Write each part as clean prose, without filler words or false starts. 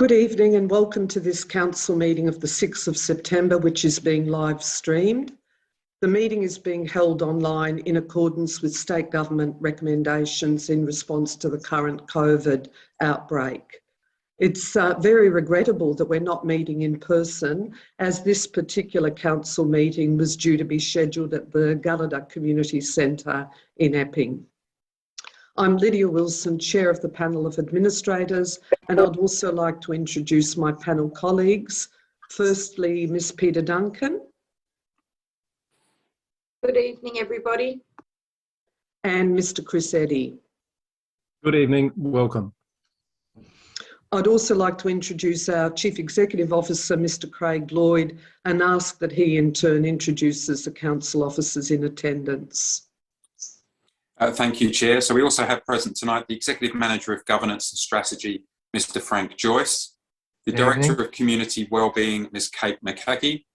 Good evening and welcome to this council meeting of the 6th of September, which is being live streamed. The meeting is being held online in accordance with state government recommendations in response to the current COVID outbreak. It's very regrettable that we're not meeting in person, as this particular council meeting was due to be scheduled at the Gallaudet Community Centre in Epping. I'm Lydia Wilson, Chair of the Panel of Administrators, and I'd also like to introduce my panel colleagues. Firstly, Ms. Peter Duncan. Good evening, everybody. And Mr. Chris Eddy. Good evening, welcome. I'd also like to introduce our Chief Executive Officer, Mr. Craig Lloyd, and ask that he in turn introduces the council officers in attendance. Thank you, Chair. So we also have present tonight the Executive Manager of Governance and Strategy, Mr. Frank Joyce, the Director of Community Wellbeing, Ms. Kate McCackey,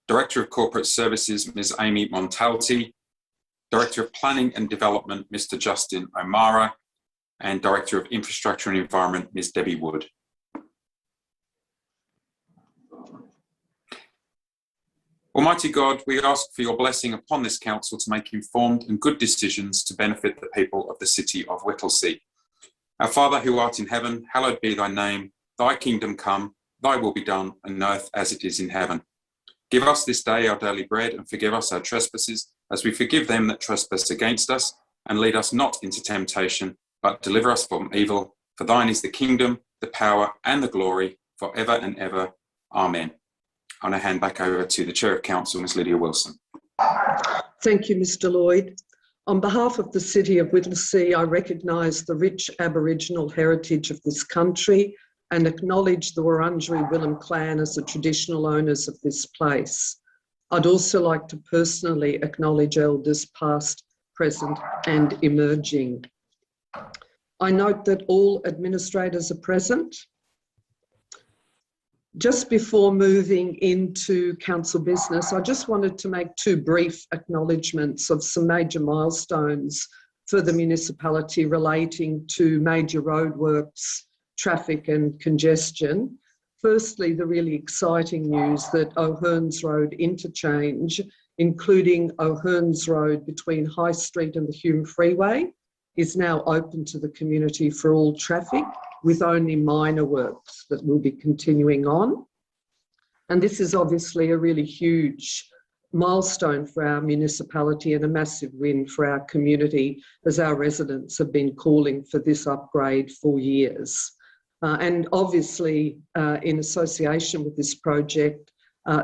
Director of Corporate Services, Ms. Amy Montalti, Director of Planning and Development, Mr. Justin O'Mara, and Director of Infrastructure and Environment, Ms. Debbie Wood. Almighty God, we ask for your blessing upon this council to make informed and good decisions to benefit the people of the city of Whittlesea. Our Father who art in heaven, hallowed be thy name. Thy kingdom come, thy will be done on earth as it is in heaven. Give us this day our daily bread and forgive us our trespasses as we forgive them that trespass against us. And lead us not into temptation, but deliver us from evil. For thine is the kingdom, the power and the glory forever and ever. Amen. I'm going to hand back over to the Chair of Council, Ms. Lydia Wilson. Thank you, Mr. Lloyd. On behalf of the City of Whittlesea, I recognise the rich Aboriginal heritage of this country and acknowledge the Wurundjeri Willem clan as the traditional owners of this place. I'd also like to personally acknowledge elders past, present and emerging. I note that all administrators are present. Just before moving into council business, I just wanted to make two brief acknowledgements of some major milestones for the municipality relating to major roadworks, traffic and congestion. Firstly, the really exciting news that O'Hearns Road interchange, including O'Hearns Road between High Street and the Hume Freeway, is now open to the community for all traffic, with only minor works that will be continuing on. And this is obviously a really huge milestone for our municipality and a massive win for our community, as our residents have been calling for this upgrade for years. And obviously, in association with this project,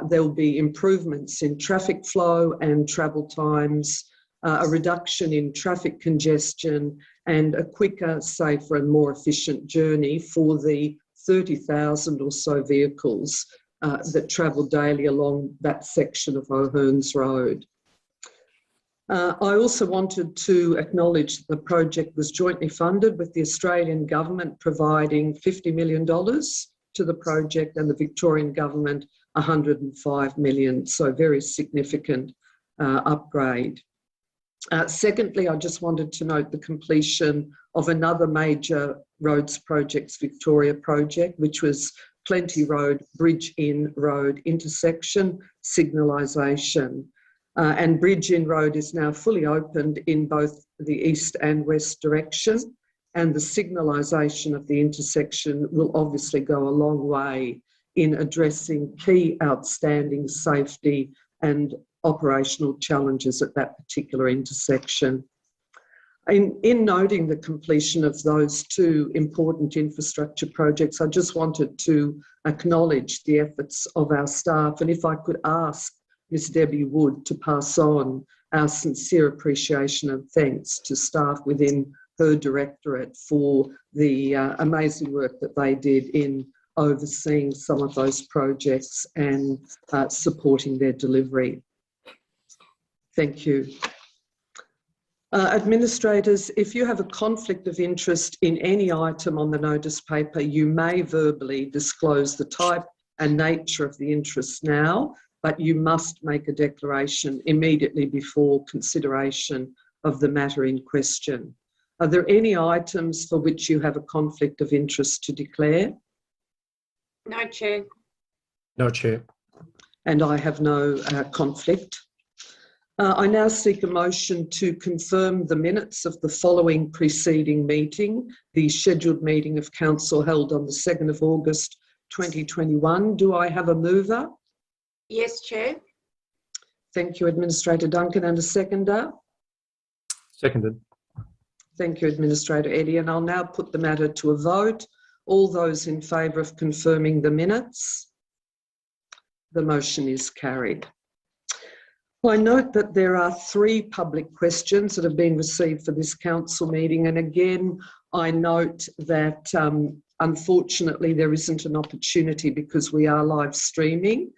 there will be improvements in traffic flow and travel times, a reduction in traffic congestion and a quicker, safer and more efficient journey for the 30,000 or so vehicles that travel daily along that section of O'Hearns Road. I also wanted to acknowledge that the project was jointly funded with the Australian Government providing $50 million to the project and the Victorian Government $105 million, so very significant upgrade. Secondly, I just wanted to note the completion of another major roads projects Victoria project, which was Plenty Road, Bridge Inn Road intersection signalisation. And Bridge Inn Road is now fully opened in both the east and west direction, and the signalisation of the intersection will obviously go a long way in addressing key outstanding safety and operational challenges at that particular intersection. In noting the completion of those two important infrastructure projects, I just wanted to acknowledge the efforts of our staff, and if I could ask Ms. Debbie Wood to pass on our sincere appreciation and thanks to staff within her directorate for the amazing work that they did in overseeing some of those projects and supporting their delivery. Thank you. Administrators, if you have a conflict of interest in any item on the notice paper, you may verbally disclose the type and nature of the interest now, but you must make a declaration immediately before consideration of the matter in question. Are there any items for which you have a conflict of interest to declare? No, Chair. No, Chair. And I have no conflict. I now seek a motion to confirm the minutes of the following preceding meeting, the scheduled meeting of Council held on the 2nd of August 2021. Do I have a mover? Yes, Chair. Thank you, Administrator Duncan, and a seconder. Seconded. Thank you, Administrator Eddy, and I'll now put the matter to a vote. All those in favour of confirming the minutes? The motion is carried. I note that there are 3 public questions that have been received for this council meeting, and again I note that unfortunately there isn't an opportunity, because we are live streaming,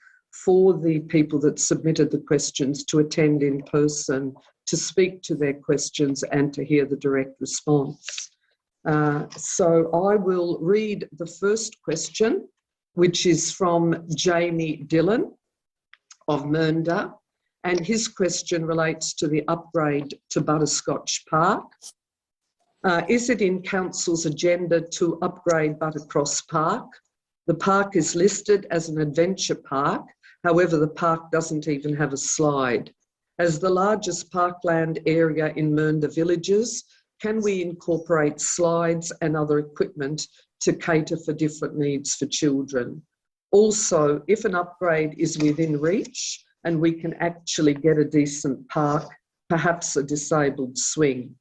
for the people that submitted the questions to attend in person, to speak to their questions and to hear the direct response. So I will read the first question, which is from Jamie Dillon of Mernda, and his question relates to the upgrade to Butterscotch Park. Is it in Council's agenda to upgrade Buttercross Park? The park is listed as an adventure park, however the park doesn't even have a slide. As the largest parkland area in Mernda villages, can we incorporate slides and other equipment to cater for different needs for children? Also, if an upgrade is within reach and we can actually get a decent park, perhaps a disabled swing,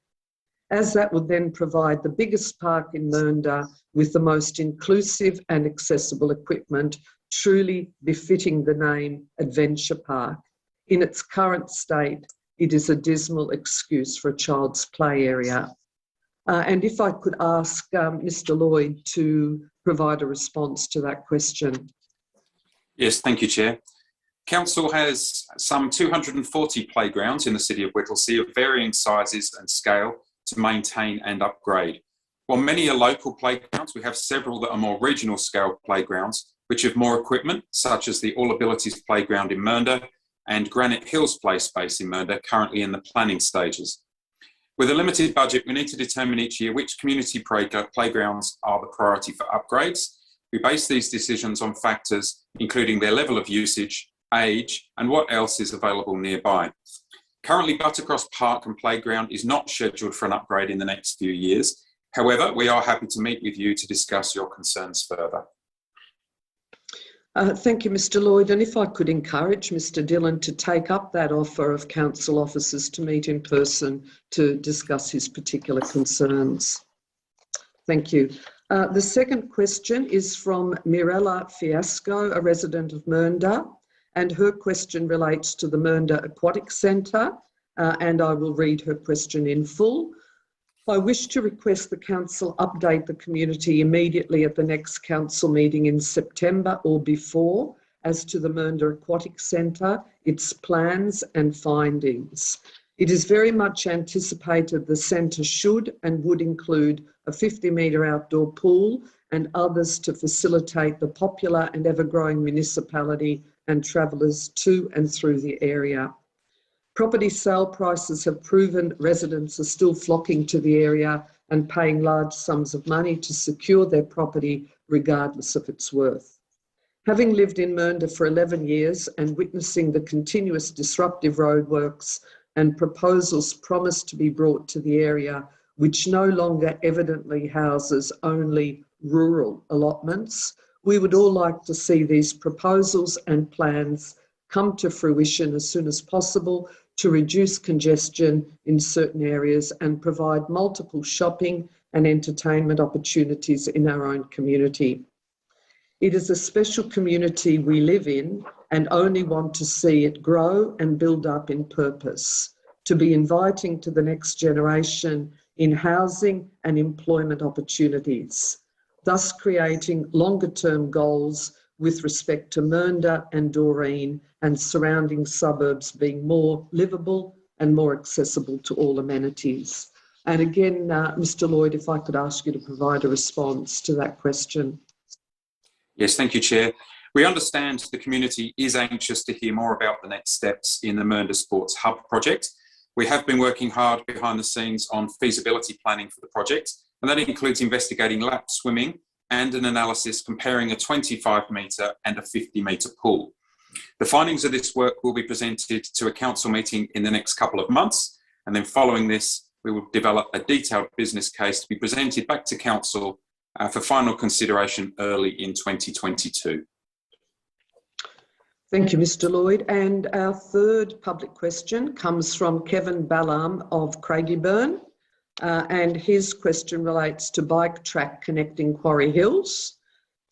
as that would then provide the biggest park in Mernda with the most inclusive and accessible equipment, truly befitting the name Adventure Park. In its current state, it is a dismal excuse for a child's play area. And if I could ask Mr. Lloyd to provide a response to that question. Yes, thank you, Chair. Council has some 240 playgrounds in the city of Whittlesea of varying sizes and scale to maintain and upgrade. While many are local playgrounds, we have several that are more regional scale playgrounds, which have more equipment, such as the All Abilities Playground in Mernda and Granite Hills Play Space in Mernda, currently in the planning stages. With a limited budget, we need to determine each year which community playgrounds are the priority for upgrades. We base these decisions on factors including their level of usage, age, and what else is available nearby. Currently, Buttercross Park and Playground is not scheduled for an upgrade in the next few years. However, we are happy to meet with you to discuss your concerns further. Thank you, Mr. Lloyd. And if I could encourage Mr. Dillon to take up that offer of council officers to meet in person to discuss his particular concerns. Thank you. The second question is from Mirella Fiasco, a resident of Mernda, and her question relates to the Mernda Aquatic Centre, and I will read her question in full. I wish to request the council update the community immediately at the next council meeting in September or before as to the Mernda Aquatic Centre, its plans and findings. It is very much anticipated the centre should and would include a 50-metre outdoor pool and others to facilitate the popular and ever-growing municipality and travellers to and through the area. Property sale prices have proven residents are still flocking to the area and paying large sums of money to secure their property regardless of its worth. Having lived in Mernda for 11 years and witnessing the continuous disruptive roadworks and proposals promised to be brought to the area, which no longer evidently houses only rural allotments, we would all like to see these proposals and plans come to fruition as soon as possible to reduce congestion in certain areas and provide multiple shopping and entertainment opportunities in our own community. It is a special community we live in and only want to see it grow and build up in purpose, to be inviting to the next generation in housing and employment opportunities, thus creating longer-term goals with respect to Mernda and Doreen and surrounding suburbs being more livable and more accessible to all amenities. And again, Mr. Lloyd, if I could ask you to provide a response to that question. Yes, thank you, Chair. We understand the community is anxious to hear more about the next steps in the Mernda Sports Hub project. We have been working hard behind the scenes on feasibility planning for the project, and that includes investigating lap swimming and an analysis comparing a 25-metre and a 50-metre pool. The findings of this work will be presented to a council meeting in the next couple of months, and then following this, we will develop a detailed business case to be presented back to council for final consideration early in 2022. Thank you, Mr. Lloyd. And our third public question comes from Kevin Ballam of Craigieburn, and his question relates to bike track connecting Quarry Hills.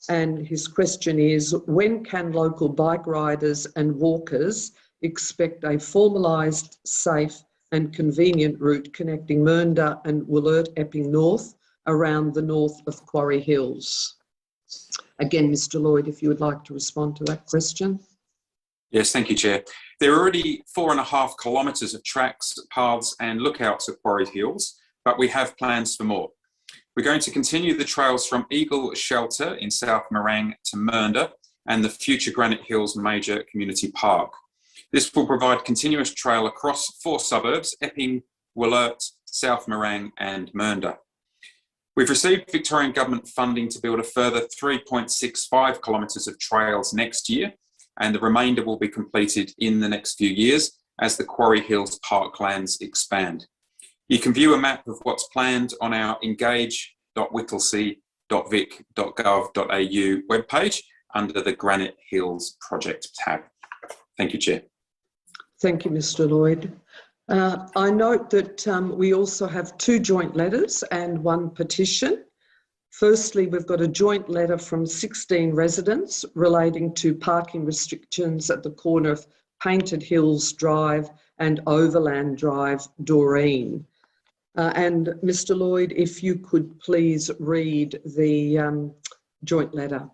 And his question is, when can local bike riders and walkers expect a formalised, safe and convenient route connecting Mernda and Wollert Epping North around the north of Quarry Hills? Again, Mr. Lloyd, if you would like to respond to that question. Yes, thank you, Chair. There are already 4.5 kilometres of tracks, paths and lookouts at Quarry Hills, but we have plans for more. We're going to continue the trails from Eagle Shelter in South Morang to Mernda and the future Granite Hills Major Community Park. This will provide continuous trail across 4 suburbs, Epping, Wollert, South Morang and Mernda. We've received Victorian Government funding to build a further 3.65 kilometres of trails next year, and the remainder will be completed in the next few years as the Quarry Hills parklands expand. You can view a map of what's planned on our engage.whittlesea.vic.gov.au webpage under the Granite Hills Project tab. Thank you, Chair. Thank you, Mr. Lloyd. I note that we also have 2 joint letters and 1 petition. Firstly, we've got a joint letter from 16 residents relating to parking restrictions at the corner of Painted Hills Drive and Overland Drive, Doreen. And Mr. Lloyd, if you could please read the joint letter.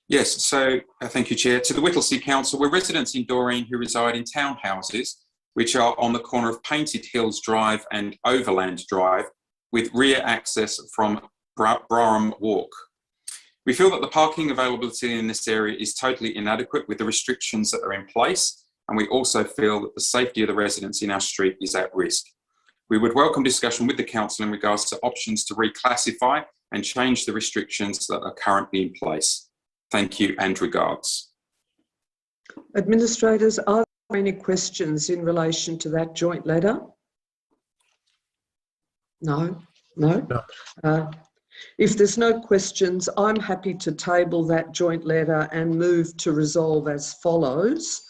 Yes, so thank you, Chair. To the Whittlesea Council, we're residents in Doreen who reside in townhouses, which are on the corner of Painted Hills Drive and Overland Drive, with rear access from Braham Walk. We feel that the parking availability in this area is totally inadequate with the restrictions that are in place, and we also feel that the safety of the residents in our street is at risk. We would welcome discussion with the Council in regards to options to reclassify and change the restrictions that are currently in place. Thank you and regards. Administrators, are there any questions in relation to that joint letter? No? No? If there's no questions, I'm happy to table that joint letter and move to resolve as follows.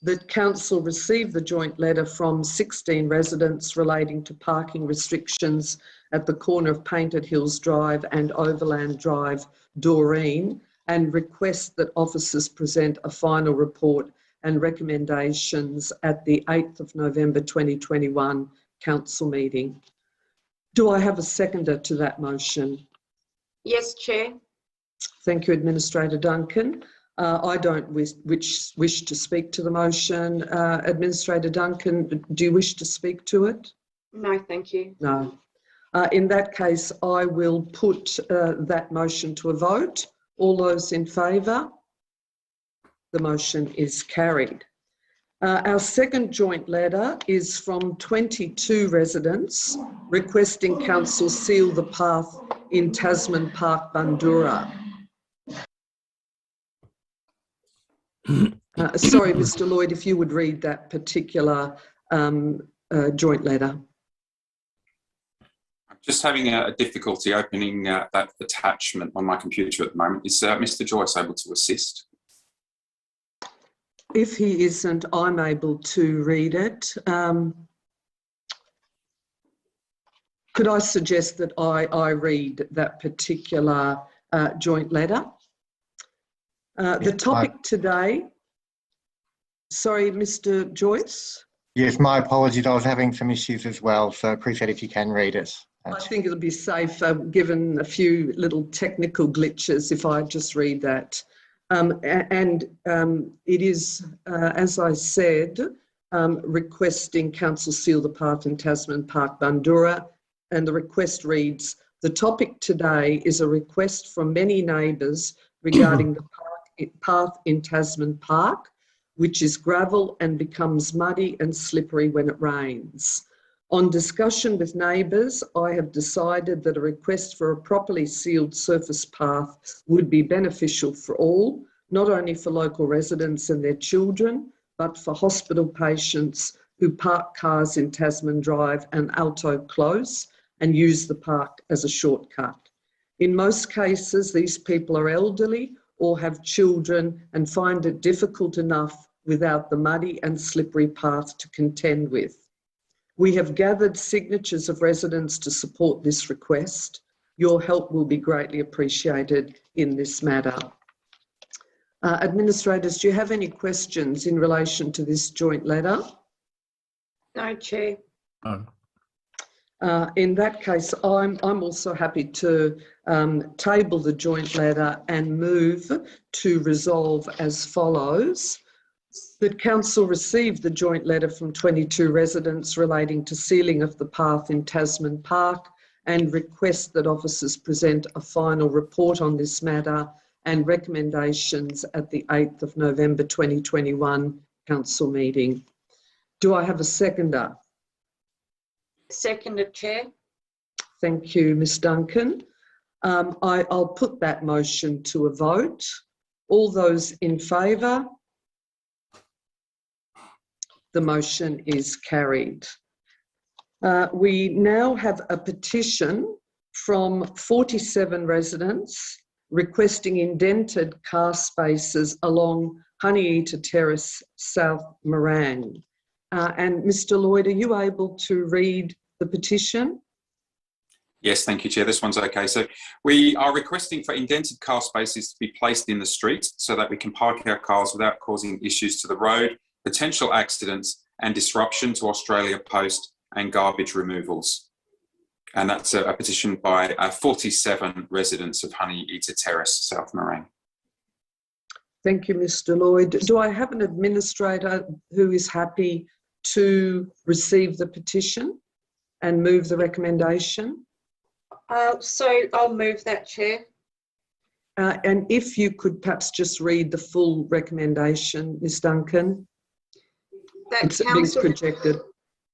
That Council receive the joint letter from 16 residents relating to parking restrictions at the corner of Painted Hills Drive and Overland Drive, Doreen, and request that officers present a final report and recommendations at the 8th of November 2021 Council meeting. Do I have a seconder to that motion? Yes, Chair. Thank you, Administrator Duncan. I don't wish to speak to the motion. Administrator Duncan, do you wish to speak to it? No, thank you. No. In that case, I will put that motion to a vote. All those in favour? The motion is carried. Our second joint letter is from 22 residents requesting Council seal the path in Tasman Park, Bundoora. Sorry, Mr. Lloyd, if you would read that particular joint letter. I'm just having a difficulty opening that attachment on my computer at the moment. Is Mr. Joyce able to assist? If he isn't, I'm able to read it. Could I suggest that I read that particular joint letter? The topic today, sorry, Mr. Joyce? Yes, my apologies. I was having some issues as well, so I appreciate if you can read it. I think it'll be safe, given a few little technical glitches, if I just read that. It is, as I said, requesting Council seal the path in Tasman Park, Bundoora, and the request reads, the topic today is a request from many neighbours regarding the path in Tasman Park, which is gravel and becomes muddy and slippery when it rains. On discussion with neighbours, I have decided that a request for a properly sealed surface path would be beneficial for all, not only for local residents and their children, but for hospital patients who park cars in Tasman Drive and Alto Close and use the park as a shortcut. In most cases, these people are elderly or have children and find it difficult enough without the muddy and slippery path to contend with. We have gathered signatures of residents to support this request. Your help will be greatly appreciated in this matter. Administrators, do you have any questions in relation to this joint letter? No, Chair. No. In that case, I'm also happy to table the joint letter and move to resolve as follows. That Council received the joint letter from 22 residents relating to sealing of the path in Tasman Park and request that officers present a final report on this matter and recommendations at the 8th of November 2021 Council meeting. Do I have a seconder? Seconded, Chair. Thank you, Ms Duncan. I'll put that motion to a vote. All those in favour? The motion is carried. We now have a petition from 47 residents requesting indented car spaces along Honeyeater Terrace, South Morang. And Mr Lloyd, are you able to read the petition? Yes, thank you, Chair. This one's okay. So we are requesting for indented car spaces to be placed in the street so that we can park our cars without causing issues to the road, potential accidents and disruption to Australia Post and garbage removals. And that's a petition by 47 residents of Honeyeater Terrace, South Morang. Thank you, Mr Lloyd. Do I have an administrator who is happy to receive the petition and move the recommendation? So I'll move that, Chair. And if you could perhaps just read the full recommendation, Ms Duncan. It's being projected.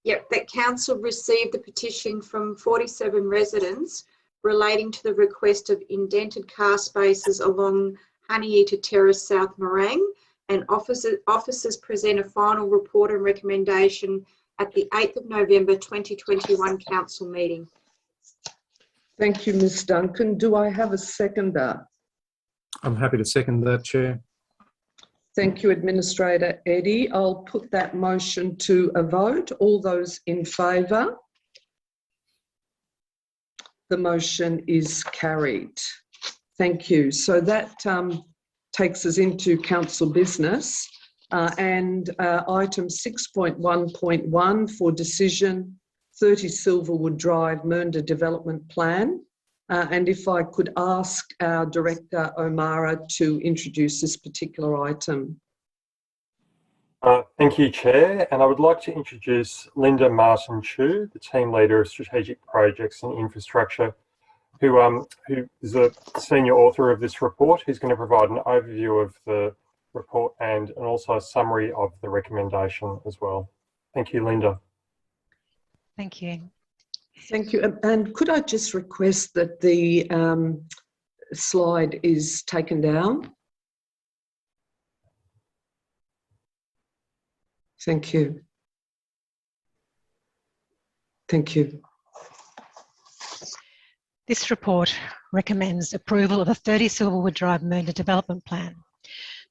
Yep, that Council received the petition from 47 residents relating to the request of indented car spaces along Honeyeater Terrace, South Morang, and officers present a final report and recommendation at the 8th of November 2021 Council meeting. Thank you, Ms Duncan. Do I have a seconder? I'm happy to second that, Chair. Thank you, Administrator Eddie. I'll put that motion to a vote. All those in favour? The motion is carried. Thank you. So that takes us into Council business and item 6.1.1 for decision 30 Silverwood Drive, Mernda Development Plan. And if I could ask our Director O'Mara to introduce this particular item. Thank you, Chair. And I would like to introduce Linda Martin-Chu, the Team Leader of Strategic Projects and Infrastructure, who is a senior author of this report, who's going to provide an overview of the report and also a summary of the recommendation as well. Thank you, Linda. Thank you. Thank you. And could I just request that the slide is taken down? Thank you. Thank you. This report recommends approval of the 30 Silverwood Drive Mernda Development Plan.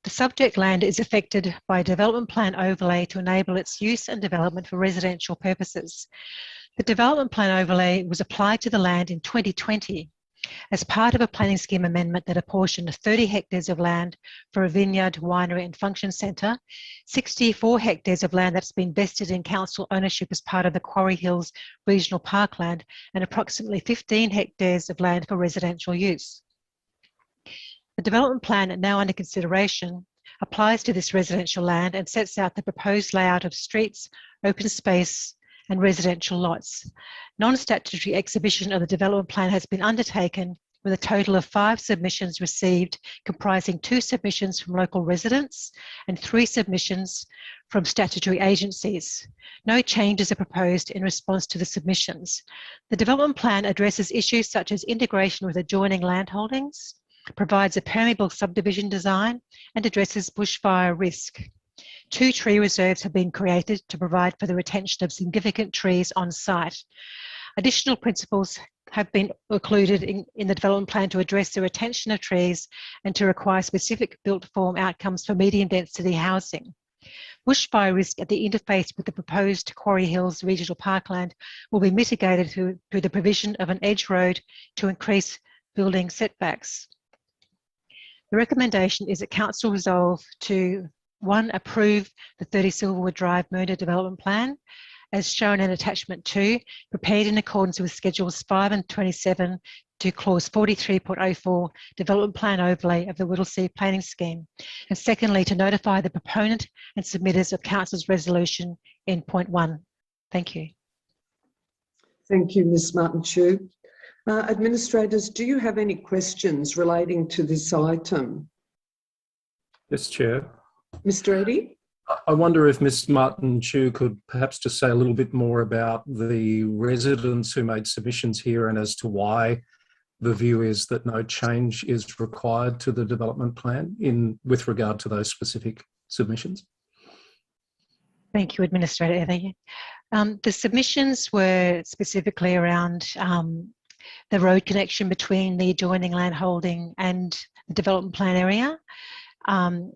The subject land is affected by a development plan overlay to enable its use and development for residential purposes. The development plan overlay was applied to the land in 2020 as part of a planning scheme amendment that apportioned 30 hectares of land for a vineyard, winery and function centre, 64 hectares of land that's been vested in council ownership as part of the Quarry Hills Regional Parkland, and approximately 15 hectares of land for residential use. The development plan now under consideration applies to this residential land and sets out the proposed layout of streets, open space and residential lots. Non-statutory exhibition of the development plan has been undertaken with a total of 5 submissions received, comprising 2 submissions from local residents and 3 submissions from statutory agencies. No changes are proposed in response to the submissions. The development plan addresses issues such as integration with adjoining landholdings, provides a permeable subdivision design, and addresses bushfire risk. 2 tree reserves have been created to provide for the retention of significant trees on site. Additional principles have been included in the development plan to address the retention of trees and to require specific built form outcomes for medium density housing. Bushfire risk at the interface with the proposed Quarry Hills Regional Parkland will be mitigated through the provision of an edge road to increase building setbacks. The recommendation is that Council resolve to 1. Approve the 30 Silverwood Drive Mernda Development Plan, as shown in Attachment 2, prepared in accordance with Schedules 5 and 27 to Clause 43.04 Development Plan Overlay of the Whittlesea Planning Scheme. And secondly, to notify the proponent and submitters of Council's resolution in point 1. Thank you. Thank you, Ms Martin-Chu. Administrators, do you have any questions relating to this item? Yes, Chair. Mr Eddy? I wonder if Ms Martin-Chu could perhaps just say a little bit more about the residents who made submissions here and as to why the view is that no change is required to the development plan with regard to those specific submissions. Thank you, Administrator Eddy. The submissions were specifically around the road connection between the adjoining landholding and the development plan area. I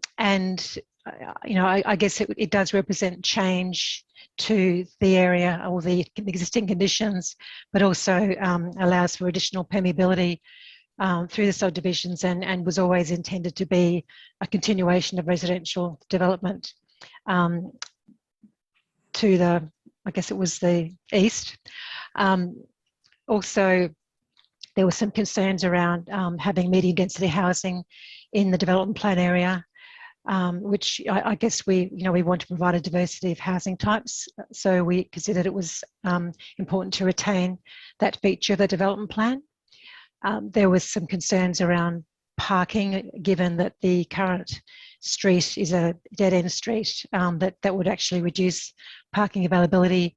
guess it does represent change to the area or the existing conditions, but also allows for additional permeability through the subdivisions and was always intended to be a continuation of residential development to the, I guess it was the east. Also, there were some concerns around having medium density housing in the development plan area, which I guess we want to provide a diversity of housing types. So we considered it was important to retain that feature of the development plan. There was some concerns around parking, given that the current street is a dead-end street, that would actually reduce parking availability.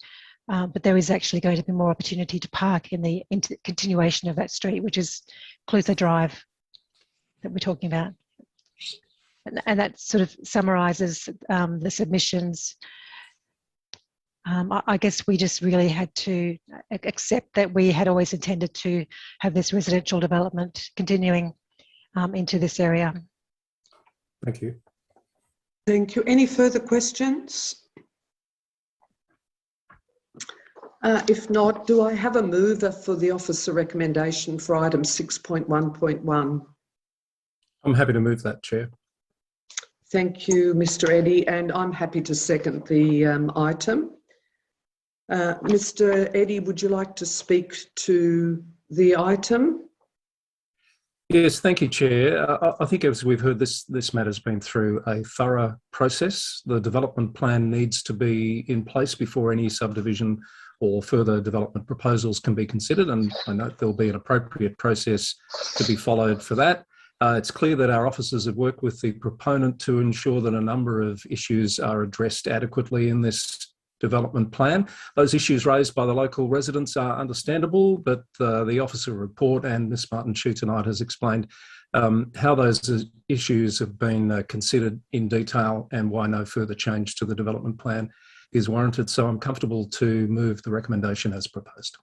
But there is actually going to be more opportunity to park in the continuation of that street, which is Clutha Drive that we're talking about. And that sort of summarises the submissions. I guess we just really had to accept that we had always intended to have this residential development continuing into this area. Thank you. Thank you. Any further questions? If not, do I have a mover for the officer recommendation for item 6.1.1? I'm happy to move that, Chair. Thank you, Mr Eddy, and I'm happy to second the item. Mr Eddy, would you like to speak to the item? Yes, thank you, Chair. I think as we've heard, this matter's been through a thorough process. The development plan needs to be in place before any subdivision or further development proposals can be considered, and I note there'll be an appropriate process to be followed for that. It's clear that our officers have worked with the proponent to ensure that a number of issues are addressed adequately in this development plan. Those issues raised by the local residents are understandable, but the officer report and Ms Martin-Chu tonight has explained how those issues have been considered in detail and why no further change to the development plan is warranted. So I'm comfortable to move the recommendation as proposed.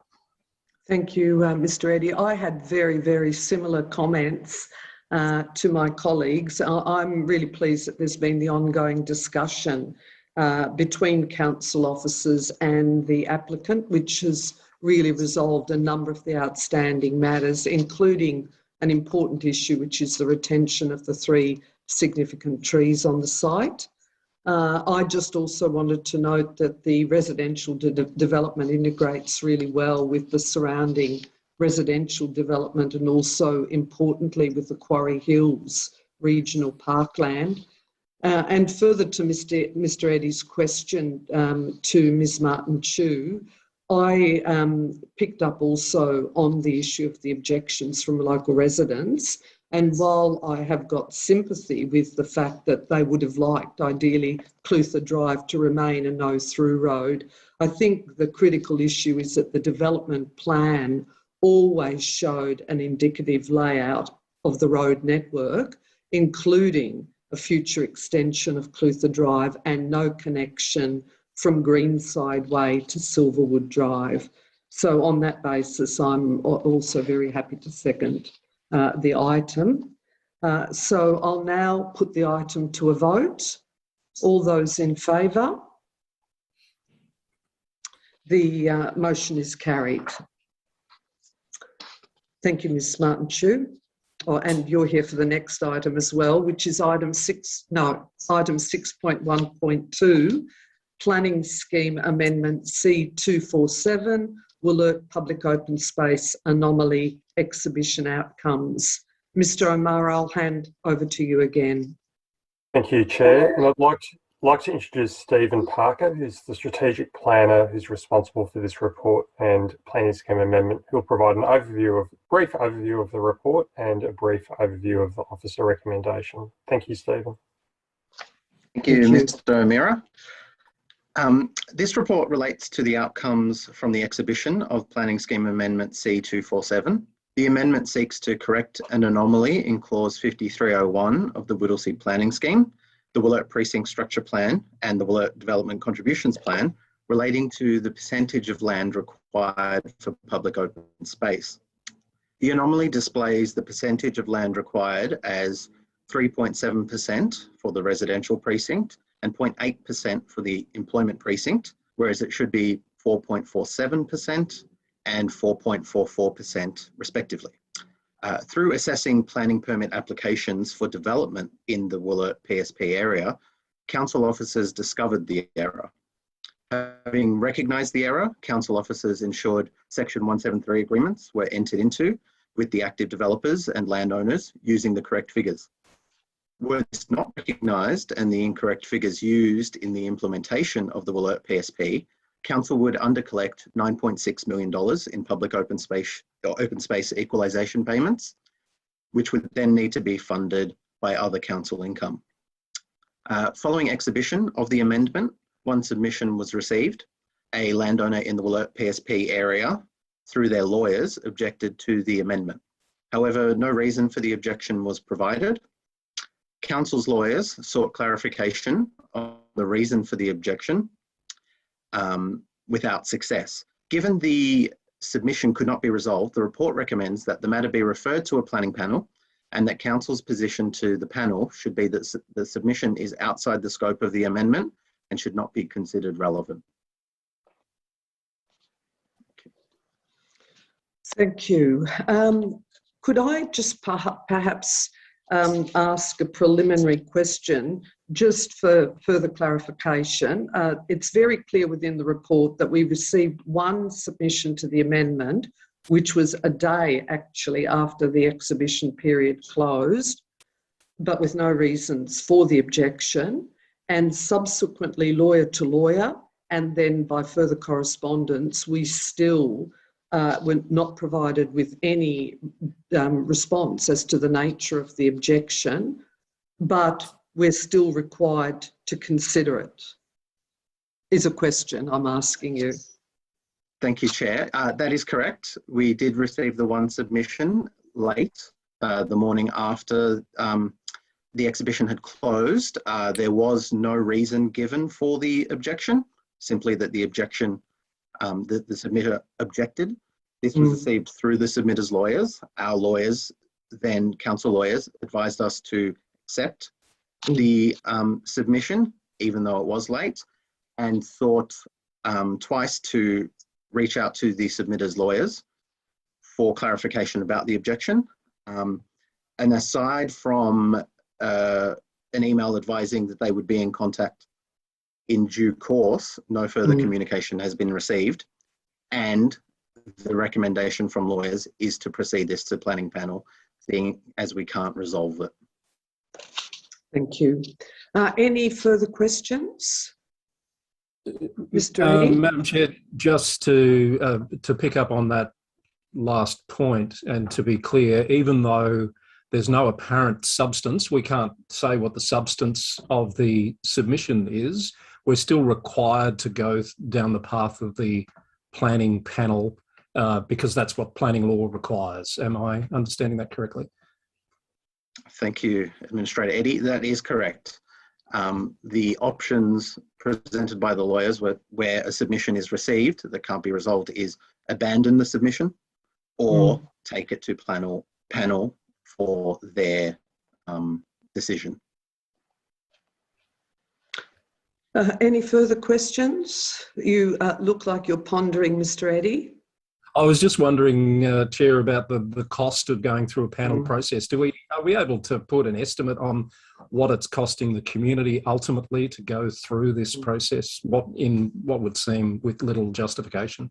Thank you, Mr Eddy. I had very, very similar comments to my colleagues. I'm really pleased that there's been the ongoing discussion between council officers and the applicant, which has really resolved a number of the outstanding matters, including an important issue, which is the retention of the 3 significant trees on the site. I just also wanted to note that the residential development integrates really well with the surrounding residential development and also, importantly, with the Quarry Hills Regional Parkland. And further to Mr Eddy's question to Ms Martin-Chu, I picked up also on the issue of the objections from local residents. And while I have got sympathy with the fact that they would have liked, ideally, Clutha Drive to remain a no-through road, I think the critical issue is that the development plan always showed an indicative layout of the road network, including a future extension of Clutha Drive and no connection from Greenside Way to Silverwood Drive. So on that basis, I'm also very happy to second the item. So I'll now put the item to a vote. All those in favour? The motion is carried. Thank you, Ms. Martin-Chu. Oh, and you're here for the next item as well, which is item 6.1.2, Planning Scheme Amendment C247, Wollert Public Open Space Anomaly Exhibition Outcomes. Mr. O'Mara, I'll hand over to you again. Thank you, Chair. And I'd like to introduce Stephen Parker, who's the strategic planner who's responsible for this report and planning scheme amendment. He'll provide a brief overview of the report and a brief overview of the officer recommendation. Thank you, Stephen. Thank you, Mr. O'Meara. This report relates to the outcomes from the exhibition of Planning Scheme Amendment C247. The amendment seeks to correct an anomaly in clause 5301 of the Whittlesea Planning Scheme, the Wollert Precinct Structure Plan and the Wollert Development Contributions Plan relating to the percentage of land required for public open space. The anomaly displays the percentage of land required as 3.7% for the residential precinct and 0.8% for the employment precinct, whereas it should be 4.47% and 4.44% respectively. Through assessing planning permit applications for development in the Wollert PSP area, council officers discovered the error. Having recognised the error, council officers ensured Section 173 agreements were entered into with the active developers and landowners using the correct figures. Were this not recognised and the incorrect figures used in the implementation of the Wollert PSP, council would undercollect $9.6 million in public open space equalisation payments, which would then need to be funded by other council income. Following exhibition of the amendment, one submission was received. A landowner in the Wollert PSP area, through their lawyers, objected to the amendment. However, no reason for the objection was provided. Council's lawyers sought clarification on the reason for the objection without success. Given the submission could not be resolved, the report recommends that the matter be referred to a planning panel and that council's position to the panel should be that the submission is outside the scope of the amendment and should not be considered relevant. Thank you. Could I just perhaps ask a preliminary question just for further clarification? It's very clear within the report that we received one submission to the amendment, which was a day actually after the exhibition period closed, but with no reasons for the objection, and subsequently lawyer to lawyer, and then by further correspondence, we still were not provided with any response as to the nature of the objection, but we're still required to consider it, is a question I'm asking you. Thank you, Chair. That is correct. We did receive the one submission late, the morning after the exhibition had closed. There was no reason given for the objection, simply that the objection, the submitter objected. This was received through the submitter's lawyers. Our lawyers, then council lawyers, advised us to accept the submission, even though it was late, and thought twice to reach out to the submitter's lawyers for clarification about the objection. And aside from an email advising that they would be in contact in due course, no further communication has been received, and the recommendation from lawyers is to proceed this to planning panel, seeing as we can't resolve it. Thank you. Any further questions? Mr. Eddy? Madam Chair, just to pick up on that last point and to be clear, even though there's no apparent substance, we can't say what the substance of the submission is, we're still required to go down the path of the planning panel because that's what planning law requires. Am I understanding that correctly? Thank you, Administrator Eddy. That is correct. The options presented by the lawyers where a submission is received that can't be resolved is abandon the submission or take it to panel for their decision. Any further questions? You look like you're pondering, Mr. Eddy. I was just wondering, Chair, about the cost of going through a panel process. Are we able to put an estimate on what it's costing the community ultimately to go through this process? What would seem with little justification?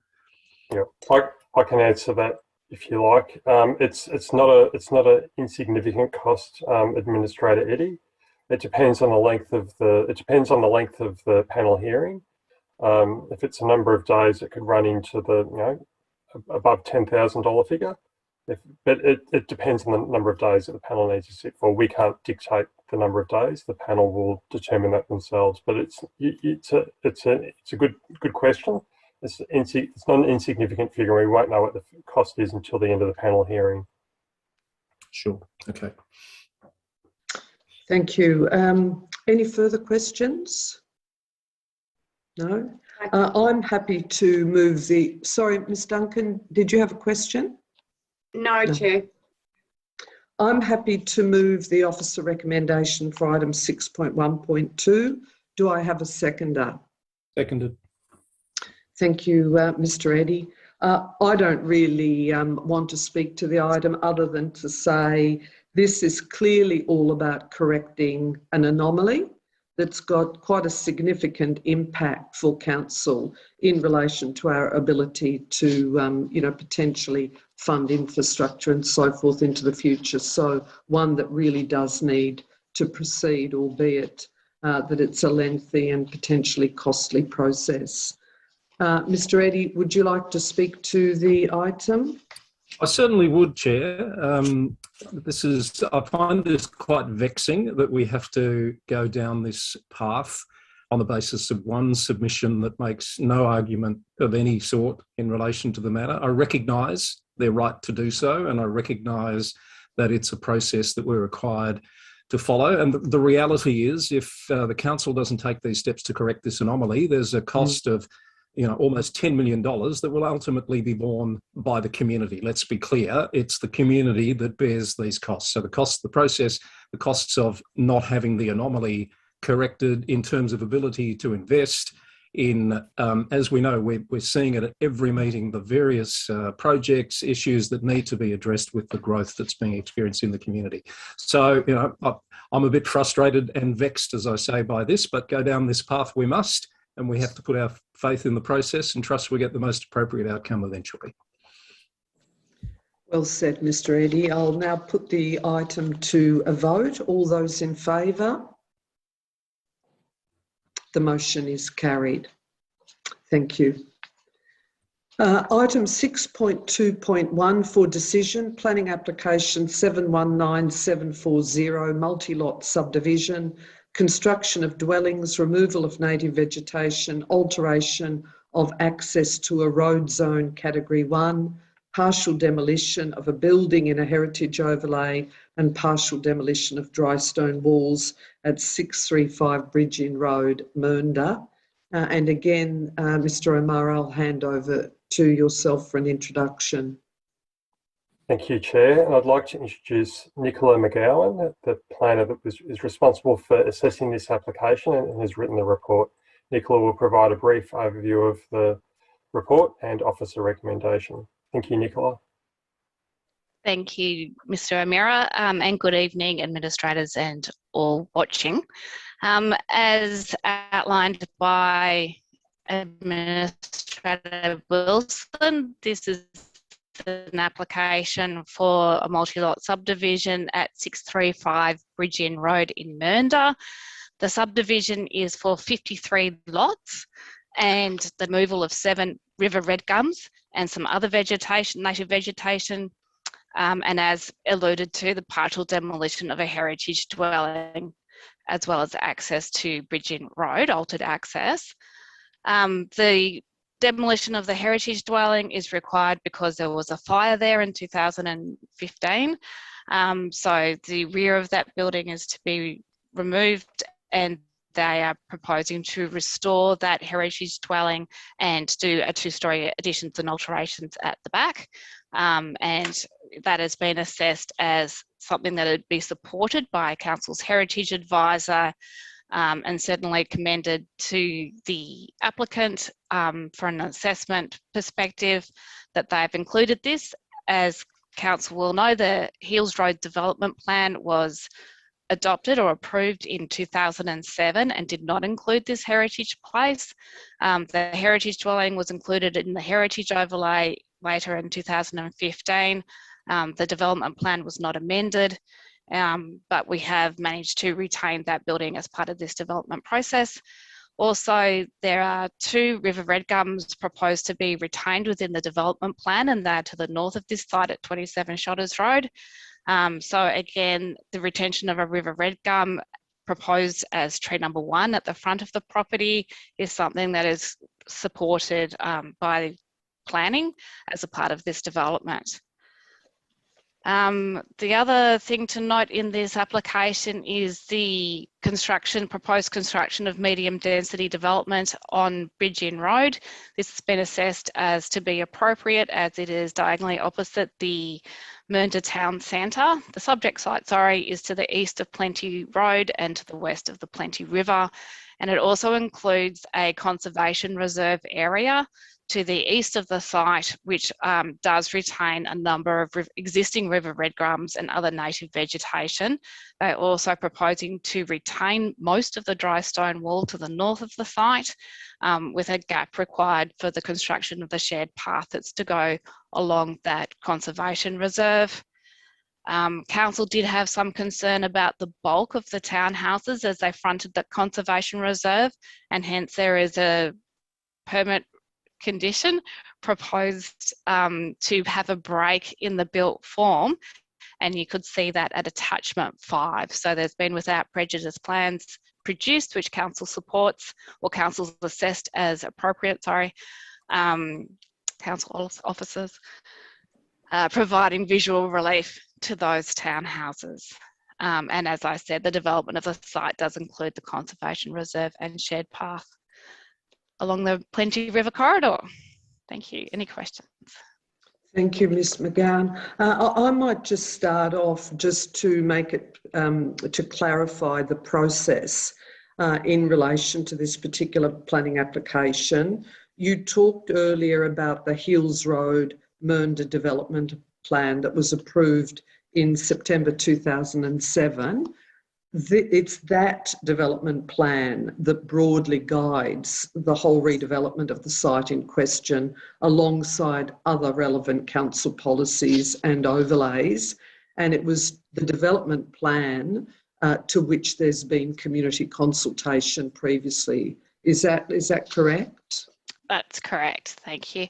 Yeah, I can answer that if you like. It's not an insignificant cost, Administrator Eddy. It depends on the length of the panel hearing. If it's a number of days, it could run into the above $10,000 figure. But it depends on the number of days that the panel needs to sit for. We can't dictate the number of days. The panel will determine that themselves. But it's a good question. It's not an insignificant figure. We won't know what the cost is until the end of the panel hearing. Sure. Okay. Thank you. Any further questions? No? I'm happy to move the... Sorry, Ms Duncan, did you have a question? No, Chair. I'm happy to move the officer recommendation for item 6.1.2. Do I have a seconder? Seconded. Thank you, Mr. Eddy. I don't really want to speak to the item other than to say this is clearly all about correcting an anomaly that's got quite a significant impact for council in relation to our ability to, potentially fund infrastructure and so forth into the future. So one that really does need to proceed, albeit that it's a lengthy and potentially costly process. Mr. Eddy, would you like to speak to the item? I certainly would, Chair. I find this quite vexing that we have to go down this path on the basis of one submission that makes no argument of any sort in relation to the matter. I recognise their right to do so, and I recognise that it's a process that we're required to follow. And the reality is, if the council doesn't take these steps to correct this anomaly, there's a cost of almost $10 million that will ultimately be borne by the community. Let's be clear, it's the community that bears these costs. So the cost of the process, the costs of not having the anomaly corrected in terms of ability to invest in, as we know, we're seeing it at every meeting, the various projects, issues that need to be addressed with the growth that's being experienced in the community. So, I'm a bit frustrated and vexed, as I say, by this, but go down this path we must. And we have to put our faith in the process and trust we get the most appropriate outcome eventually. Well said, Mr. Eddy. I'll now put the item to a vote. All those in favour? The motion is carried. Thank you. Item 6.2.1 for decision, planning application 719740, multi-lot subdivision, construction of dwellings, removal of native vegetation, alteration of access to a road zone category 1, partial demolition of a building in a heritage overlay and partial demolition of dry stone walls at 635 Bridge Inn Road, Mernda. And again, Mr. O'Mara, I'll hand over to yourself for an introduction. Thank you, Chair. And I'd like to introduce Nicola McGowan, the planner that is responsible for assessing this application and has written the report. Nicola will provide a brief overview of the report and officer recommendation. Thank you, Nicola. Thank you, Mr. O'Meara, and good evening, administrators and all watching. As outlined by Administrator Wilson, this is an application for a multi-lot subdivision at 635 Bridge Inn Road in Mernda. The subdivision is for 53 lots and the removal of 7 river red gums and some other vegetation, native vegetation, and as alluded to, the partial demolition of a heritage dwelling, as well as access to Bridge Inn Road, altered access. The demolition of the heritage dwelling is required because there was a fire there in 2015. So the rear of that building is to be removed, and they are proposing to restore that heritage dwelling and do a 2-storey additions and alterations at the back. And that has been assessed as something that would be supported by Council's heritage advisor, and certainly commended to the applicant for an assessment perspective that they've included this. As Council will know, the Hills Road Development Plan was adopted or approved in 2007 and did not include this heritage place. The heritage dwelling was included in the heritage overlay later in 2015. The development plan was not amended, but we have managed to retain that building as part of this development process. Also, there are 2 river red gums proposed to be retained within the development plan, and they're to the north of this site at 27 Shotters Road. So again, the retention of a river red gum proposed as tree number 1 at the front of the property is something that is supported by planning as a part of this development. The other thing to note in this application is the proposed construction of medium density development on Bridge Inn Road. This has been assessed as to be appropriate as it is diagonally opposite the Mernda Town Centre. The subject site, is to the east of Plenty Road and to the west of the Plenty River. And it also includes a conservation reserve area to the east of the site, which does retain a number of existing river red gums and other native vegetation. They're also proposing to retain most of the dry stone wall to the north of the site, with a gap required for the construction of the shared path that's to go along that conservation reserve. Council did have some concern about the bulk of the townhouses as they fronted the conservation reserve, and hence there is a permit condition proposed to have a break in the built form, and you could see that at attachment 5. So there's been without prejudice plans produced, which Council supports, or Council's assessed as appropriate, Council officers, providing visual relief to those townhouses. And as I said, the development of the site does include the conservation reserve and shared path along the Plenty River corridor. Thank you. Any questions? Thank you, Ms McGowan. I might just start off just to make it, to clarify the process in relation to this particular planning application. You talked earlier about the Hills Road Mernda Development Plan that was approved in September 2007. It's that development plan that broadly guides the whole redevelopment of the site in question, alongside other relevant council policies and overlays. And it was the development plan to which there's been community consultation previously. Is that correct? That's correct. Thank you.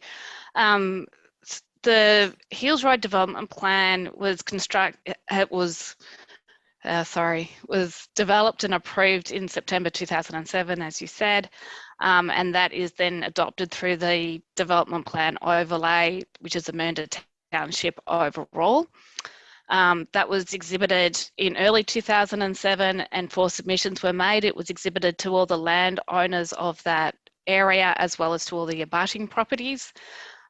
The Hills Road Development Plan was developed and approved in September 2007, as you said, and that is then adopted through the Development Plan Overlay, which is the Mernda Township overall. That was exhibited in early 2007, and 4 submissions were made. It was exhibited to all the landowners of that area, as well as to all the abutting properties.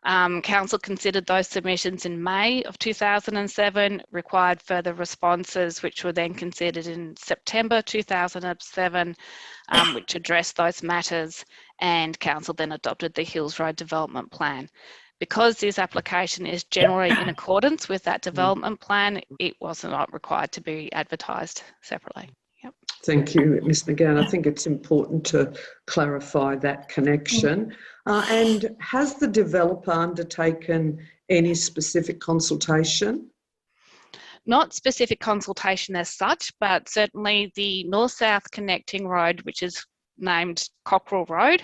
Council considered those submissions in May of 2007, required further responses, which were then considered in September 2007, which addressed those matters, and Council then adopted the Hills Road Development Plan. Because this application is generally in accordance with that development plan, it was not required to be advertised separately. Yep. Thank you, Ms McGowan. I think it's important to clarify that connection. And has the developer undertaken any specific consultation? Not specific consultation as such, but certainly the north-south connecting road, which is named Cockerell Road,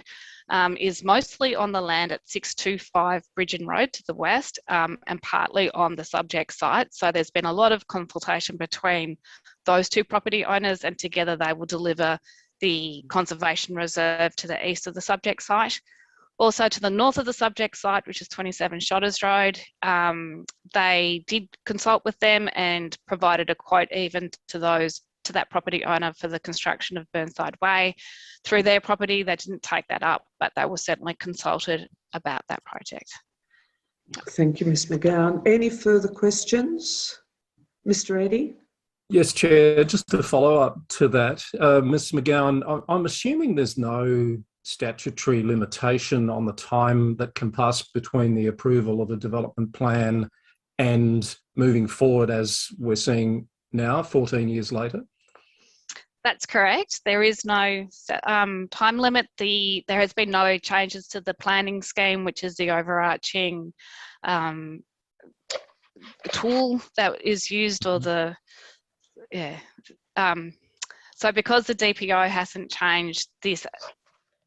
is mostly on the land at 625 Bridgeon Road to the west, and partly on the subject site. So there's been a lot of consultation between those two property owners, and together they will deliver the conservation reserve to the east of the subject site. Also to the north of the subject site, which is 27 Shotters Road, they did consult with them and provided a quote even to that property owner for the construction of Burnside Way through their property. They didn't take that up, but they were certainly consulted about that project. Thank you, Ms McGowan. Any further questions? Mr Eddy? Yes, Chair, just to follow up to that, Ms McGowan, I'm assuming there's no statutory limitation on the time that can pass between the approval of a development plan and moving forward, as we're seeing now, 14 years later? That's correct. There is no time limit. There has been no changes to the planning scheme, which is the overarching tool that is used, or the, so because the DPO hasn't changed, this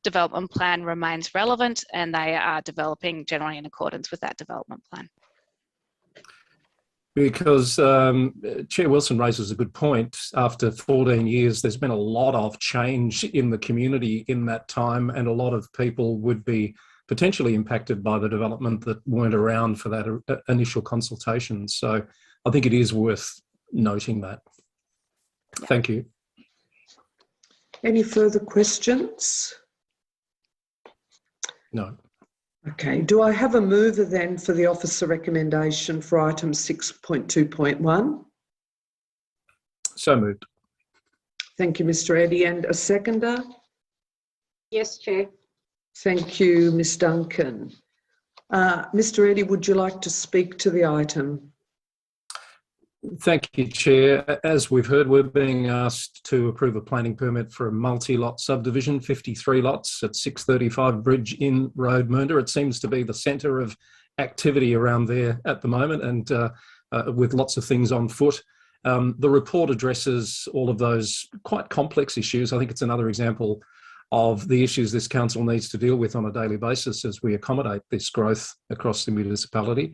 development plan remains relevant, and they are developing generally in accordance with that development plan. Because Chair Wilson raises a good point. After 14 years, there's been a lot of change in the community in that time, and a lot of people would be potentially impacted by the development that weren't around for that initial consultation. So I think it is worth noting that. Thank you. Any further questions? No. Okay, do I have a mover then for the officer recommendation for item 6.2.1? So moved. Thank you, Mr Eddy. And a seconder? Yes, Chair. Thank you, Ms Duncan. Mr Eddy, would you like to speak to the item? Thank you, Chair. As we've heard, we're being asked to approve a planning permit for a multi-lot subdivision, 53 lots at 635 Bridge Inn Road, Mernda. It seems to be the centre of activity around there at the moment, and with lots of things on foot. The report addresses all of those quite complex issues. I think it's another example of the issues this council needs to deal with on a daily basis as we accommodate this growth across the municipality.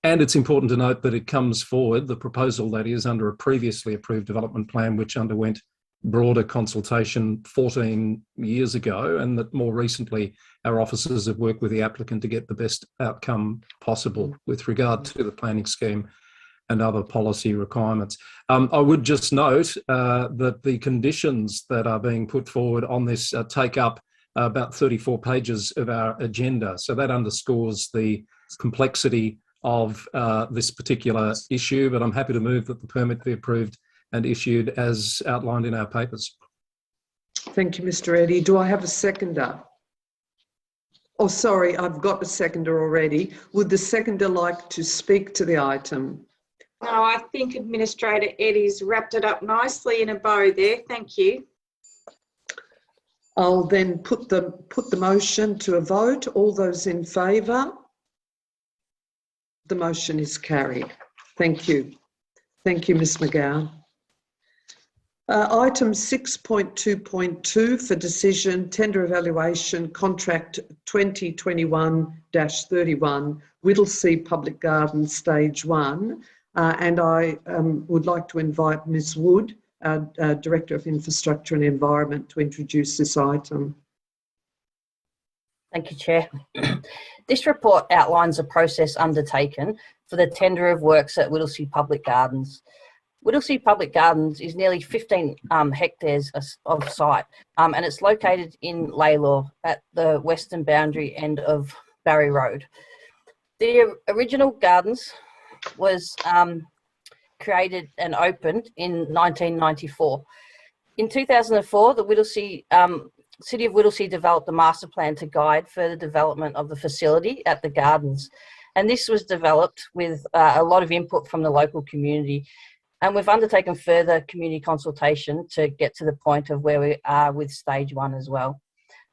And it's important to note that it comes forward, the proposal that is, under a previously approved development plan which underwent broader consultation 14 years ago, and that more recently our officers have worked with the applicant to get the best outcome possible with regard to the planning scheme and other policy requirements. I would just note that the conditions that are being put forward on this take up about 34 pages of our agenda. So that underscores the complexity of this particular issue, but I'm happy to move that the permit be approved and issued as outlined in our papers. Thank you, Mr Eddy. Do I have a seconder? Oh, sorry, I've got a seconder already. Would the seconder like to speak to the item? No, I think Administrator Eddy's wrapped it up nicely in a bow there. Thank you. I'll then put the motion to a vote. All those in favour? The motion is carried. Thank you. Thank you, Ms McGowan. Item 6.2.2 for decision, tender evaluation, contract 2021-31, Whittlesea Public Gardens, Stage 1. And I would like to invite Ms Wood, Director of Infrastructure and Environment, to introduce this item. Thank you, Chair. This report outlines a process undertaken for the tender of works at Whittlesea Public Gardens. Whittlesea Public Gardens is nearly 15 hectares of site, and it's located in Laylaw at the western boundary end of Barry Road. The original gardens was created and opened in 1994. In 2004, the City of Whittlesea developed a master plan to guide further development of the facility at the gardens. And this was developed with a lot of input from the local community. And we've undertaken further community consultation to get to the point of where we are with stage 1 as well.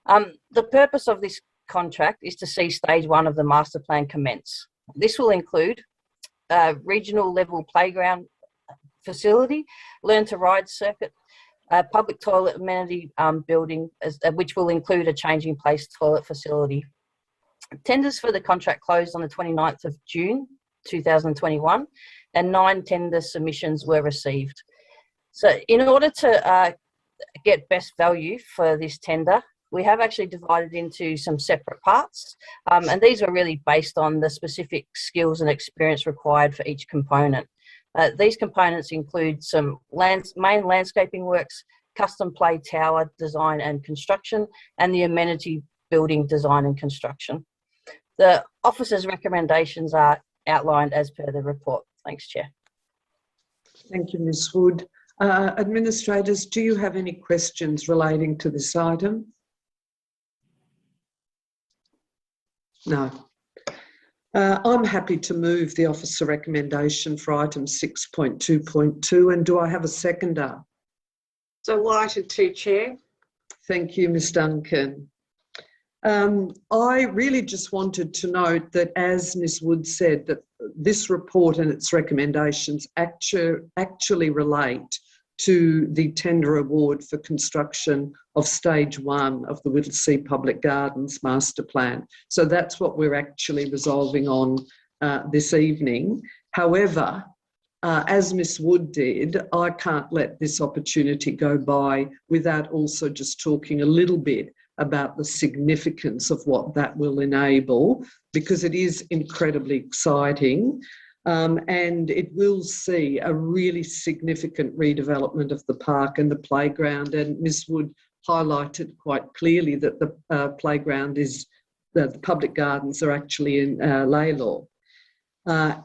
The purpose of this contract is to see stage 1 of the master plan commence. This will include a regional level playground facility, learn to ride circuit, a public toilet amenity building, which will include a changing place toilet facility. Tenders for the contract closed on the 29th of June 2021, and 9 tender submissions were received. So in order to get best value for this tender, we have actually divided into some separate parts, and these are really based on the specific skills and experience required for each component. These components include some main landscaping works, custom play tower design and construction, and the amenity building design and construction. The officer's recommendations are outlined as per the report. Thanks, Chair. Thank you, Ms Wood. Administrators, do you have any questions relating to this item? No. I'm happy to move the officer recommendation for item 6.2.2, and do I have a seconder? Delighted to, Chair. Thank you, Ms Duncan. I really just wanted to note that, as Ms Wood said, that this report and its recommendations actually relate to the tender award for construction of stage 1 of the Whittlesea Public Gardens Master Plan. So that's what we're actually resolving on this evening. However, as Ms Wood did, I can't let this opportunity go by without also just talking a little bit about the significance of what that will enable, because it is incredibly exciting. And it will see a really significant redevelopment of the park and the playground. And Ms Wood highlighted quite clearly that the playground is, the public gardens are actually in Laylaw.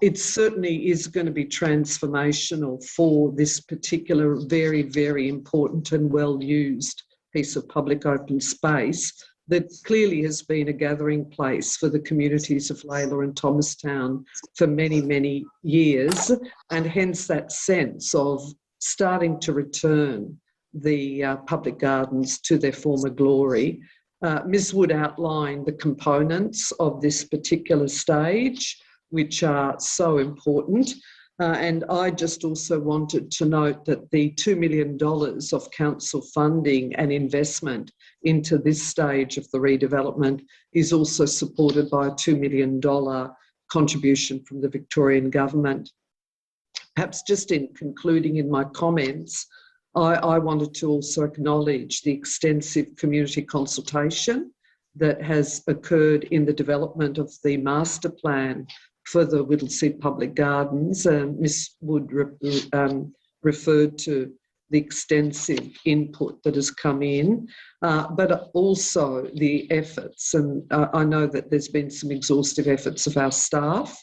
It certainly is going to be transformational for this particular very, very important and well-used piece of public open space that clearly has been a gathering place for the communities of Laylaw and Thomastown for many, many years, and hence that sense of starting to return the public gardens to their former glory. Ms Wood outlined the components of this particular stage, which are so important. And I just also wanted to note that the $2 million of council funding and investment into this stage of the redevelopment is also supported by a $2 million contribution from the Victorian Government. Perhaps just in concluding in my comments, I wanted to also acknowledge the extensive community consultation that has occurred in the development of the master plan for the Whittlesea Public Gardens. Ms Wood referred to the extensive input that has come in, but also the efforts, and I know that there's been some exhaustive efforts of our staff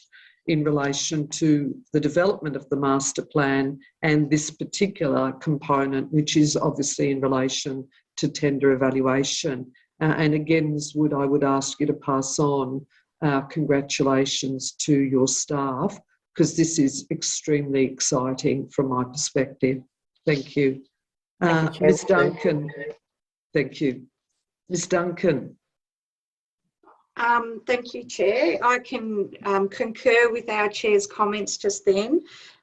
in relation to the development of the master plan and this particular component, which is obviously in relation to tender evaluation. And again, Ms Wood, I would ask you to pass on congratulations to your staff, because this is extremely exciting from my perspective. Thank you. Ms Duncan. Thank you. Ms Duncan. Thank you, Chair. I can concur with our Chair's comments just then.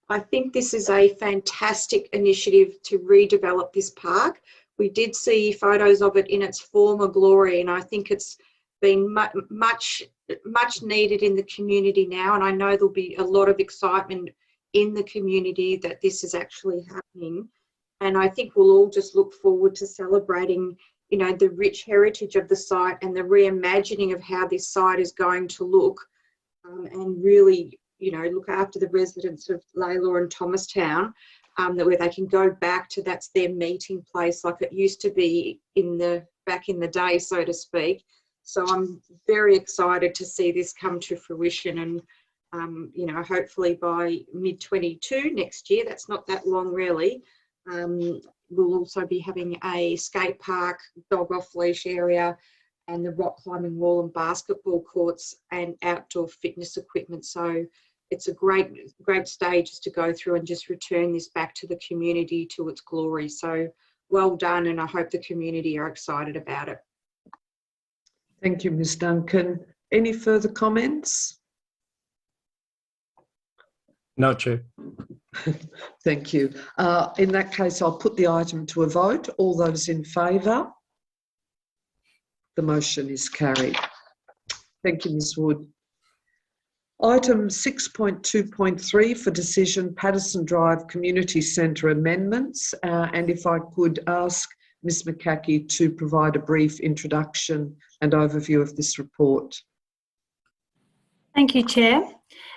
I think this is a fantastic initiative to redevelop this park. We did see photos of it in its former glory, and I think it's been much needed in the community now, and I know there'll be a lot of excitement in the community that this is actually happening. And I think we'll all just look forward to celebrating, you know, the rich heritage of the site and the reimagining of how this site is going to look, and really, you know, look after the residents of Laylaw and Thomastown, that where they can go back to, that's their meeting place like it used to be back in the day, so to speak. So I'm very excited to see this come to fruition, and you know, hopefully by mid-22 next year, that's not that long really, we'll also be having a skate park, dog off leash area, and the rock climbing wall and basketball courts and outdoor fitness equipment. So it's a great stage to go through and just return this back to the community to its glory. So well done, and I hope the community are excited about it. Thank you, Ms Duncan. Any further comments? No, Chair. Thank you. In that case, I'll put the item to a vote. All those in favour? The motion is carried. Thank you, Ms Wood. Item 6.2.3 for decision, Patterson Drive Community Centre amendments. And if I could ask Ms McCaughey to provide a brief introduction and overview of this report. Thank you, Chair.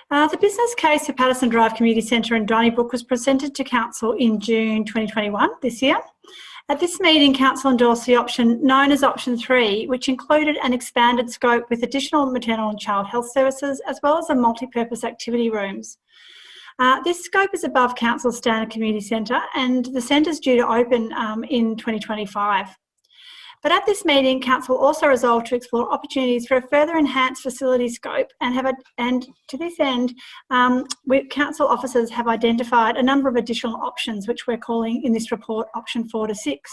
The business case for Patterson Drive Community Centre in Donnybrook was presented to Council in June 2021, this year. At this meeting, Council endorsed the option known as Option 3, which included an expanded scope with additional maternal and child health services, as well as a multi-purpose activity rooms. This scope is above Council's standard community centre, and the centre is due to open in 2025. But at this meeting, Council also resolved to explore opportunities for a further enhanced facility scope, and to this end, Council officers have identified a number of additional options, which we're calling in this report Option 4 to 6.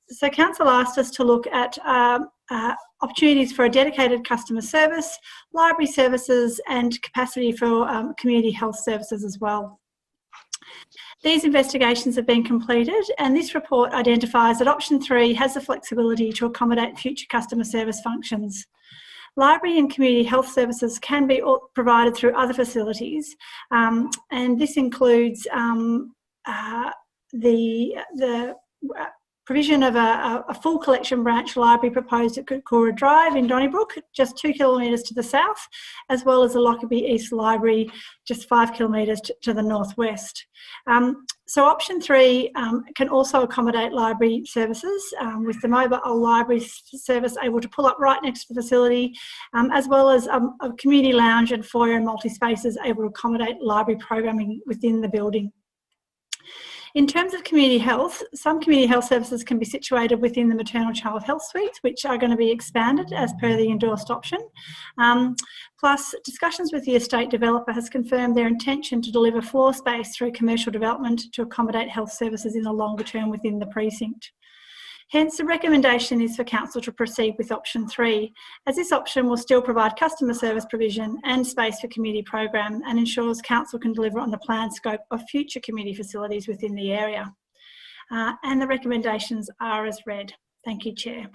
So Council asked us to look at opportunities for a dedicated customer service, library services, and capacity for community health services as well. These investigations have been completed, and this report identifies that Option 3 has the flexibility to accommodate future customer service functions. Library and community health services can be provided through other facilities, and this includes the provision of a full collection branch library proposed at Coora Drive in Donnybrook, just 2 kilometres to the south, as well as the Lockerbie East Library, just 5 kilometres to the northwest. So Option 3 can also accommodate library services, with the mobile library service able to pull up right next to the facility, as well as a community lounge and foyer and multi-spaces able to accommodate library programming within the building. In terms of community health, some community health services can be situated within the maternal child health suites, which are going to be expanded as per the endorsed option. Plus, discussions with the estate developer has confirmed their intention to deliver floor space through commercial development to accommodate health services in the longer term within the precinct. Hence, the recommendation is for Council to proceed with Option 3, as this option will still provide customer service provision and space for community program, and ensures Council can deliver on the planned scope of future community facilities within the area. And the recommendations are as read. Thank you, Chair.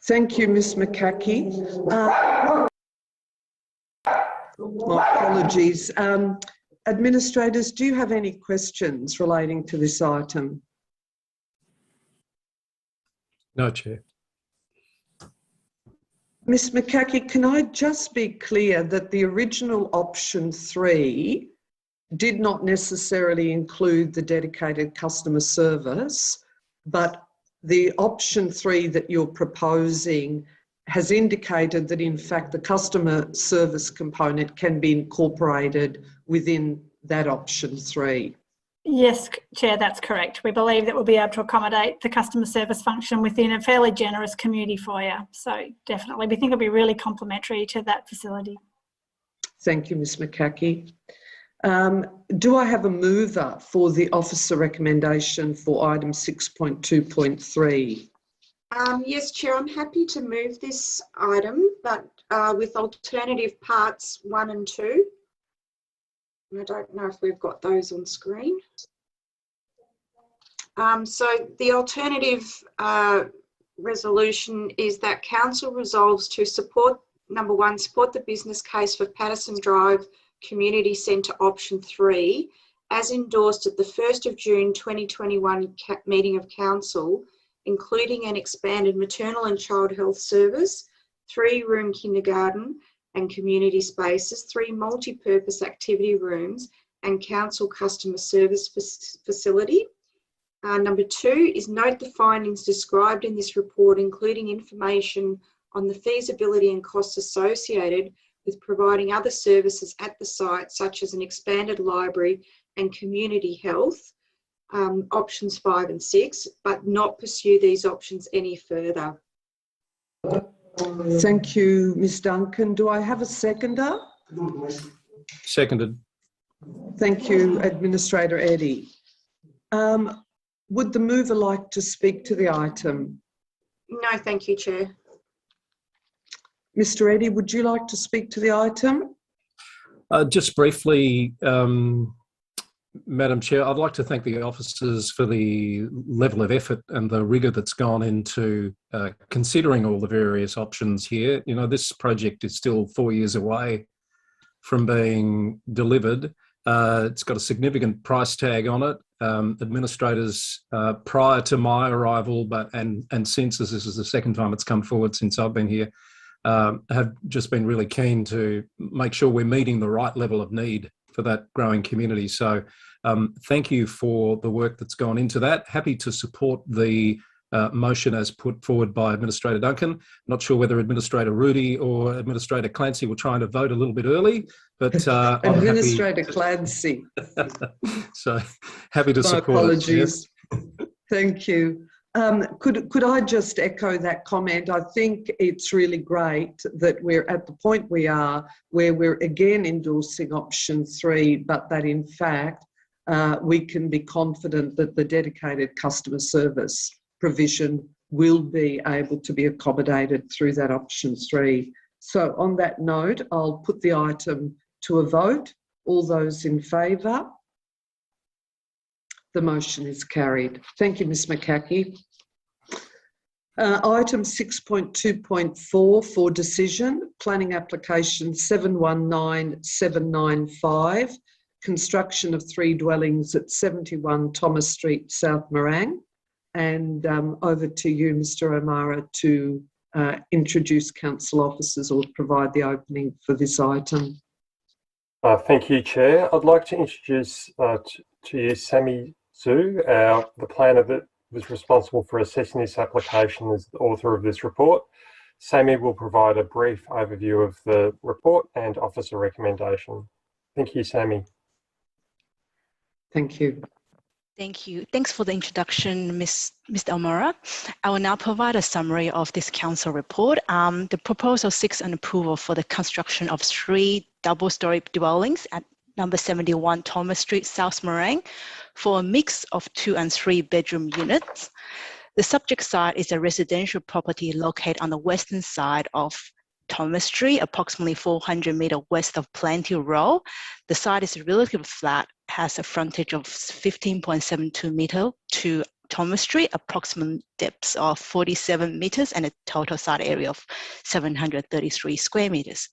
Thank you, Ms McCaughey. My apologies. Administrators, do you have any questions relating to this item? No, Chair. Ms McCaughey, can I just be clear that the original Option 3 did not necessarily include the dedicated customer service, but the Option 3 that you're proposing has indicated that in fact the customer service component can be incorporated within that Option 3? Yes, Chair, that's correct. We believe that we'll be able to accommodate the customer service function within a fairly generous community foyer. So definitely, we think it'll be really complementary to that facility. Thank you, Ms McCaughey. Do I have a mover for the officer recommendation for item 6.2.3? Yes, Chair, I'm happy to move this item, but with alternative parts 1 and 2. I don't know if we've got those on screen. So the alternative resolution is that Council resolves to support, number 1, support the business case for Patterson Drive Community Centre Option 3, as endorsed at the 1st of June 2021 meeting of Council, including an expanded maternal and child health service, 3-room kindergarten and community spaces, 3 multi-purpose activity rooms and Council customer service facility. Number 2 is note the findings described in this report, including information on the feasibility and costs associated with providing other services at the site, such as an expanded library and community health, options 5 and 6, but not pursue these options any further. Thank you, Ms Duncan. Do I have a seconder? Seconded. Thank you, Administrator Eddy. Would the mover like to speak to the item? No, thank you, Chair. Mr Eddy, would you like to speak to the item? Just briefly, Madam Chair, I'd like to thank the officers for the level of effort and the rigour that's gone into considering all the various options here. You know, this project is still 4 years away from being delivered. It's got a significant price tag on it. Administrators prior to my arrival, and since, this is the second time it's come forward since I've been here, have just been really keen to make sure we're meeting the right level of need for that growing community. So thank you for the work that's gone into that. Happy to support the motion as put forward by Administrator Duncan. Not sure whether Administrator Rudy or Administrator Clancy were trying to vote a little bit early, but Administrator Clancy. So happy to support. My apologies. Thank you. Could I just echo that comment? I think it's really great that we're at the point we are where we're again endorsing option 3, but that in fact we can be confident that the dedicated customer service provision will be able to be accommodated through that option 3. So on that note, I'll put the item to a vote. All those in favour? The motion is carried. Thank you, Ms McCaughey. Item 6.2.4 for decision, planning application 719795, construction of 3 dwellings at 71 Thomas Street, South Morang. And over to you, Mr O'Mara, to introduce council officers or provide the opening for this item. Thank you, Chair. I'd like to introduce to you Sammy Zhu, the planner that was responsible for assessing this application as the author of this report. Sammy will provide a brief overview of the report and officer recommendation. Thank you, Sammy. Thank you. Thank you. Thanks for the introduction, Mr. O'Mara. I will now provide a summary of this council report. The proposal seeks an approval for the construction of 3 double-storey dwellings at number 71 Thomas Street, South Morang, for a mix of 2 and 3 bedroom units. The subject site is a residential property located on the western side of Thomas Street, approximately 400 metres west of Plenty Road. The site is relatively flat, has a frontage of 15.72 metres to Thomas Street, approximate depths of 47 metres, and a total site area of 733 square metres.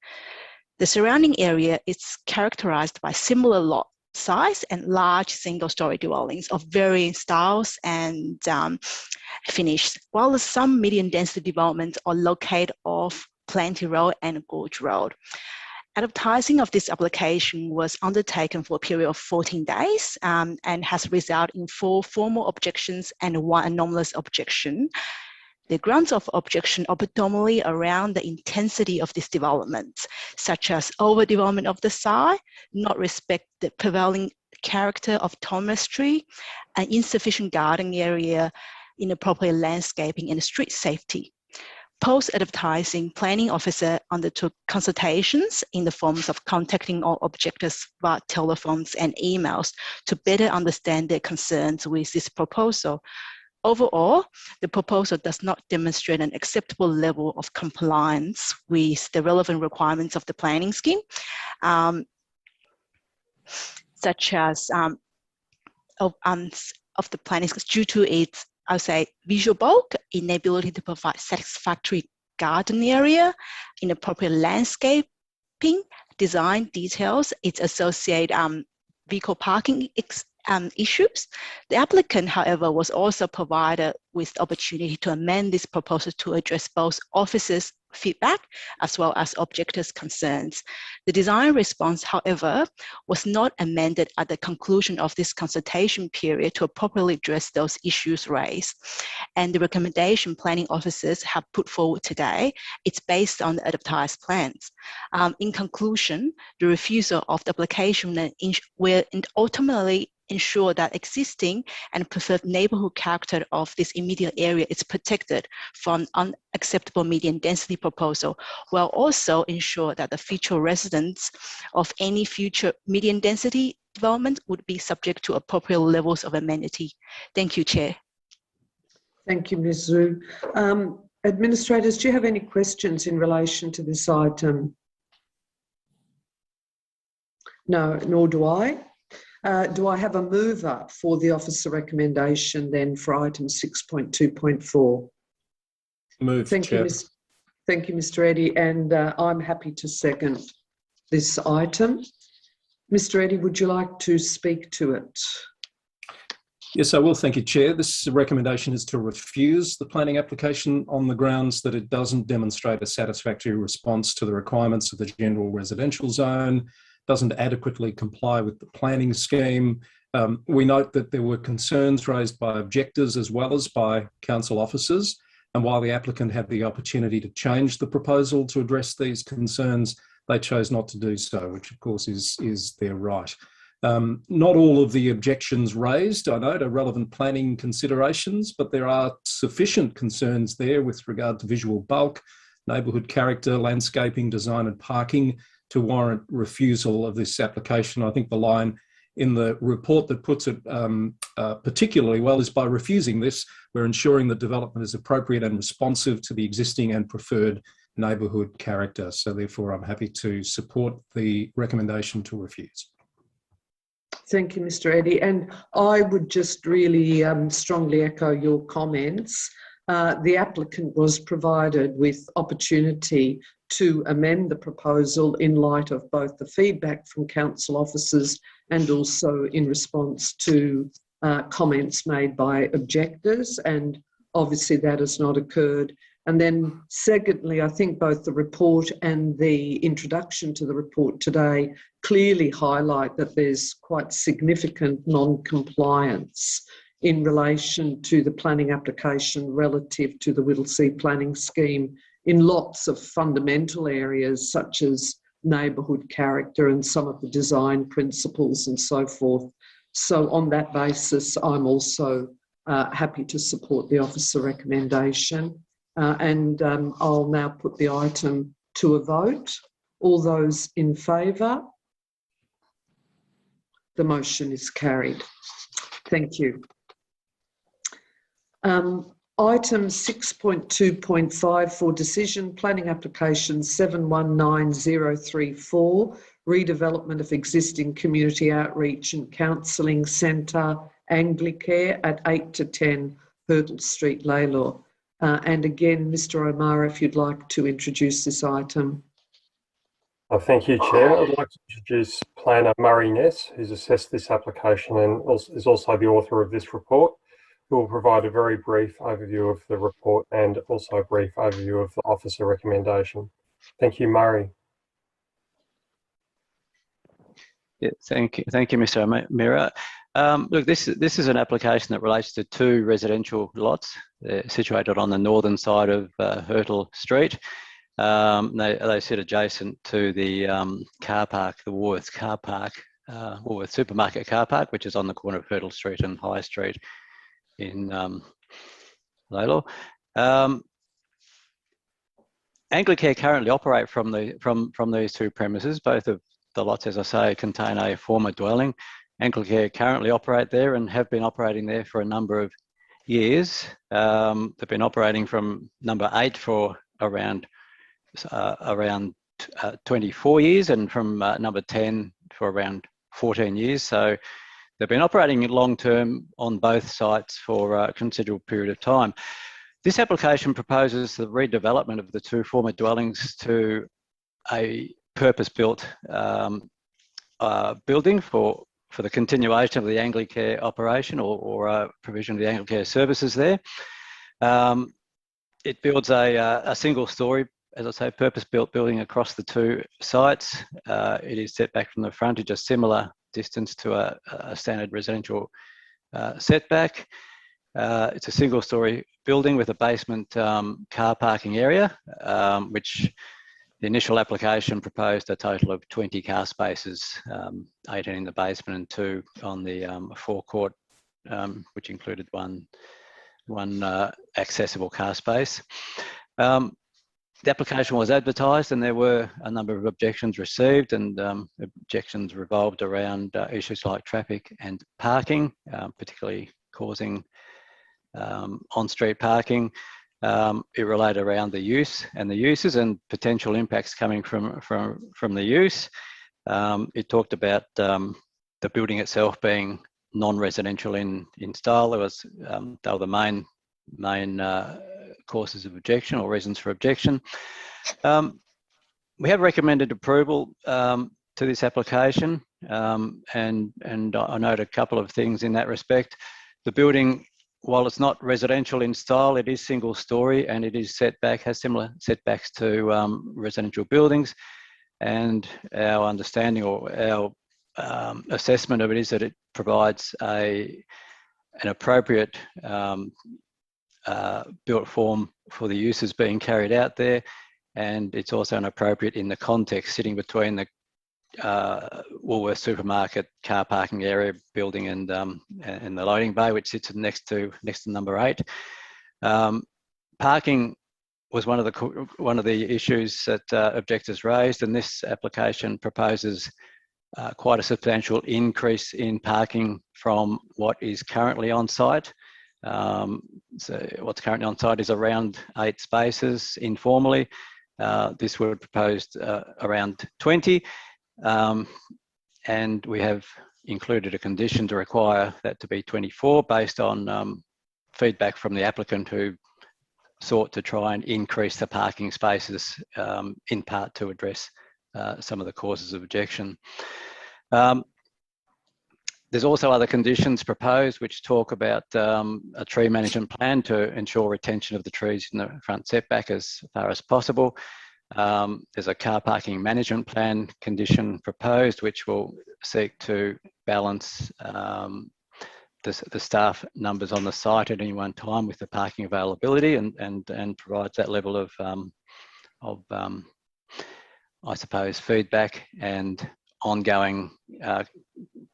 The surrounding area is characterised by similar lot size and large single-storey dwellings of varying styles and finish, while some medium-density developments are located off Plenty Road and Gorge Road. Advertising of this application was undertaken for a period of 14 days and has resulted in 4 formal objections and 1 anomalous objection. The grounds of objection are predominantly around the intensity of this development, such as overdevelopment of the site, not respect the prevailing character of Thomas Street, and insufficient garden area, inappropriate landscaping, and street safety. Post-advertising, planning officer undertook consultations in the forms of contacting all objectors via telephones and emails to better understand their concerns with this proposal. Overall, the proposal does not demonstrate an acceptable level of compliance with the relevant requirements of the planning scheme, such as of the planning scheme due to its, I would say, visual bulk, inability to provide satisfactory garden area, inappropriate landscaping, design details, its associated vehicle parking issues. The applicant, however, was also provided with the opportunity to amend this proposal to address both officers' feedback as well as objectors' concerns. The design response, however, was not amended at the conclusion of this consultation period to appropriately address those issues raised. And the recommendation planning officers have put forward today, it's based on the advertised plans. In conclusion, the refusal of the application will ultimately ensure that existing and preferred neighbourhood character of this immediate area is protected from unacceptable median density proposal, while also ensure that the future residents of any future median density development would be subject to appropriate levels of amenity. Thank you, Chair. Thank you, Ms. Zhu. Administrators, do you have any questions in relation to this item? No, nor do I. Do I have a mover for the officer recommendation then for item 6.2.4? Move, Thank Chair. you, thank you, Mr. Eddy, and I'm happy to second this item. Mr. Eddy, would you like to speak to it? Yes, I will. Thank you, Chair. This recommendation is to refuse the planning application on the grounds that it doesn't demonstrate a satisfactory response to the requirements of the general residential zone, doesn't adequately comply with the planning scheme. We note that there were concerns raised by objectors as well as by council officers, and while the applicant had the opportunity to change the proposal to address these concerns, they chose not to do so, which of course is their right. Not all of the objections raised, I note, are relevant planning considerations, but there are sufficient concerns there with regard to visual bulk, neighbourhood character, landscaping, design and parking to warrant refusal of this application. I think the line in the report that puts it particularly well is, by refusing this, we're ensuring that development is appropriate and responsive to the existing and preferred neighbourhood character. So therefore, I'm happy to support the recommendation to refuse. Thank you, Mr. Eddy. And I would just really strongly echo your comments. The applicant was provided with opportunity to amend the proposal in light of both the feedback from council officers and also in response to comments made by objectors, and obviously that has not occurred. And then secondly, I think both the report and the introduction to the report today clearly highlight that there's quite significant non-compliance in relation to the planning application relative to the Whittlesea planning scheme in lots of fundamental areas such as neighbourhood character and some of the design principles and so forth. So on that basis, I'm also happy to support the officer recommendation. I'll now put the item to a vote. All those in favour? The motion is carried. Thank you. Item 6.2.5 for decision, planning application 719034, redevelopment of existing community outreach and counselling centre, Anglicare at 8 to 10 Hurdle Street, Laylaw. And again, Mr. O'Mara, if you'd like to introduce this item. Thank you, Chair. I'd like to introduce Planner Murray Ness, who's assessed this application and is also the author of this report, who will provide a very brief overview of the report and also a brief overview of the officer recommendation. Thank you, Murray. Yeah, thank you, Mr. O'Meara. Look, this is an application that relates to two residential lots situated on the northern side of Hurdle Street. They sit adjacent to the car park, the Woolworths car park, Woolworths supermarket car park, which is on the corner of Hurdle Street and High Street in Laylaw. Anglicare currently operate from these two premises. Both of the lots, as I say, contain a former dwelling. Anglicare currently operate there and have been operating there for a number of years. They've been operating from number 8 for around 24 years and from number 10 for around 14 years. So they've been operating long-term on both sites for a considerable period of time. This application proposes the redevelopment of the two former dwellings to a purpose-built building for the continuation of the Anglicare operation or provision of the Anglicare services there. It builds a single-storey, as I say, purpose-built building across the two sites. It is set back from the frontage a similar distance to a standard residential setback. It's a single-storey building with a basement car parking area, which the initial application proposed a total of 20 car spaces, 18 in the basement and 2 on the forecourt, which included one accessible car space. The application was advertised and there were a number of objections received, and objections revolved around issues like traffic and parking, particularly causing on-street parking. It related around the use and the uses and potential impacts coming from the use. It talked about the building itself being non-residential in style. There was they were the main causes of objection or reasons for objection. We have recommended approval to this application, and I note a couple of things in that respect. The building, while it's not residential in style, it is single story and it is has similar setbacks to residential buildings. And our understanding or our assessment of it is that it provides an appropriate built form for the uses being carried out there, and it's also an appropriate in the context sitting between the Woolworths supermarket car parking area building and the loading bay, which sits next to number 8. Parking was one of the issues that objectors raised, and this application proposes quite a substantial increase in parking from what is currently on site. So what's currently on site is around 8 spaces informally. This would propose around 20, and we have included a condition to require that to be 24 based on feedback from the applicant who sought to try and increase the parking spaces in part to address some of the causes of objection. There's also other conditions proposed which talk about a tree management plan to ensure retention of the trees in the front setback as far as possible. There's a car parking management plan condition proposed which will seek to balance the staff numbers on the site at any one time with the parking availability and provides that level of I suppose, feedback and ongoing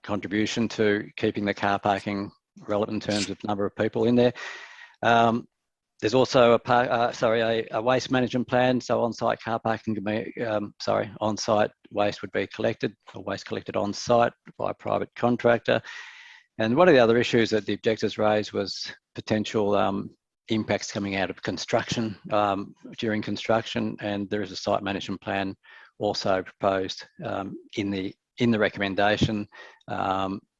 contribution to keeping the car parking relevant in terms of number of people in there. There's also a waste management plan. So on-site car parking can be, on-site waste would be collected, or waste collected on-site by a private contractor. And one of the other issues that the objectors raised was potential impacts coming out of construction during construction, and there is a site management plan also proposed in the recommendation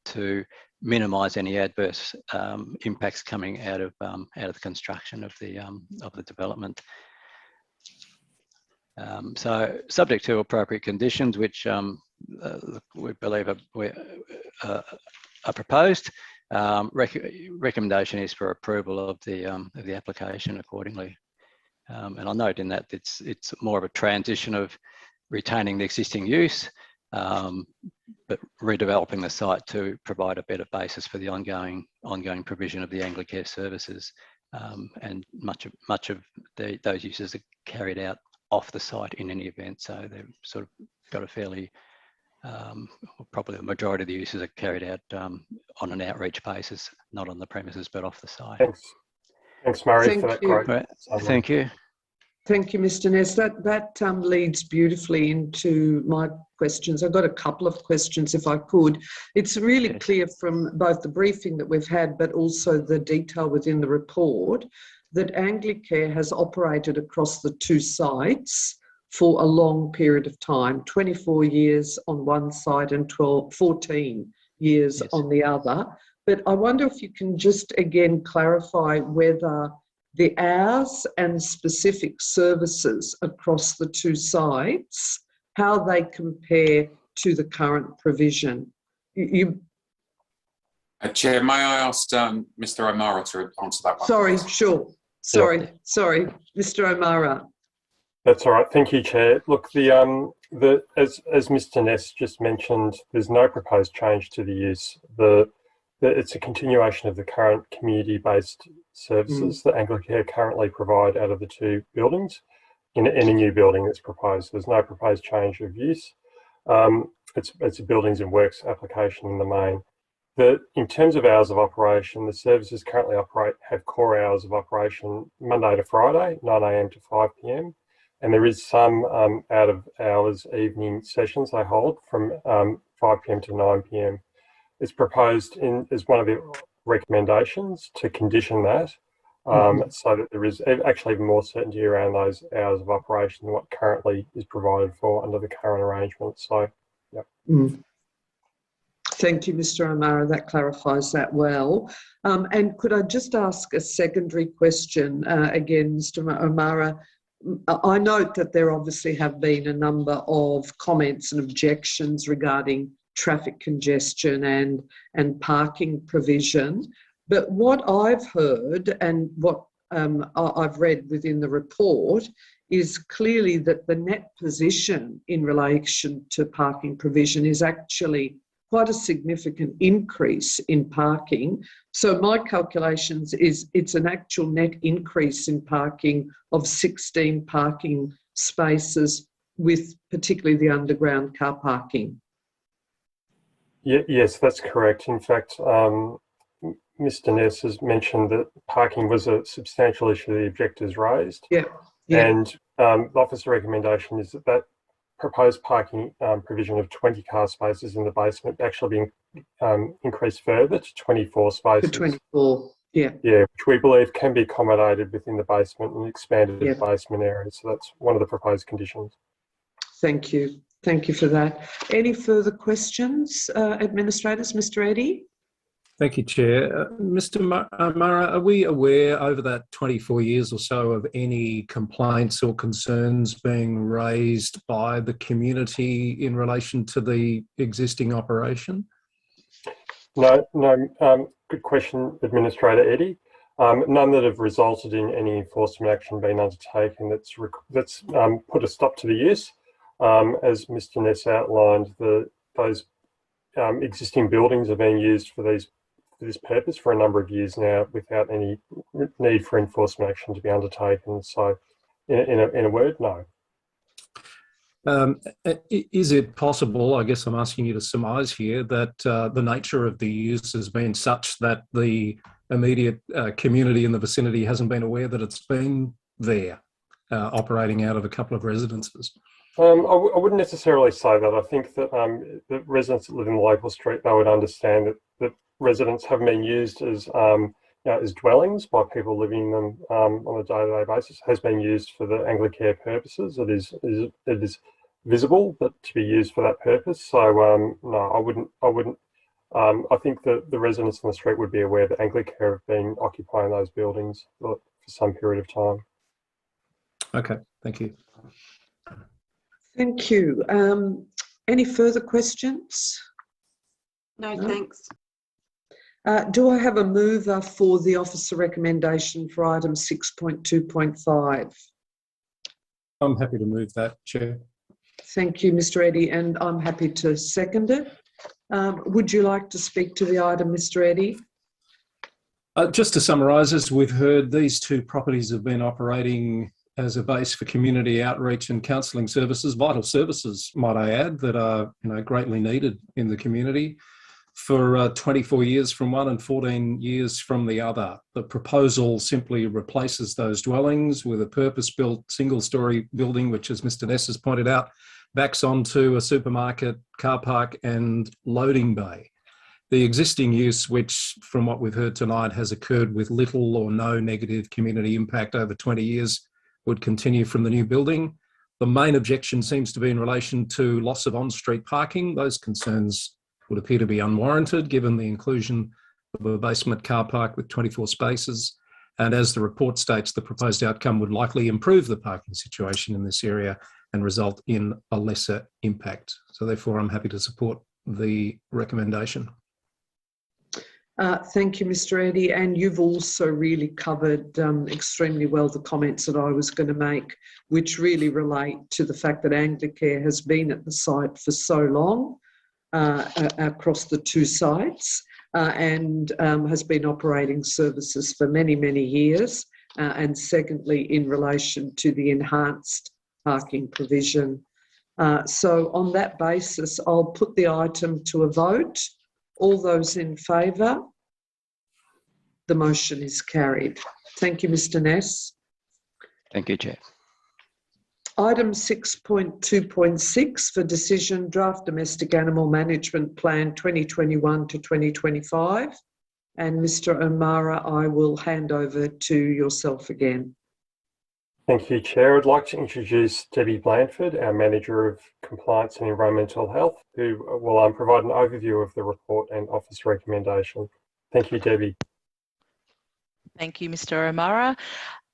to minimise any adverse impacts coming out of the construction of the development. So, subject to appropriate conditions, which we believe are proposed, recommendation is for approval of the application accordingly. And I'll note in that it's more of a transition of retaining the existing use, but redeveloping the site to provide a better basis for the ongoing provision of the Anglicare services. And much of those uses are carried out off the site in any event, so they've sort of got a fairly probably the majority of the uses are carried out on an outreach basis, not on the premises but off the site. Thanks Murray, for that great summary. Thank you. Thank you, Mr. Ness. That leads beautifully into my questions. I've got a couple of questions, if I could. It's really clear from both the briefing that we've had, but also the detail within the report, that Anglicare has operated across the 2 sites for a long period of time, 24 years on one side and 14 years on the other. But I wonder if you can just again clarify whether the hours and specific services across the 2 sites, how they compare to the current provision. Chair, may I ask Mr. O'Mara to answer that one? Sorry, sure. Sorry, Mr. O'Mara. That's all right. Thank you, Chair. Look, as Mr. Ness just mentioned, there's no proposed change to the use. It's a continuation of the current community-based services that Anglicare currently provide out of the 2 buildings in a new building that's proposed. There's no proposed change of use. It's a buildings and works application in the main. In terms of hours of operation, the services currently have core hours of operation Monday to Friday, 9 a.m. to 5 p.m. And there is some out of hours evening sessions they hold from 5 p.m. to 9 p.m. It's proposed as one of the recommendations to condition that so that there is actually even more certainty around those hours of operation than what currently is provided for under the current arrangement. So Yep. Thank you, Mr. O'Mara. That clarifies that well. And could I just ask a secondary question again, Mr. O'Mara? I note that there obviously have been a number of comments and objections regarding traffic congestion and parking provision. But what I've heard and what I've read within the report is clearly that the net position in relation to parking provision is actually quite a significant increase in parking. So my calculations is it's an actual net increase in parking of 16 parking spaces with particularly the underground car parking. Yes, that's correct. In fact, Mr. Ness has mentioned that parking was a substantial issue the objectors raised. Yeah. And the officer recommendation is that proposed parking provision of 20 car spaces in the basement actually being increased further to 24 spaces. To 24, yeah. Yeah, which we believe can be accommodated within the basement and expanded basement area. So that's one of the proposed conditions. Thank you. Thank you for that. Any further questions, administrators? Mr. Eddy? Thank you, Chair. Mr. O'Mara, are we aware over that 24 years or so of any complaints or concerns being raised by the community in relation to the existing operation? No. Good question, Administrator Eddy. None that have resulted in any enforcement action being undertaken that's put a stop to the use. As Mr. Ness outlined, those existing buildings are being used for this purpose for a number of years now without any need for enforcement action to be undertaken. So, in a word, no. Is it possible, I guess I'm asking you to surmise here, that the nature of the use has been such that the immediate community in the vicinity hasn't been aware that it's been there, operating out of a couple of residences? I wouldn't necessarily say that. I think that the residents that live in the local street, they would understand that residents have been used as as dwellings by people living in them on a day-to-day basis. Has been used for the Anglicare purposes. It is visible that to be used for that purpose. So no, I wouldn't. I think that the residents on the street would be aware that Anglicare have been occupying those buildings for some period of time. Okay, thank you. Thank you. Any further questions? No, thanks. Do I have a mover for the officer recommendation for item 6.2.5? I'm happy to move that, Chair. Thank you, Mr. Eddy, and I'm happy to second it. Would you like to speak to the item, Mr. Eddy? Just to summarise, as we've heard, these two properties have been operating as a base for community outreach and counselling services, vital services, might I add, that are greatly needed in the community for 24 years from one and 14 years from the other. The proposal simply replaces those dwellings with a purpose-built single-storey building, which, as Mr. Ness has pointed out, backs onto a supermarket, car park and loading bay. The existing use, which from what we've heard tonight has occurred with little or no negative community impact over 20 years, would continue from the new building. The main objection seems to be in relation to loss of on-street parking. Those concerns would appear to be unwarranted given the inclusion of a basement car park with 24 spaces. And as the report states, the proposed outcome would likely improve the parking situation in this area and result in a lesser impact. So therefore, I'm happy to support the recommendation. Thank you, Mr. Eddy, and you've also really covered extremely well the comments that I was going to make, which really relate to the fact that Anglicare has been at the site for so long across the two sites and has been operating services for many, many years. And secondly, in relation to the enhanced parking provision. So on that basis, I'll put the item to a vote. All those in favour? The motion is carried. Thank you, Mr. Ness. Thank you, Chair. Item 6.2.6 for decision, draft domestic animal management plan 2021 to 2025. And Mr. O'Mara, I will hand over to yourself again. Thank you, Chair. I'd like to introduce Debbie Blandford, our Manager of Compliance and Environmental Health, who will provide an overview of the report and office recommendation. Thank you, Debbie. Thank you, Mr. O'Mara.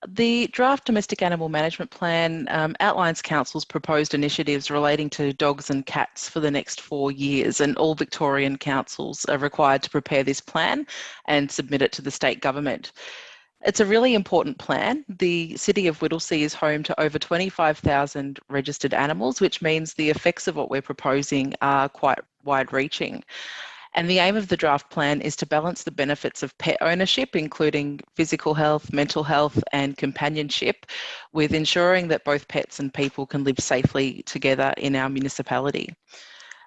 The draft Domestic Animal Management Plan outlines Council's proposed initiatives relating to dogs and cats for the next 4 years, and all Victorian councils are required to prepare this plan and submit it to the state government. It's a really important plan. The City of Whittlesea is home to over 25,000 registered animals, which means the effects of what we're proposing are quite wide-reaching. And the aim of the draft plan is to balance the benefits of pet ownership, including physical health, mental health, and companionship, with ensuring that both pets and people can live safely together in our municipality.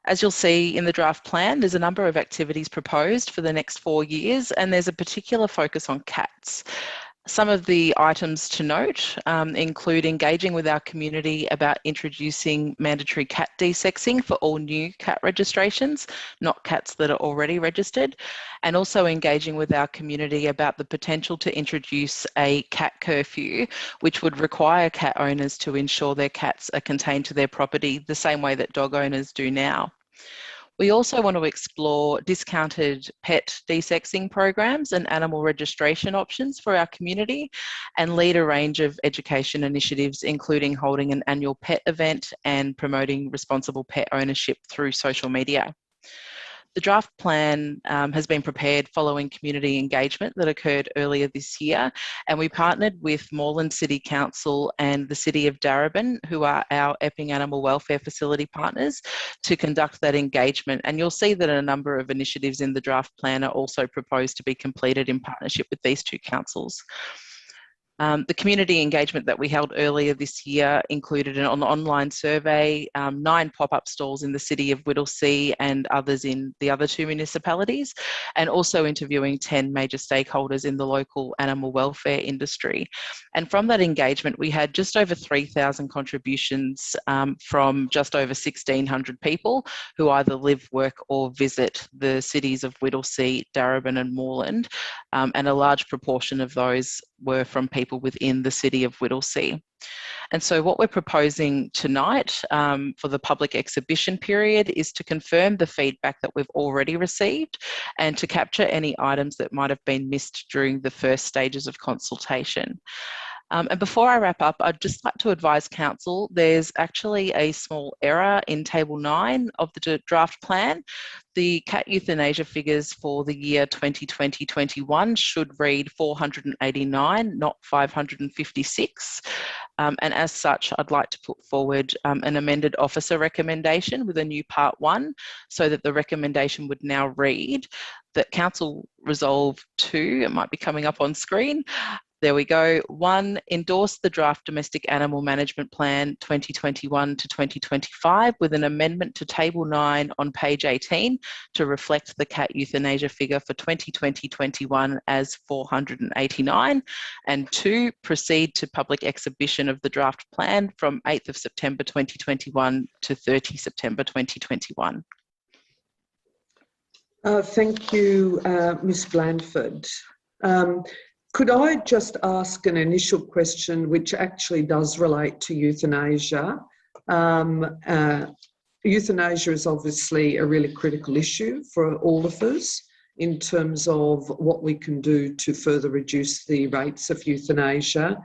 As you'll see in the draft plan, there's a number of activities proposed for the next 4 years, and there's a particular focus on cats. Some of the items to note include engaging with our community about introducing mandatory cat desexing for all new cat registrations, not cats that are already registered, and also engaging with our community about the potential to introduce a cat curfew, which would require cat owners to ensure their cats are contained to their property the same way that dog owners do now. We also want to explore discounted pet desexing programs and animal registration options for our community, and lead a range of education initiatives, including holding an annual pet event and promoting responsible pet ownership through social media. The draft plan has been prepared following community engagement that occurred earlier this year, and we partnered with Moreland City Council and the City of Darebin, who are our Epping Animal Welfare Facility partners, to conduct that engagement. And you'll see that a number of initiatives in the draft plan are also proposed to be completed in partnership with these two councils. The community engagement that we held earlier this year included an online survey, 9 pop-up stalls in the City of Whittlesea and others in the other 2 municipalities, and also interviewing 10 major stakeholders in the local animal welfare industry. And from that engagement, we had just over 3,000 contributions from just over 1,600 people who either live, work or visit the cities of Whittlesea, Darebin and Moreland, and a large proportion of those were from people within the City of Whittlesea. And so what we're proposing tonight for the public exhibition period is to confirm the feedback that we've already received and to capture any items that might have been missed during the first stages of consultation. And before I wrap up, I'd just like to advise Council there's actually a small error in Table 9 of the draft plan. The cat euthanasia figures for the year 2020-21 should read 489, not 556. And as such, I'd like to put forward an amended officer recommendation with a new Part 1, so that the recommendation would now read that Council Resolve 2, it might be coming up on screen. There we go. 1, endorse the draft Domestic Animal Management Plan 2021 to 2025 with an amendment to Table 9 on page 18 to reflect the cat euthanasia figure for 2020-21 as 489. And 2, proceed to public exhibition of the draft plan from 8th of September 2021 to 30 September 2021. Thank you, Ms. Blandford. Could I just ask an initial question which actually does relate to euthanasia? Euthanasia is obviously a really critical issue for all of us in terms of what we can do to further reduce the rates of euthanasia,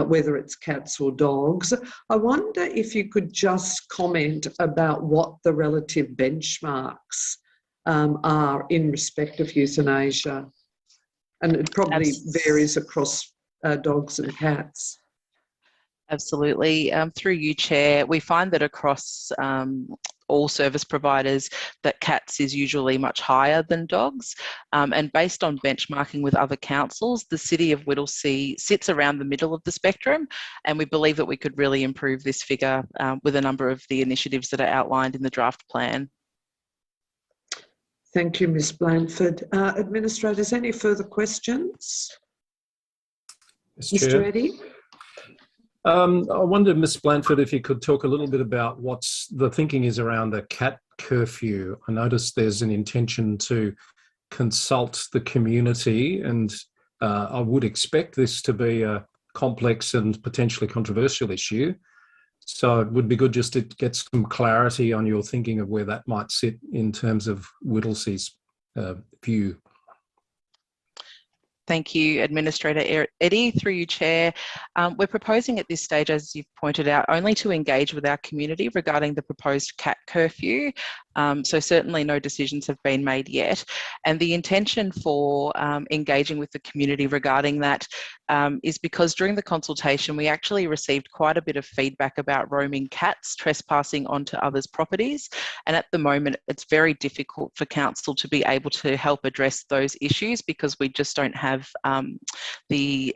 whether it's cats or dogs. I wonder if you could just comment about what the relative benchmarks are in respect of euthanasia. And it probably varies across dogs and cats. Absolutely. Through you, Chair, we find that across all service providers that cats is usually much higher than dogs. And based on benchmarking with other councils, the City of Whittlesea sits around the middle of the spectrum, and we believe that we could really improve this figure with a number of the initiatives that are outlined in the draft plan. Thank you, Ms. Blandford. Administrators, any further questions? Yes, Mr. Eddy? I wonder, Ms. Blandford, if you could talk a little bit about what's the thinking is around the cat curfew. I noticed there's an intention to consult the community, and I would expect this to be a complex and potentially controversial issue. So it would be good just to get some clarity on your thinking of where that might sit in terms of Whittlesea's view. Thank you, Administrator Eddie. Through you, Chair. We're proposing at this stage, as you've pointed out, only to engage with our community regarding the proposed cat curfew. So certainly no decisions have been made yet. And the intention for engaging with the community regarding that is because during the consultation, we actually received quite a bit of feedback about roaming cats trespassing onto others' properties. And at the moment, it's very difficult for council to be able to help address those issues because we just don't have the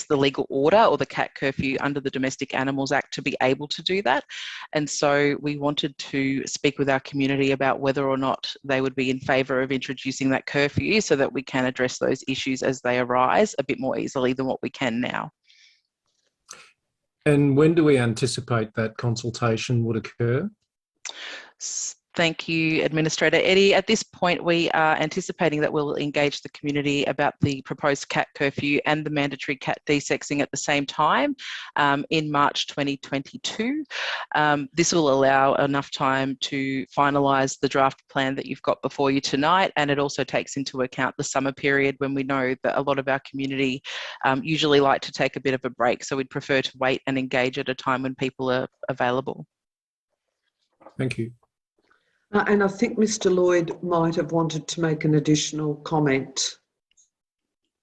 legal order or the cat curfew under the Domestic Animals Act to be able to do that. And so we wanted to speak with our community about whether or not they would be in favour of introducing that curfew so that we can address those issues as they arise a bit more easily than what we can now. And when do we anticipate that consultation would occur? Thank you, Administrator Eddie. At this point, we are anticipating that we'll engage the community about the proposed cat curfew and the mandatory cat desexing at the same time in March 2022. This will allow enough time to finalise the draft plan that you've got before you tonight, and it also takes into account the summer period when we know that a lot of our community usually like to take a bit of a break, so we'd prefer to wait and engage at a time when people are available. Thank you. And I think Mr. Lloyd might have wanted to make an additional comment.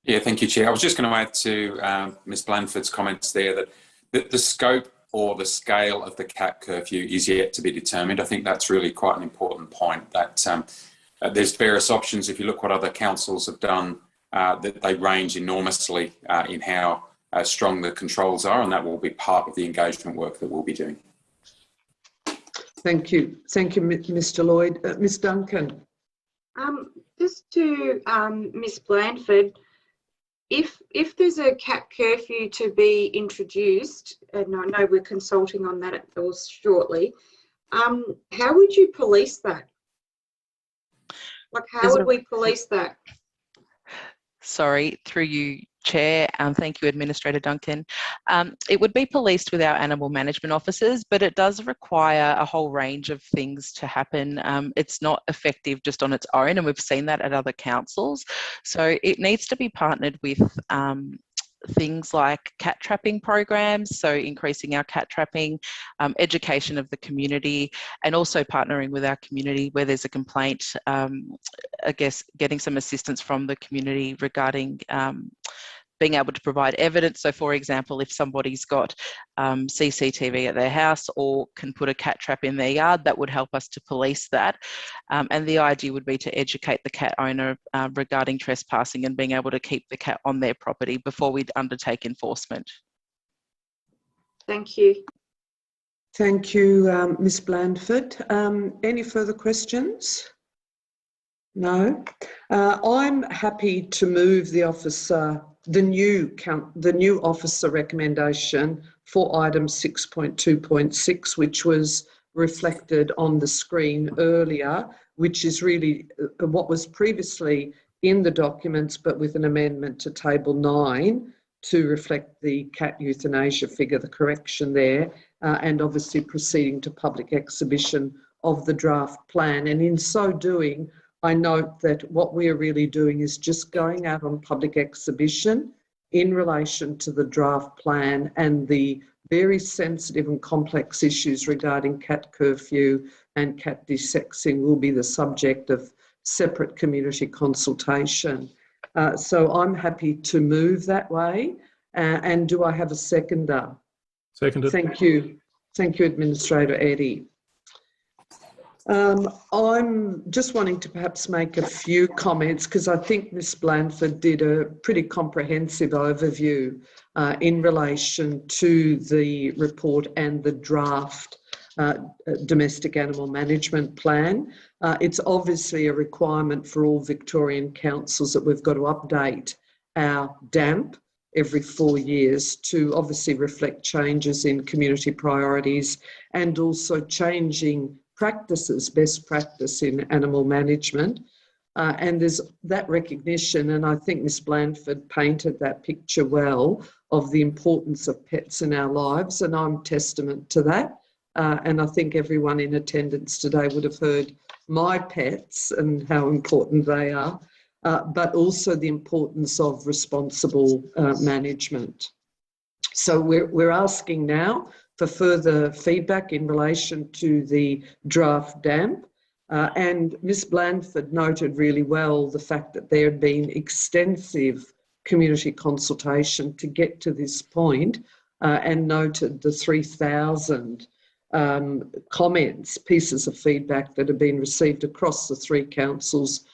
Yeah, thank you, Chair. I was just going to add to Ms. Blandford's comments there that the scope or the scale of the cat curfew is yet to be determined. I think that's really quite an important point, that there's various options. If you look what other councils have done, that they range enormously in how strong the controls are, and that will be part of the engagement work that we'll be doing. Thank you. Thank you, Mr. Lloyd. Ms. Duncan. Just to Ms. Blandford, if there's a cat curfew to be introduced, and I know we're consulting on that shortly, how would you police that? Like, how would we police that? Sorry, through you, Chair. Thank you, Administrator Duncan. It would be policed with our animal management officers, but it does require a whole range of things to happen. It's not effective just on its own, and we've seen that at other councils. So it needs to be partnered with things like cat trapping programs, so increasing our cat trapping, education of the community, and also partnering with our community where there's a complaint, I guess getting some assistance from the community regarding being able to provide evidence. So for example, if somebody's got CCTV at their house or can put a cat trap in their yard, that would help us to police that. And the idea would be to educate the cat owner regarding trespassing and being able to keep the cat on their property before we'd undertake enforcement. Thank you. Thank you, Ms. Blandford. Any further questions? No. I'm happy to move the new officer recommendation for item 6.2.6, which was reflected on the screen earlier, which is really what was previously in the documents, but with an amendment to table 9 to reflect the cat euthanasia figure, the correction there, and obviously proceeding to public exhibition of the draft plan. And in so doing, I note that what we're really doing is just going out on public exhibition in relation to the draft plan and the very sensitive and complex issues regarding cat curfew and cat desexing will be the subject of separate community consultation. So I'm happy to move that way. And do I have a seconder? Seconded. Thank you. Thank you, Administrator Eddie. I'm just wanting to perhaps make a few comments because I think Ms. Blandford did a pretty comprehensive overview in relation to the report and the draft domestic animal management plan. It's obviously a requirement for all Victorian councils that we've got to update our DAMP every 4 years to obviously reflect changes in community priorities and also changing practices, best practice in animal management. And there's that recognition, and I think Ms Blandford painted that picture well, of the importance of pets in our lives, and I'm testament to that. And I think everyone in attendance today would have heard my pets and how important they are, but also the importance of responsible management. So we're asking now for further feedback in relation to the draft DAMP. And Ms Blandford noted really well the fact that there had been extensive community consultation to get to this point, and noted the 3,000 comments, pieces of feedback that have been received across the three councils,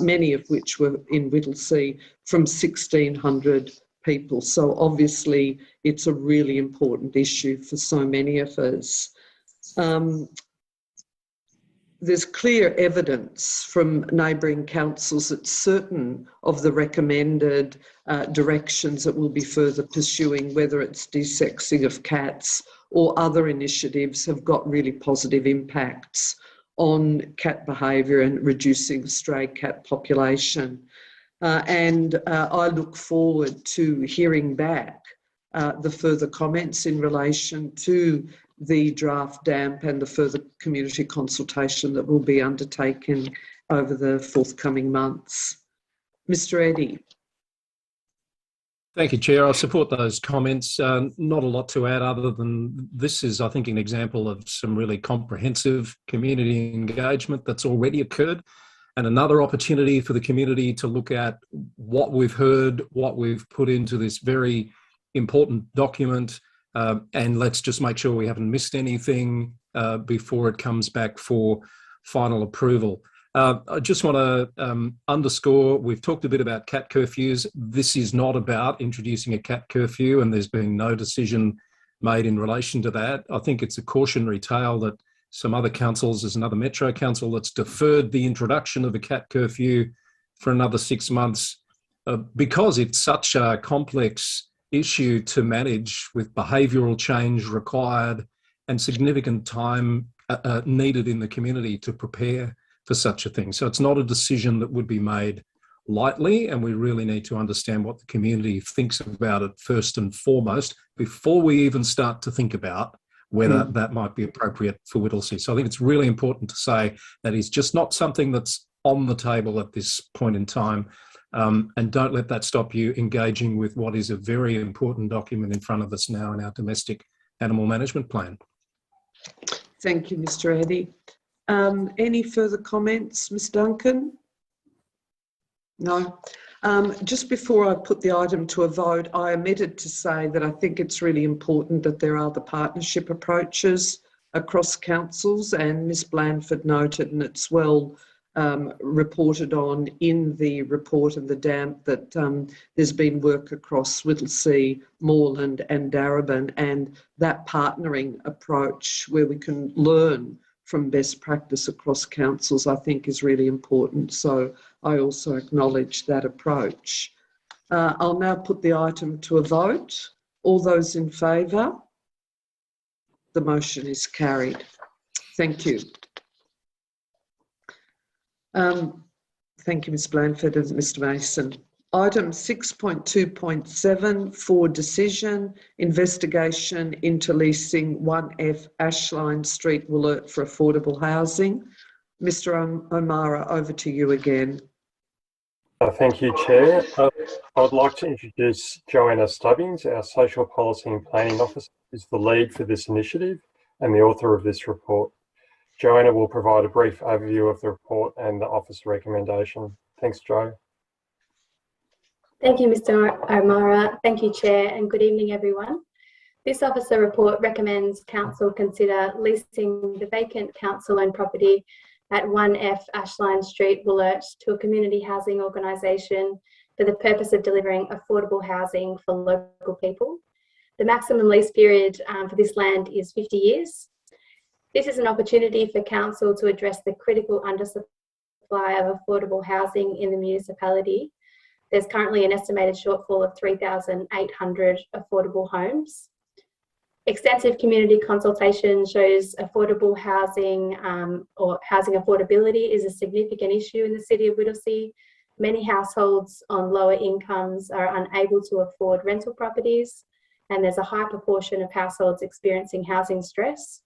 many of which were in Whittlesea, from 1,600 people. So obviously it's a really important issue for so many of us. There's clear evidence from neighbouring councils that certain of the recommended directions that we'll be further pursuing, whether it's desexing of cats or other initiatives, have got really positive impacts on cat behaviour and reducing stray cat population. And I look forward to hearing back the further comments in relation to the draft DAMP and the further community consultation that will be undertaken over the forthcoming months. Mr Eddy. Thank you, Chair. I support those comments. Not a lot to add other than this is, I think, an example of some really comprehensive community engagement that's already occurred, and another opportunity for the community to look at what we've heard, what we've put into this very important document, and let's just make sure we haven't missed anything before it comes back for final approval. I just want to underscore, we've talked a bit about cat curfews. This is not about introducing a cat curfew, and there's been no decision made in relation to that. I think it's a cautionary tale that some other councils, there's another Metro Council that's deferred the introduction of a cat curfew for another 6 months because it's such a complex issue to manage, with behavioural change required and significant time needed in the community to prepare for such a thing. So it's not a decision that would be made lightly, and we really need to understand what the community thinks about it first and foremost before we even start to think about whether that might be appropriate for Whittlesea. So I think it's really important to say that is just not something that's on the table at this point in time. And don't let that stop you engaging with what is a very important document in front of us now in our domestic animal management plan. Thank you, Mr Eddy. Any further comments, Ms Duncan? No. Just before I put the item to a vote, I omitted to say that I think it's really important that there are the partnership approaches across councils, and Ms Blandford noted, and it's well reported on in the report of the DAMP, that there's been work across Whittlesea, Moreland and Darebin, and that partnering approach where we can learn from best practice across councils, I think is really important. So I also acknowledge that approach. I'll now put the item to a vote. All those in favour? The motion is carried. Thank you. Thank you, Ms Blandford and Mr Mason. Item 6.2.7 for decision, investigation into leasing 1F Ashline Street, Wollert for affordable housing. Mr O'Mara, over to you again. Thank you, Chair. I'd like to introduce Joanna Stubbings, our Social Policy and Planning Officer, who's the lead for this initiative and the author of this report. Joanna will provide a brief overview of the report and the Office recommendation. Thanks, Jo. Thank you, Mr O'Mara. Thank you, Chair, and good evening, everyone. This Officer report recommends Council consider leasing the vacant council-owned property at 1F Ashline Street, Wollert, to a community housing organisation for the purpose of delivering affordable housing for local people. The maximum lease period for this land is 50 years. This is an opportunity for Council to address the critical undersupply of affordable housing in the municipality. There's currently an estimated shortfall of 3,800 affordable homes. Extensive community consultation shows affordable housing or housing affordability is a significant issue in the City of Whittlesea. Many households on lower incomes are unable to afford rental properties, and there's a high proportion of households experiencing housing stress.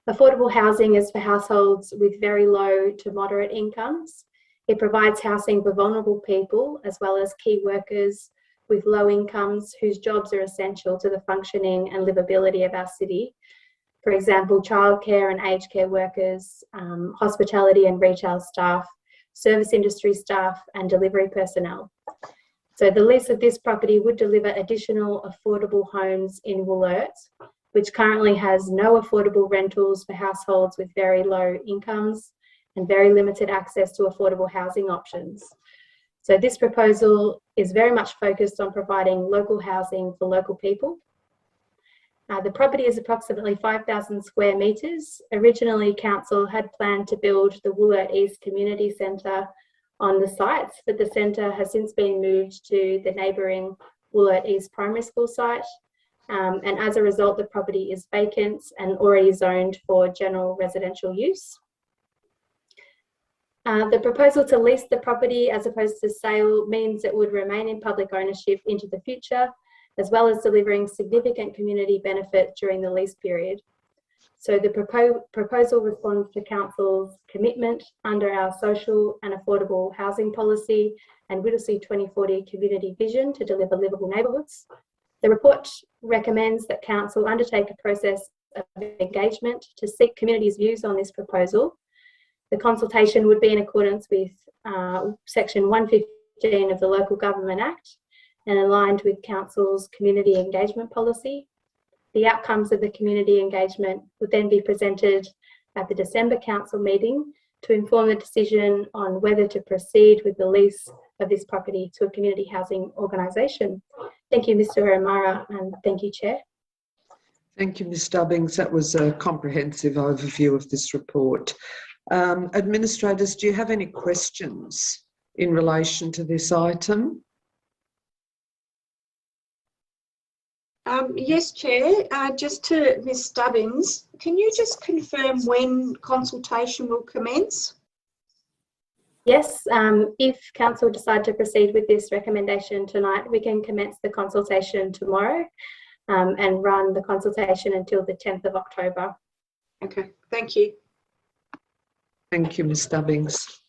Affordable housing is for households with very low to moderate incomes. It provides housing for vulnerable people as well as key workers with low incomes whose jobs are essential to the functioning and livability of our city. For example, childcare and aged care workers, hospitality and retail staff, service industry staff and delivery personnel. So the lease of this property would deliver additional affordable homes in Woolert, which currently has no affordable rentals for households with very low incomes and very limited access to affordable housing options. So this proposal is very much focused on providing local housing for local people. The property is approximately 5,000 square metres. Originally, Council had planned to build the Woolert East Community Centre on the site, but the centre has since been moved to the neighbouring Woolert East Primary School site. And as a result, the property is vacant and already zoned for general residential use. The proposal to lease the property as opposed to sale means it would remain in public ownership into the future, as well as delivering significant community benefit during the lease period. So the proposal responds to Council's commitment under our social and affordable housing policy and Whittlesea 2040 community vision to deliver livable neighbourhoods. The report recommends that Council undertake a process of engagement to seek community's views on this proposal. The consultation would be in accordance with Section 115 of the Local Government Act and aligned with Council's community engagement policy. The outcomes of the community engagement would then be presented at the December Council meeting to inform the decision on whether to proceed with the lease of this property to a community housing organisation. Thank you, Mr. O'Mara, and thank you, Chair. Thank you, Ms Stubbings. That was a comprehensive overview of this report. Administrators, do you have any questions in relation to this item? Yes, Chair. Just to Ms Stubbings, can you just confirm when consultation will commence? Yes, if Council decide to proceed with this recommendation tonight, we can commence the consultation tomorrow and run the consultation until the 10th of October. Okay, thank you. Thank you, Ms Stubbings.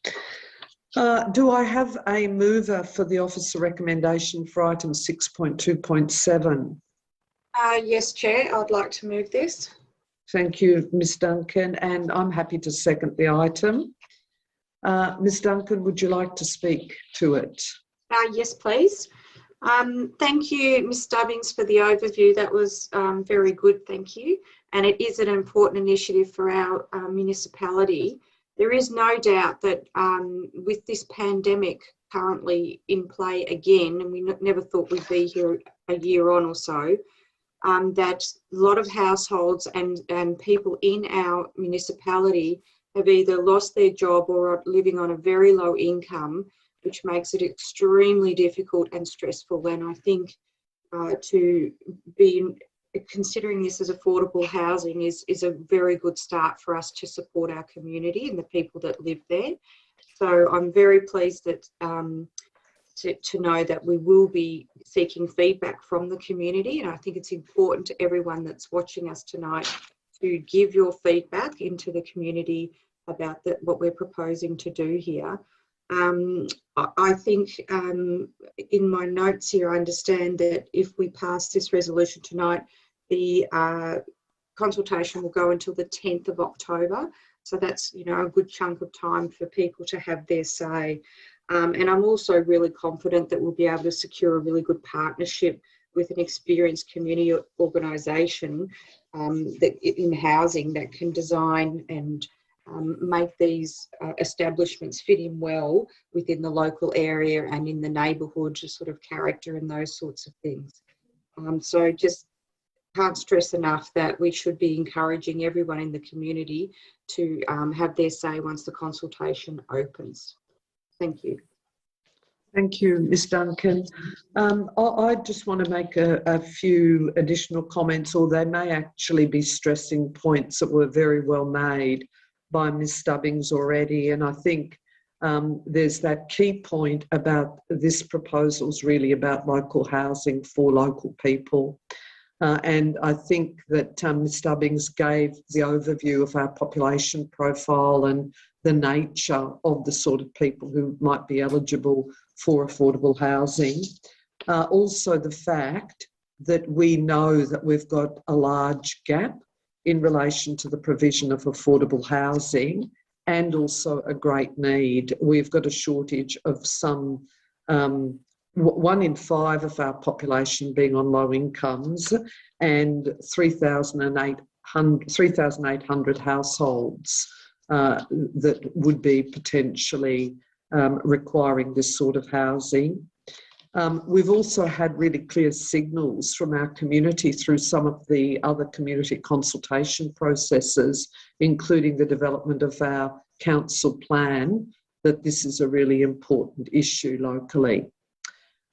Do I have a mover for the officer recommendation for item 6.2.7? Yes, Chair, I'd like to move this. Thank you, Ms Duncan, and I'm happy to second the item. Ms Duncan, would you like to speak to it? Yes, please. Thank you, Ms Stubbings, for the overview. That was very good, thank you. And it is an important initiative for our municipality. There is no doubt that with this pandemic currently in play again, and we never thought we'd be here a year on or so, that a lot of households and people in our municipality have either lost their job or are living on a very low income, which makes it extremely difficult and stressful. And I think to be considering this as affordable housing is a very good start for us to support our community and the people that live there. So I'm very pleased that to know that we will be seeking feedback from the community, and I think it's important to everyone that's watching us tonight to give your feedback into the community about what we're proposing to do here. I think in my notes here, I understand that if we pass this resolution tonight, the consultation will go until the 10th of October. So that's, you know, a good chunk of time for people to have their say. And I'm also really confident that we'll be able to secure a really good partnership with an experienced community organisation that in housing that can design and make these establishments fit in well within the local area and in the neighbourhood, just sort of character and those sorts of things. So just can't stress enough that we should be encouraging everyone in the community to have their say once the consultation opens. Thank you. Thank you, Ms Duncan. I just want to make a few additional comments, or they may actually be stressing points that were very well made by Ms Stubbings already. And I think there's that key point about this proposal is really about local housing for local people. And I think that Ms Stubbings gave the overview of our population profile and the nature of the sort of people who might be eligible for affordable housing. Also the fact that we know that we've got a large gap in relation to the provision of affordable housing, and also a great need. We've got a shortage of some 1 in 5 of our population being on low incomes, and 3,800 households that would be potentially requiring this sort of housing. We've also had really clear signals from our community through some of the other community consultation processes, including the development of our council plan, that this is a really important issue locally.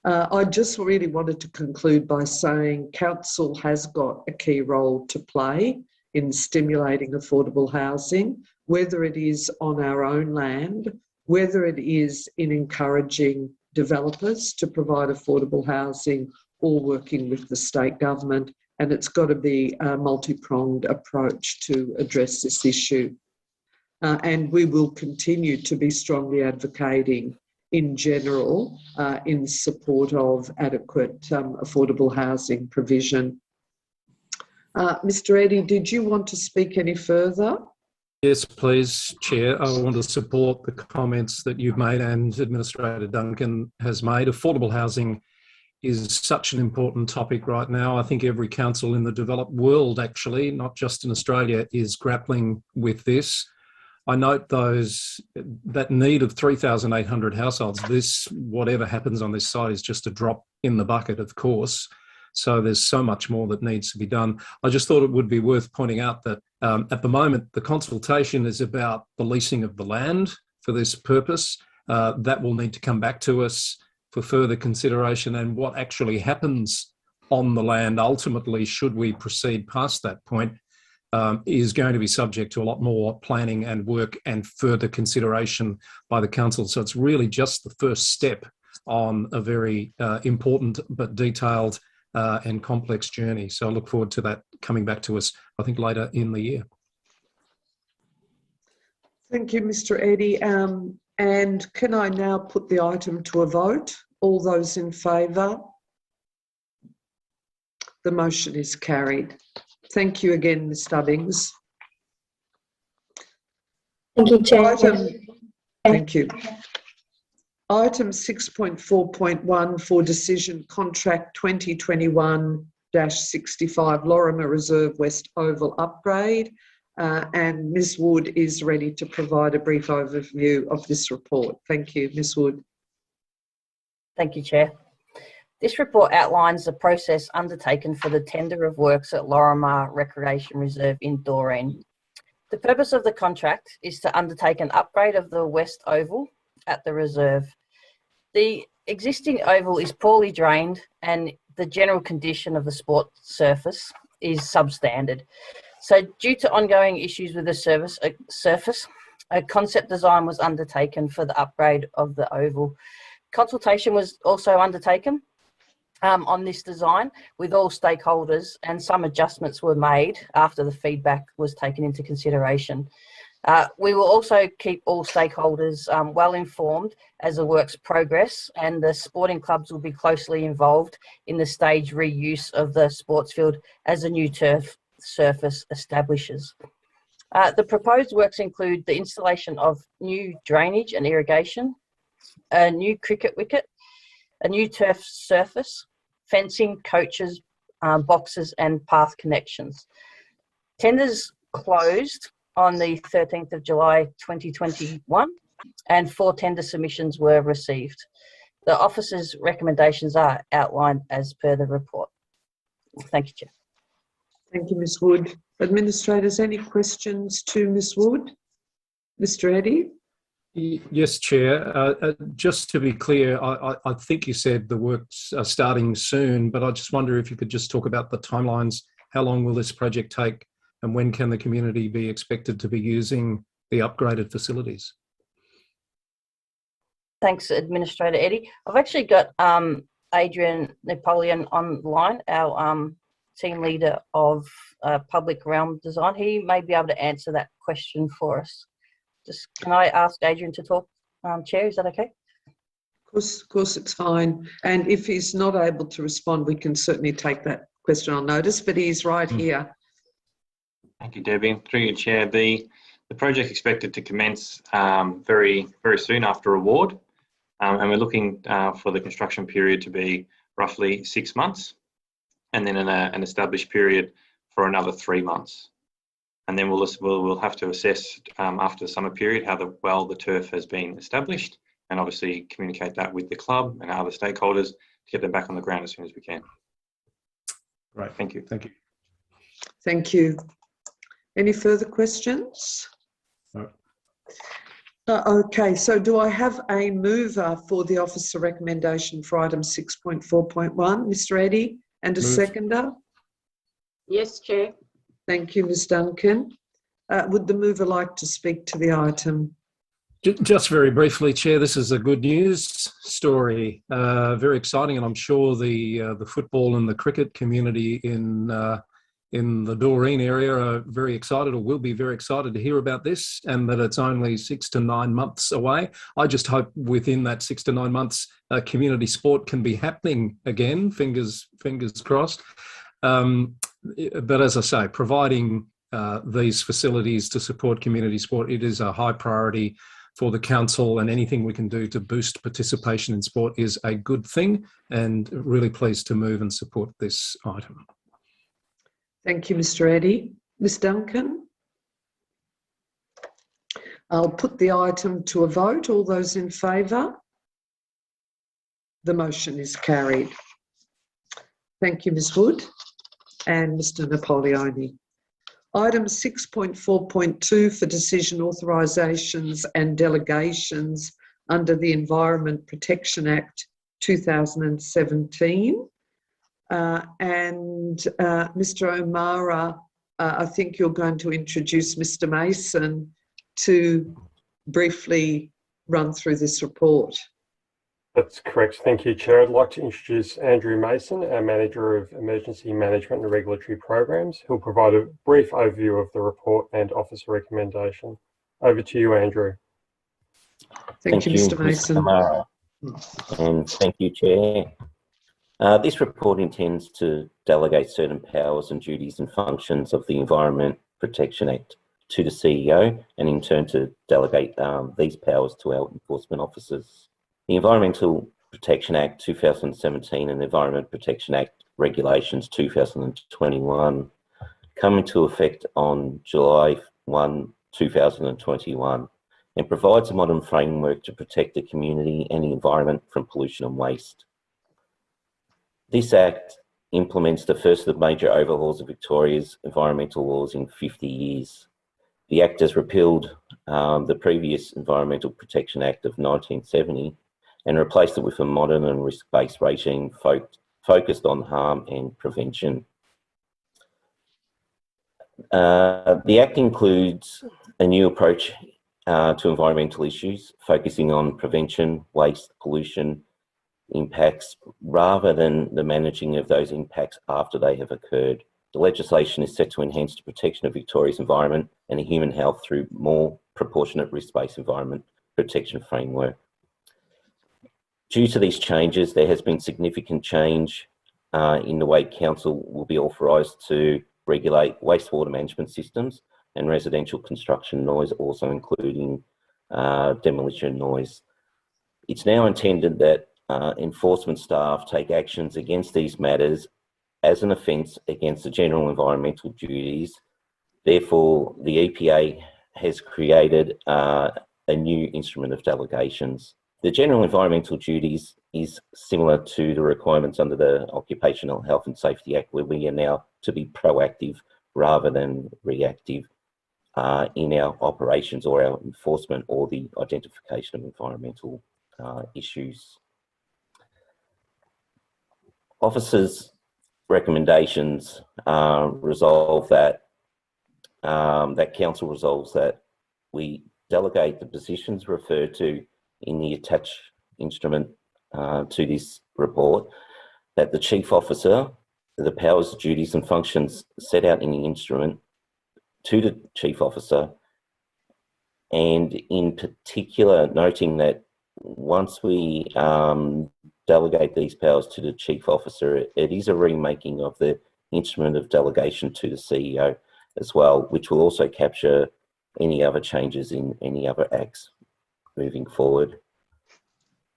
I just really wanted to conclude by saying council has got a key role to play in stimulating affordable housing, whether it is on our own land, whether it is in encouraging developers to provide affordable housing, or working with the state government. And it's got to be a multi-pronged approach to address this issue. And we will continue to be strongly advocating in general in support of adequate affordable housing provision. Mr. Eddy, did you want to speak any further? Yes, please, Chair. I want to support the comments that you've made and Administrator Duncan has made. Affordable housing is such an important topic right now. I think every council in the developed world, actually, not just in Australia, is grappling with this. I note that need of 3,800 households. This, whatever happens on this site, is just a drop in the bucket, of course. So there's so much more that needs to be done. I just thought it would be worth pointing out that at the moment, the consultation is about the leasing of the land for this purpose. That will need to come back to us for further consideration, and what actually happens on the land ultimately, should we proceed past that point, is going to be subject to a lot more planning and work and further consideration by the council. So it's really just the first step on a very important but detailed and complex journey. So I look forward to that coming back to us, I think, later in the year. Thank you, Mr. Eddy. And can I now put the item to a vote? All those in favour? The motion is carried. Thank you again, Ms. Stubbings. Thank you, Chair. Thank you. Item 6.4.1 for decision contract 2021-65 Lorimer Reserve West Oval upgrade. And Ms. Wood is ready to provide a brief overview of this report. Thank you, Ms. Wood. Thank you, Chair. This report outlines the process undertaken for the tender of works at Lorimer Recreation Reserve in Doreen. The purpose of the contract is to undertake an upgrade of the West Oval at the reserve. The existing oval is poorly drained and the general condition of the sport surface is substandard. So due to ongoing issues with the surface, a concept design was undertaken for the upgrade of the oval. Consultation was also undertaken on this design with all stakeholders, and some adjustments were made after the feedback was taken into consideration. We will also keep all stakeholders well informed as the works progress, and the sporting clubs will be closely involved in the stage reuse of the sports field as a new turf surface establishes. The proposed works include the installation of new drainage and irrigation, a new cricket wicket, a new turf surface, fencing, coaches, boxes and path connections. Tenders closed on the 13th of July 2021 and 4 tender submissions were received. The officer's recommendations are outlined as per the report. Thank you, Chair. Thank you, Ms. Wood. Administrators, any questions to Ms. Wood? Mr. Eddy? Yes, Chair. Just to be clear, I think you said the works are starting soon, but I just wonder if you could just talk about the timelines. How long will this project take, and when can the community be expected to be using the upgraded facilities? Thanks, Administrator Eddie. I've actually got Adrian Napoleon online, our team leader of public realm design. He may be able to answer that question for us. Just can I ask Adrian to talk, Chair? Is that okay? Of course, it's fine. And if he's not able to respond, we can certainly take that question on notice. But he's right here. Thank you, Debbie. Through your Chair, the project expected to commence very soon after award, and we're looking for the construction period to be roughly 6 months, and then an established period for another 3 months. And then we'll have to assess after the summer period how well the turf has been established, and obviously communicate that with the club and other stakeholders to get them back on the ground as soon as we can. Right. Thank you. Thank you. Thank you. Any further questions? No. Okay, so do I have a mover for the officer recommendation for item 6.4.1, Mr. Eddy, and a seconder? Yes, Chair. Thank you, Ms. Duncan. Would the mover like to speak to the item? Just very briefly, Chair, this is a good news story. Very exciting, and I'm sure the football and the cricket community in the Doreen area are very excited, or will be very excited to hear about this, and that it's only 6 to 9 months away. I just hope within that 6 to 9 months, community sport can be happening again. Fingers crossed. But as I say, providing these facilities to support community sport, it is a high priority for the council, and anything we can do to boost participation in sport is a good thing, and really pleased to move and support this item. Thank you, Mr. Eddy. Ms. Duncan? I'll put the item to a vote. All those in favour? The motion is carried. Thank you, Ms. Wood and Mr. Napoleoni. Item 6.4.2 for decision authorisations and delegations under the Environment Protection Act 2017. Mr. O'Mara, I think you're going to introduce Mr. Mason to briefly run through this report. That's correct. Thank you, Chair. I'd like to introduce Andrew Mason, our Manager of Emergency Management and Regulatory Programs, who'll provide a brief overview of the report and officer recommendation. Over to you, Andrew. Thank you, Mr. Mason. Amara. And thank you, Chair. This report intends to delegate certain powers and duties and functions of the Environment Protection Act to the CEO, and in turn to delegate these powers to our enforcement officers. The Environmental Protection Act 2017 and the Environment Protection Act Regulations 2021 come into effect on July 1, 2021, and provides a modern framework to protect the community and the environment from pollution and waste. This Act implements the first of major overhauls of Victoria's environmental laws in 50 years. The Act has repealed the previous Environmental Protection Act of 1970 and replaced it with a modern and risk-based regime focused on harm and prevention. The Act includes a new approach to environmental issues, focusing on prevention, waste, pollution, impacts, rather than the managing of those impacts after they have occurred. The legislation is set to enhance the protection of Victoria's environment and human health through more proportionate risk-based environment protection framework. Due to these changes, there has been significant change in the way Council will be authorised to regulate wastewater management systems and residential construction noise, also including demolition noise. It's now intended that enforcement staff take actions against these matters as an offence against the general environmental duties. Therefore, the EPA has created a new instrument of delegations. The general environmental duties is similar to the requirements under the Occupational Health and Safety Act, where we are now to be proactive rather than reactive. in our operations or our enforcement or the identification of environmental issues. Officers' recommendations resolve that Council resolves that we delegate the positions referred to in the attached instrument to this report, that the Chief Officer, the powers, duties and functions set out in the instrument to the Chief Officer, and in particular noting that once we delegate these powers to the Chief Officer, it is a remaking of the instrument of delegation to the CEO as well, which will also capture any other changes in any other acts moving forward.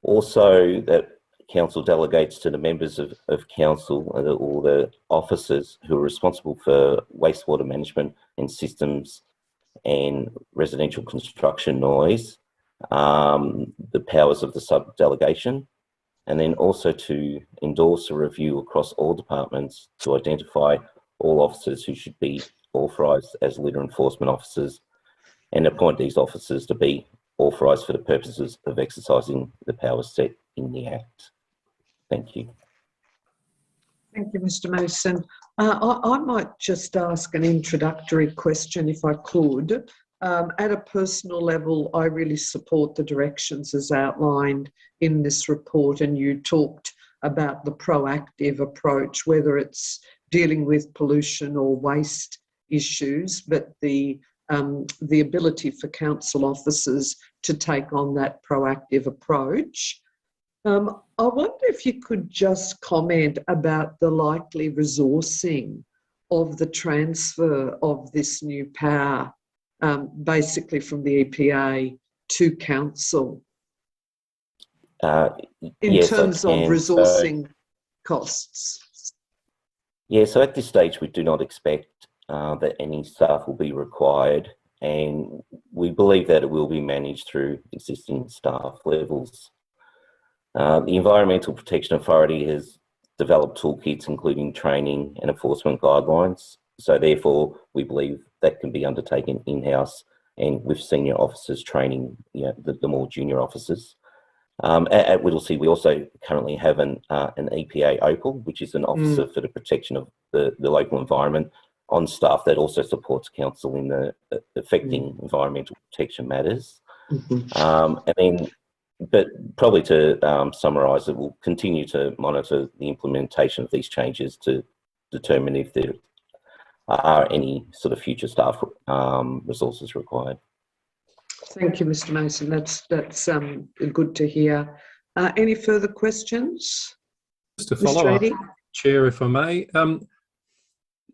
Also, that Council delegates to the members of Council or the officers who are responsible for wastewater management and systems and residential construction noise, the powers of the sub-delegation, and then also to endorse a review across all departments to identify all officers who should be authorised as litter enforcement officers and appoint these officers to be authorised for the purposes of exercising the powers set in the Act. Thank you. Thank you, Mr. Mason. I might just ask an introductory question if I could. At a personal level, I really support the directions as outlined in this report, and you talked about the proactive approach, whether it's dealing with pollution or waste issues, but the ability for council officers to take on that proactive approach. I wonder if you could just comment about the likely resourcing of the transfer of this new power, basically from the EPA to council, in terms of resourcing costs. Yeah, so at this stage we do not expect that any staff will be required, and we believe that it will be managed through existing staff levels. The Environmental Protection Authority has developed toolkits including training and enforcement guidelines, so therefore we believe that can be undertaken in-house and with senior officers training the more junior officers. At Whittlesea we also currently have an EPA OPAL, which is an officer for the protection of the local environment, on staff that also supports council in the affecting environmental protection matters. But probably to summarise it, we'll continue to monitor the implementation of these changes to determine if there are any sort of future staff resources required. Thank you, Mr. Mason. That's good to hear. Any further questions? Just to follow up, Chair, if I may.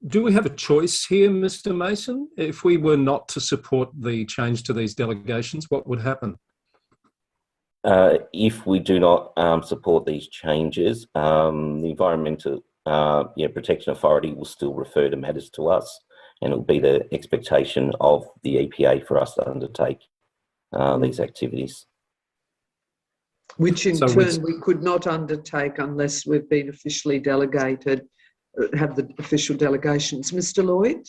Do we have a choice here, Mr. Mason? If we were not to support the change to these delegations, what would happen? If we do not support these changes, the Environmental Protection Authority will still refer to matters to us, and it will be the expectation of the EPA for us to undertake these activities. Which in turn we could not undertake unless we've been officially delegated, have the official delegations. Mr. Lloyd?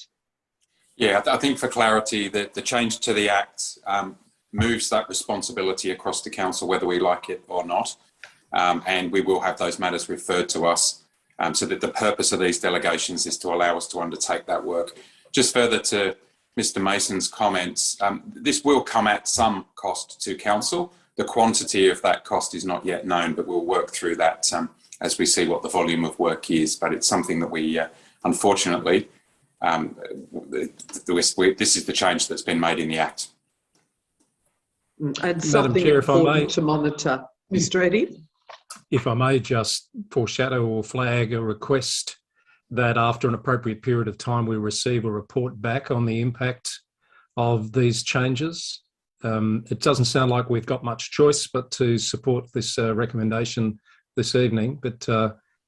Yeah, I think for clarity, the change to the Act moves that responsibility across the council, whether we like it or not, and we will have those matters referred to us, so that the purpose of these delegations is to allow us to undertake that work. Just further to Mr. Mason's comments, this will come at some cost to council. The quantity of that cost is not yet known, but we'll work through that as we see what the volume of work is. But it's something that we, unfortunately, this is the change that's been made in the Act. And something important to monitor. Mr. Eddy? If I may just foreshadow or flag a request that after an appropriate period of time we receive a report back on the impact of these changes. It doesn't sound like we've got much choice but to support this recommendation this evening, but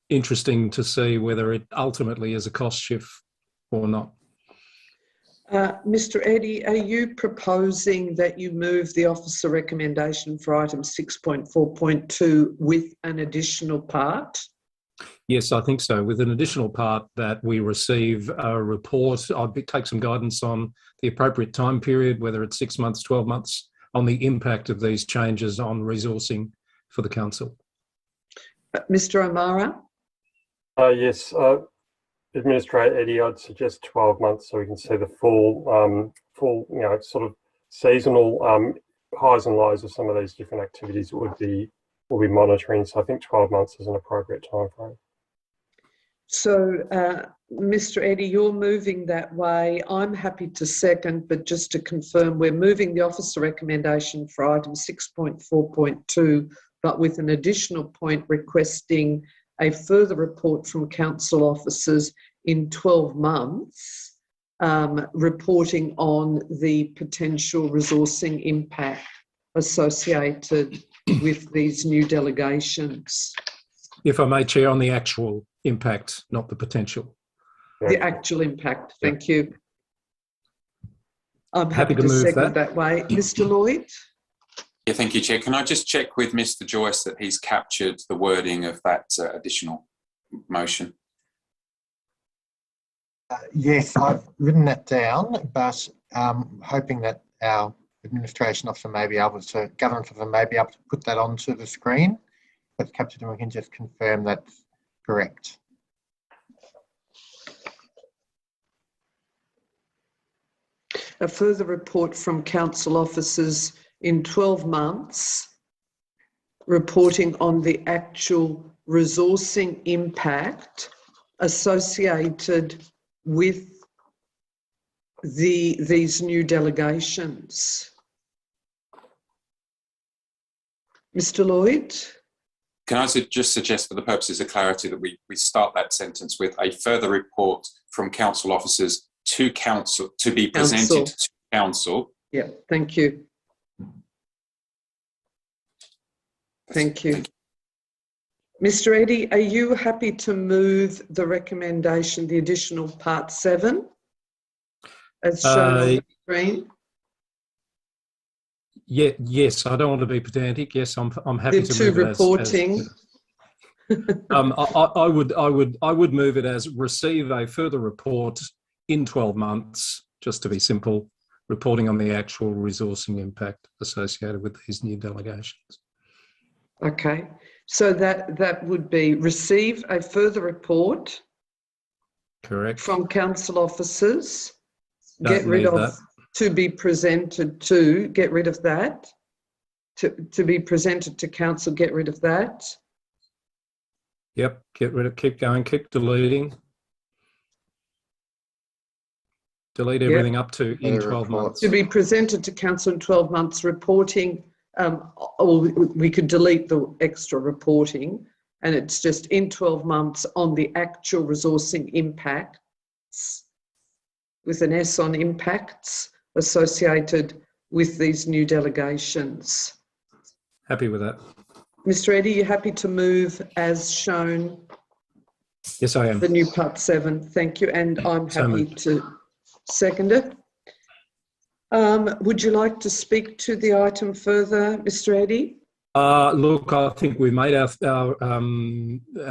interesting to see whether it ultimately is a cost shift or not. Mr. Eddy, are you proposing that you move the officer recommendation for item 6.4.2 with an additional part? Yes, I think so. With an additional part that we receive a report, I'd take some guidance on the appropriate time period, whether it's 6 months, 12 months, on the impact of these changes on resourcing for the council. Mr. O'Mara? Yes, Administrator Eddie, I'd suggest 12 months so we can see the full, sort of seasonal highs and lows of some of these different activities that we'll be monitoring. So I think 12 months is an appropriate time frame. So, Mr. Eddie, you're moving that way. I'm happy to second, but just to confirm, we're moving the officer recommendation for item 6.4.2, but with an additional point requesting a further report from council officers in 12 months, reporting on the potential resourcing impact associated with these new delegations. If I may, Chair, on the actual impact, not the potential. The actual impact, thank you. I'm Happy happy to to move second that. that way. Mr. Lloyd? Yeah, thank you, Chair. Can I just check with Mr. Joyce that he's captured the wording of that additional motion? Yes, I've written that down, but hoping that our administration officer may be able to, governance officer may be able to put that onto the screen. If it's captured, and we can just confirm that's correct. A further report from council officers in 12 months, reporting on the actual resourcing impact associated with these new delegations. Mr. Lloyd? Can I just suggest, for the purposes of clarity, that we start that sentence with a further report from council officers to council, to be presented to council. Yeah, thank you. Thank you. Mr. Eddie, are you happy to move the recommendation, the additional part 7, as shown on the screen? Yeah, yes, I don't want to be pedantic. Yes, I'm happy to move it reporting. I would move it as receive a further report in 12 months, just to be simple, reporting on the actual resourcing impact associated with these new delegations. Okay, so that would be receive a further report. Correct. From council officers. Don't Get rid of that. To be presented to, get rid of that. To be presented to council, get rid of that. Yep, get rid of, keep going, keep deleting. Delete everything up to in 12 months. To be presented to council in 12 months, reporting, or we could delete the extra reporting, and it's just in 12 months on the actual resourcing impacts, with an S on impacts associated with these new delegations. Happy with that. Mr. Eddie, you happy to move as shown? Yes, I am. The new part 7, thank you, and I'm happy to second it. Would you like to speak to the item further, Mr. Eddie? Look, I think we made our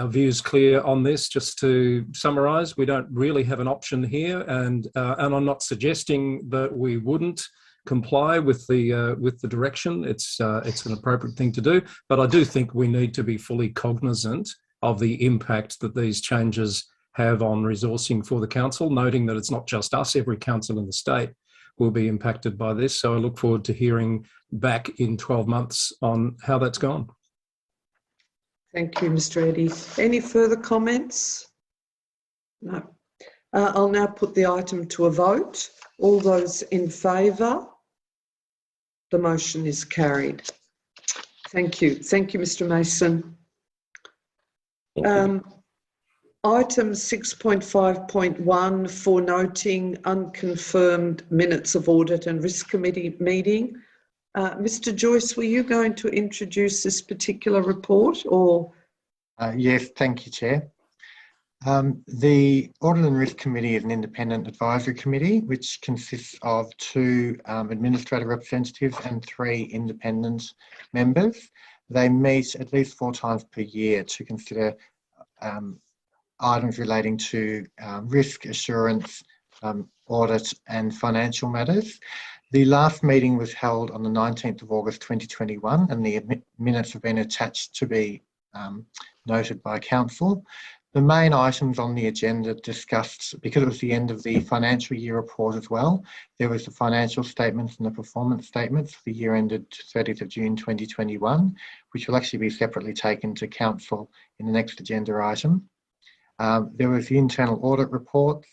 views clear on this. Just to summarise, we don't really have an option here, and I'm not suggesting that we wouldn't comply with the direction. It's an appropriate thing to do, but I do think we need to be fully cognisant of the impact that these changes have on resourcing for the council, noting that it's not just us, every council in the state will be impacted by this. So I look forward to hearing back in 12 months on how that's gone. Thank you, Mr. Eddie. Any further comments? No. I'll now put the item to a vote. All those in favour? The motion is carried. Thank you. Thank you, Mr. Mason. Item 6.5.1 for noting unconfirmed minutes of Audit and Risk Committee meeting. Mr. Joyce, were you going to introduce this particular report or? Yes, thank you, Chair. The Audit and Risk Committee is an independent advisory committee which consists of 2 administrative representatives and 3 independent members. They meet at least 4 times per year to consider items relating to risk assurance, audit and financial matters. The last meeting was held on the 19th of August 2021 and the minutes have been attached to be noted by Council. The main items on the agenda discussed, because it was the end of the financial year report as well, there was the financial statements and the performance statements for the year ended 30th of June 2021, which will actually be separately taken to Council in the next agenda item. There was the internal audit reports,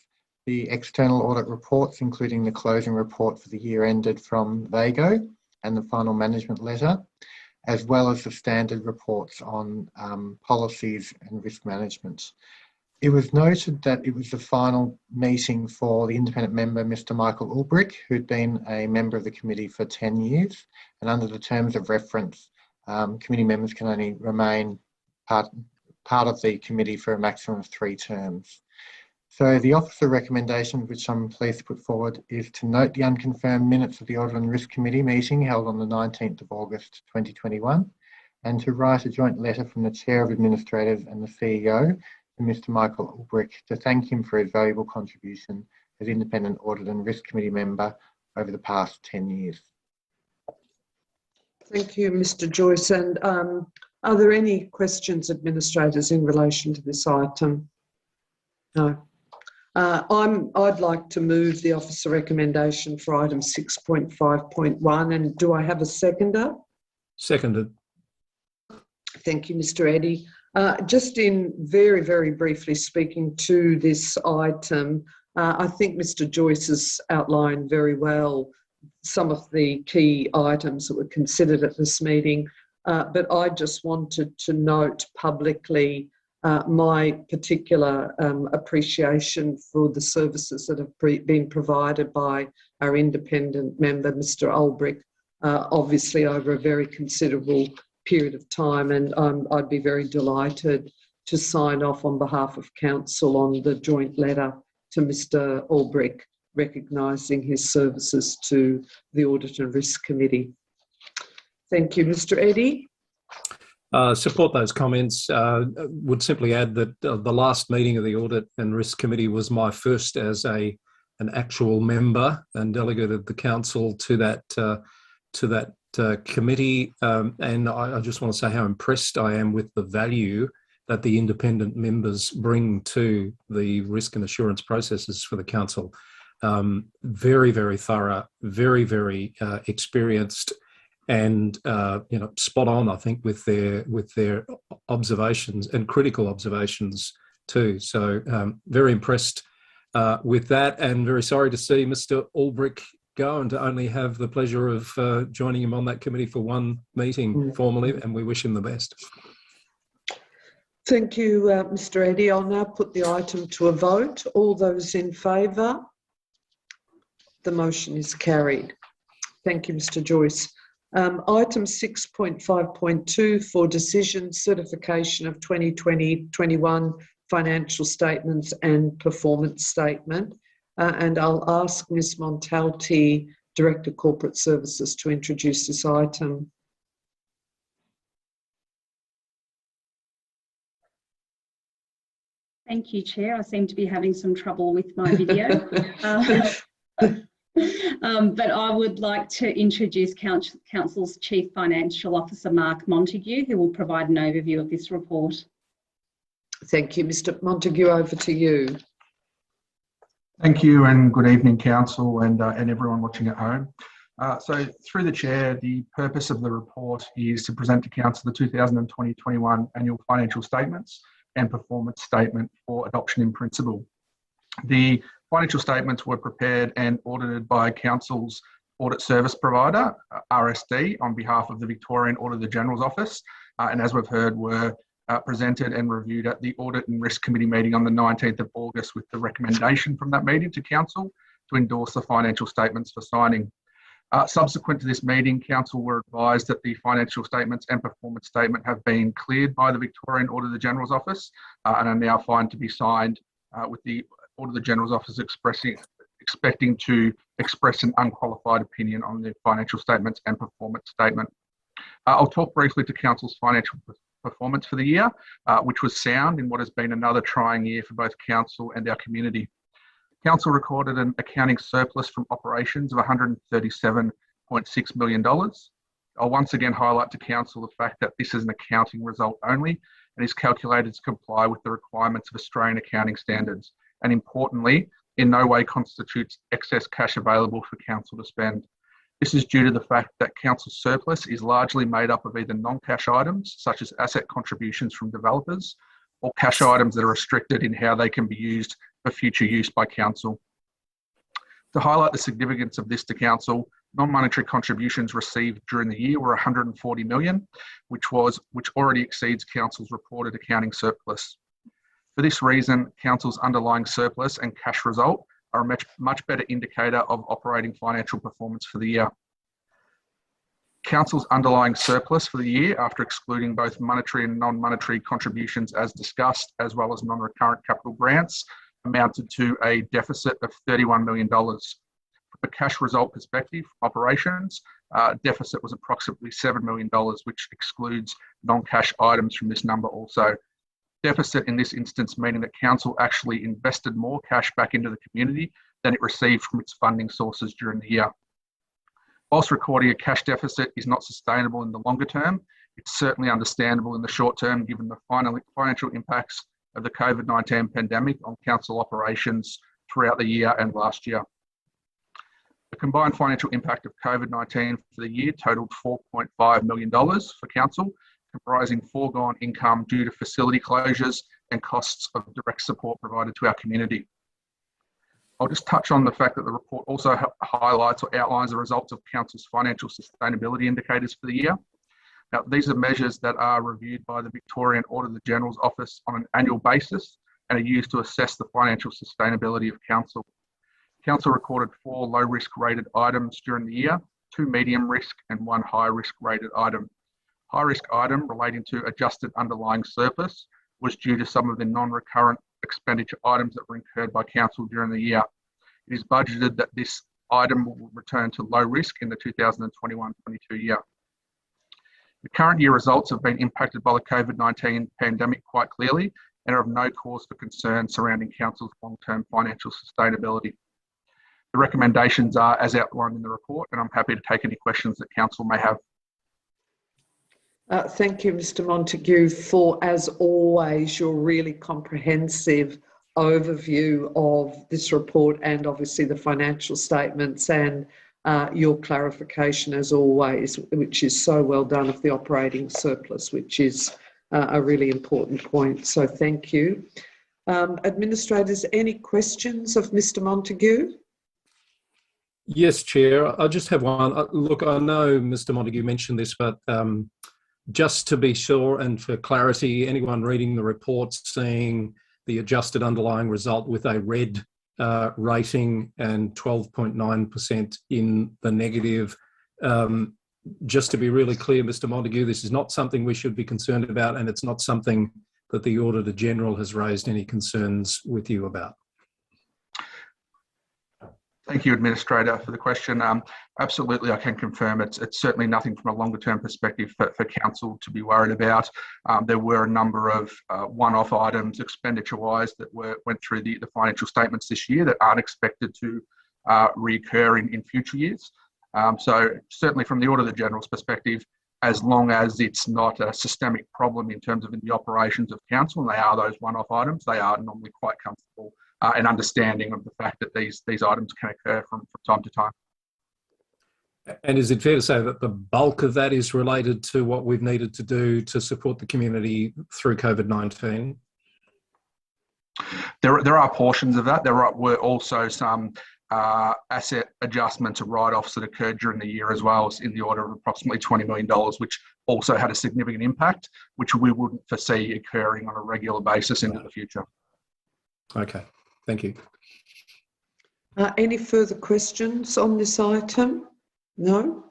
the external audit reports, including the closing report for the year ended from VAGO and the final management letter, as well as the standard reports on policies and risk management. It was noted that it was the final meeting for the independent member, Mr. Michael Ulbrich, who'd been a member of the committee for 10 years. And under the terms of reference, committee members can only remain part of the committee for a maximum of 3 terms. So the officer recommendation, which I'm pleased to put forward, is to note the unconfirmed minutes of the Audit and Risk Committee meeting held on the 19th of August 2021, and to write a joint letter from the Chair of Administrators and the CEO to Mr. Michael Ulbrich to thank him for his valuable contribution as Independent Audit and Risk Committee member over the past 10 years. Thank you, Mr. Joyce. And are there any questions, administrators, in relation to this item? No. I'd like to move the officer recommendation for item 6.5.1, and do I have a seconder? Seconded. Thank you, Mr. Eddy. Just in very, very briefly speaking to this item, I think Mr. Joyce has outlined very well some of the key items that were considered at this meeting, but I just wanted to note publicly my particular appreciation for the services that have been provided by our independent member, Mr. Ulbrich, obviously over a very considerable period of time, and I'd be very delighted to sign off on behalf of Council on the joint letter to Mr. Ulbrich, recognising his services to the Audit and Risk Committee. Thank you. Mr. Eddy? Support those comments. Would simply add that the last meeting of the Audit and Risk Committee was my first as an actual member and delegate of the Council to that committee, and I just want to say how impressed I am with the value that the independent members bring to the risk and assurance processes for the Council. Very, very thorough, very, very experienced, and spot on, I think, with their observations and critical observations too. So very impressed with that, and very sorry to see Mr. Ulbrich go and to only have the pleasure of joining him on that committee for one meeting formally, and we wish him the best. Thank you, Mr. Eddy. I'll now put the item to a vote. All those in favour? The motion is carried. Thank you, Mr. Joyce. Item 6.5.2 for decision certification of 2020-21 financial statements and performance statement. And I'll ask Ms. Montalti, Director Corporate Services, to introduce this item. Thank you, Chair. I seem to be having some trouble with my video. But I would like to introduce Council's Chief Financial Officer, Mark Montague, who will provide an overview of this report. Thank you. Mr. Montague, over to you. Thank you, and good evening, Council, and everyone watching at home. So through the Chair, the purpose of the report is to present to Council the 2020-21 annual financial statements and performance statement for adoption in principle. The financial statements were prepared and audited by Council's audit service provider, RSD, on behalf of the Victorian Auditor General's Office, and as we've heard, were presented and reviewed at the Audit and Risk Committee meeting on the 19th of August with the recommendation from that meeting to Council to endorse the financial statements for signing. Subsequent to this meeting, Council were advised that the financial statements and performance statement have been cleared by the Victorian Auditor General's Office and are now fine to be signed, with the Auditor General's Office expecting to express an unqualified opinion on the financial statements and performance statement. I'll talk briefly to Council's financial performance for the year, which was sound in what has been another trying year for both Council and our community. Council recorded an accounting surplus from operations of $137.6 million. I'll once again highlight to Council the fact that this is an accounting result only and is calculated to comply with the requirements of Australian accounting standards, and importantly, in no way constitutes excess cash available for Council to spend. This is due to the fact that Council's surplus is largely made up of either non-cash items, such as asset contributions from developers, or cash items that are restricted in how they can be used for future use by Council. To highlight the significance of this to Council, non-monetary contributions received during the year were $140 million, which already exceeds Council's reported accounting surplus. For this reason, Council's underlying surplus and cash result are a much better indicator of operating financial performance for the year. Council's underlying surplus for the year, after excluding both monetary and non-monetary contributions as discussed, as well as non-recurrent capital grants, amounted to a deficit of $31 million. From a cash result perspective, operations, deficit was approximately $7 million, which excludes non-cash items from this number also. Deficit in this instance meaning that Council actually invested more cash back into the community than it received from its funding sources during the year. Whilst recording a cash deficit is not sustainable in the longer term, it's certainly understandable in the short term given the financial impacts of the COVID-19 pandemic on Council operations throughout the year and last year. The combined financial impact of COVID-19 for the year totaled $4.5 million for Council, comprising foregone income due to facility closures and costs of direct support provided to our community. I'll just touch on the fact that the report also highlights or outlines the results of Council's financial sustainability indicators for the year. Now, these are measures that are reviewed by the Victorian Auditor General's Office on an annual basis and are used to assess the financial sustainability of Council. Council recorded 4 low-risk rated items during the year, 2 medium risk and 1 high-risk rated item. High-risk item relating to adjusted underlying surplus was due to some of the non-recurrent expenditure items that were incurred by Council during the year. It is budgeted that this item will return to low risk in the 2021-22 year. The current year results have been impacted by the COVID-19 pandemic quite clearly and are of no cause for concern surrounding Council's long-term financial sustainability. The recommendations are as outlined in the report, and I'm happy to take any questions that Council may have. Thank you, Mr. Montague, for, as always, your really comprehensive overview of this report and obviously the financial statements and your clarification, as always, which is so well done, of the operating surplus, which is a really important point. So thank you. Administrators, any questions of Mr. Montague? Yes, Chair. I just have one. Look, I know Mr. Montague mentioned this, but just to be sure and for clarity, anyone reading the report seeing the adjusted underlying result with a red rating and 12.9% in the negative, just to be really clear, Mr. Montague, this is not something we should be concerned about, and it's not something that the Auditor General has raised any concerns with you about. Thank you, Administrator, for the question. Absolutely, I can confirm it's certainly nothing from a longer term perspective for Council to be worried about. There were a number of one-off items expenditure-wise that went through the financial statements this year that aren't expected to reoccur in future years. So certainly from the Auditor General's perspective, as long as it's not a systemic problem in terms of in the operations of Council, and they are those one-off items, they are normally quite comfortable and understanding of the fact that these items can occur from time to time. And is it fair to say that the bulk of that is related to what we've needed to do to support the community through COVID-19? There are portions of that. There were also some asset adjustments or write-offs that occurred during the year as well, in the order of approximately $20 million, which also had a significant impact, which we wouldn't foresee occurring on a regular basis into the future. Okay, thank you. Any further questions on this item? No?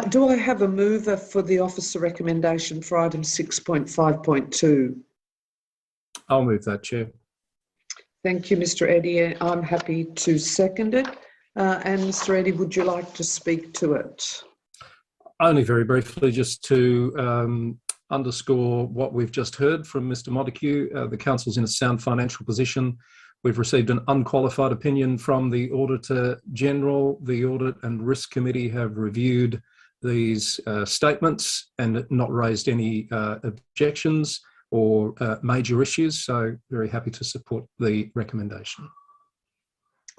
Do I have a mover for the officer recommendation for item 6.5.2? I'll move that, Chair. Thank you, Mr. Eddy. I'm happy to second it. And Mr. Eddy, would you like to speak to it? Only very briefly, just to underscore what we've just heard from Mr. Montague. The council's in a sound financial position. We've received an unqualified opinion from the Auditor General. The Audit and Risk Committee have reviewed these statements and not raised any objections or major issues, so very happy to support the recommendation.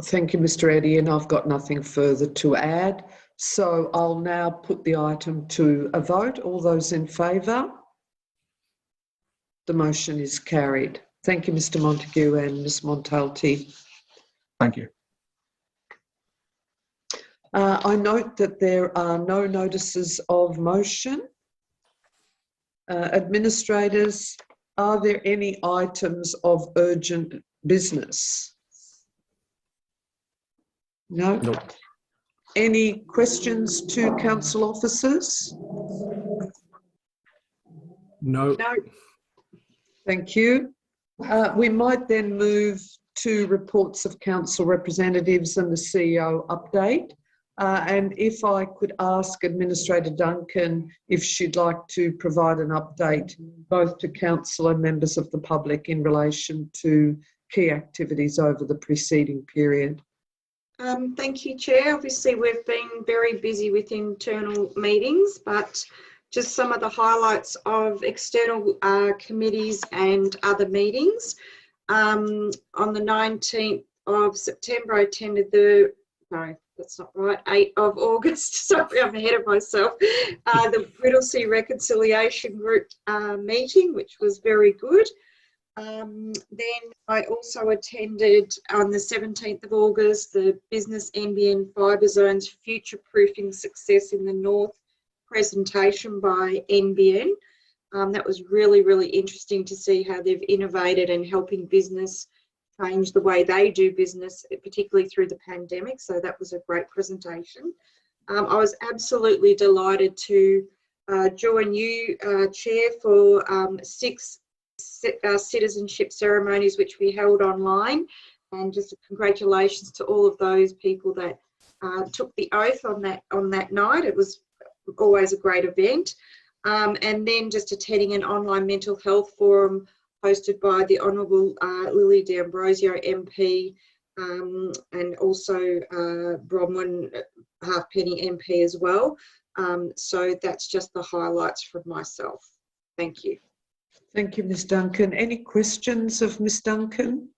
Thank you, Mr. Eddy, and I've got nothing further to add. So I'll now put the item to a vote. All those in favour? The motion is carried. Thank you, Mr. Montague and Ms. Montalti. Thank you. I note that there are no notices of motion. Administrators, are there any items of urgent business? No? Nope. Any questions to council officers? No. No. Thank you. We might then move to reports of council representatives and the CEO update. And if I could ask Administrator Duncan if she'd like to provide an update both to council and members of the public in relation to key activities over the preceding period. Thank you, Chair. Obviously, we've been very busy with internal meetings, but just some of the highlights of external committees and other meetings. On the 19th of September, I attended the, no, that's not right, 8th of August, sorry, I'm ahead of myself, the Whittlesea Reconciliation Group meeting, which was very good. Then I also attended on the 17th of August the Business NBN Fibre Zones Future Proofing Success in the North presentation by NBN. That was really, really interesting to see how they've innovated and helping business change the way they do business, particularly through the pandemic. So that was a great presentation. I was absolutely delighted to join you, Chair, for 6 citizenship ceremonies which we held online, and just congratulations to all of those people that took the oath on that night. It was always a great event. And then just attending an online mental health forum hosted by the Honourable Lily D'Ambrosio MP and also Bronwyn Halfpenny MP as well. So that's just the highlights from myself. Thank you. Thank you, Ms. Duncan. Any questions of Ms. Duncan?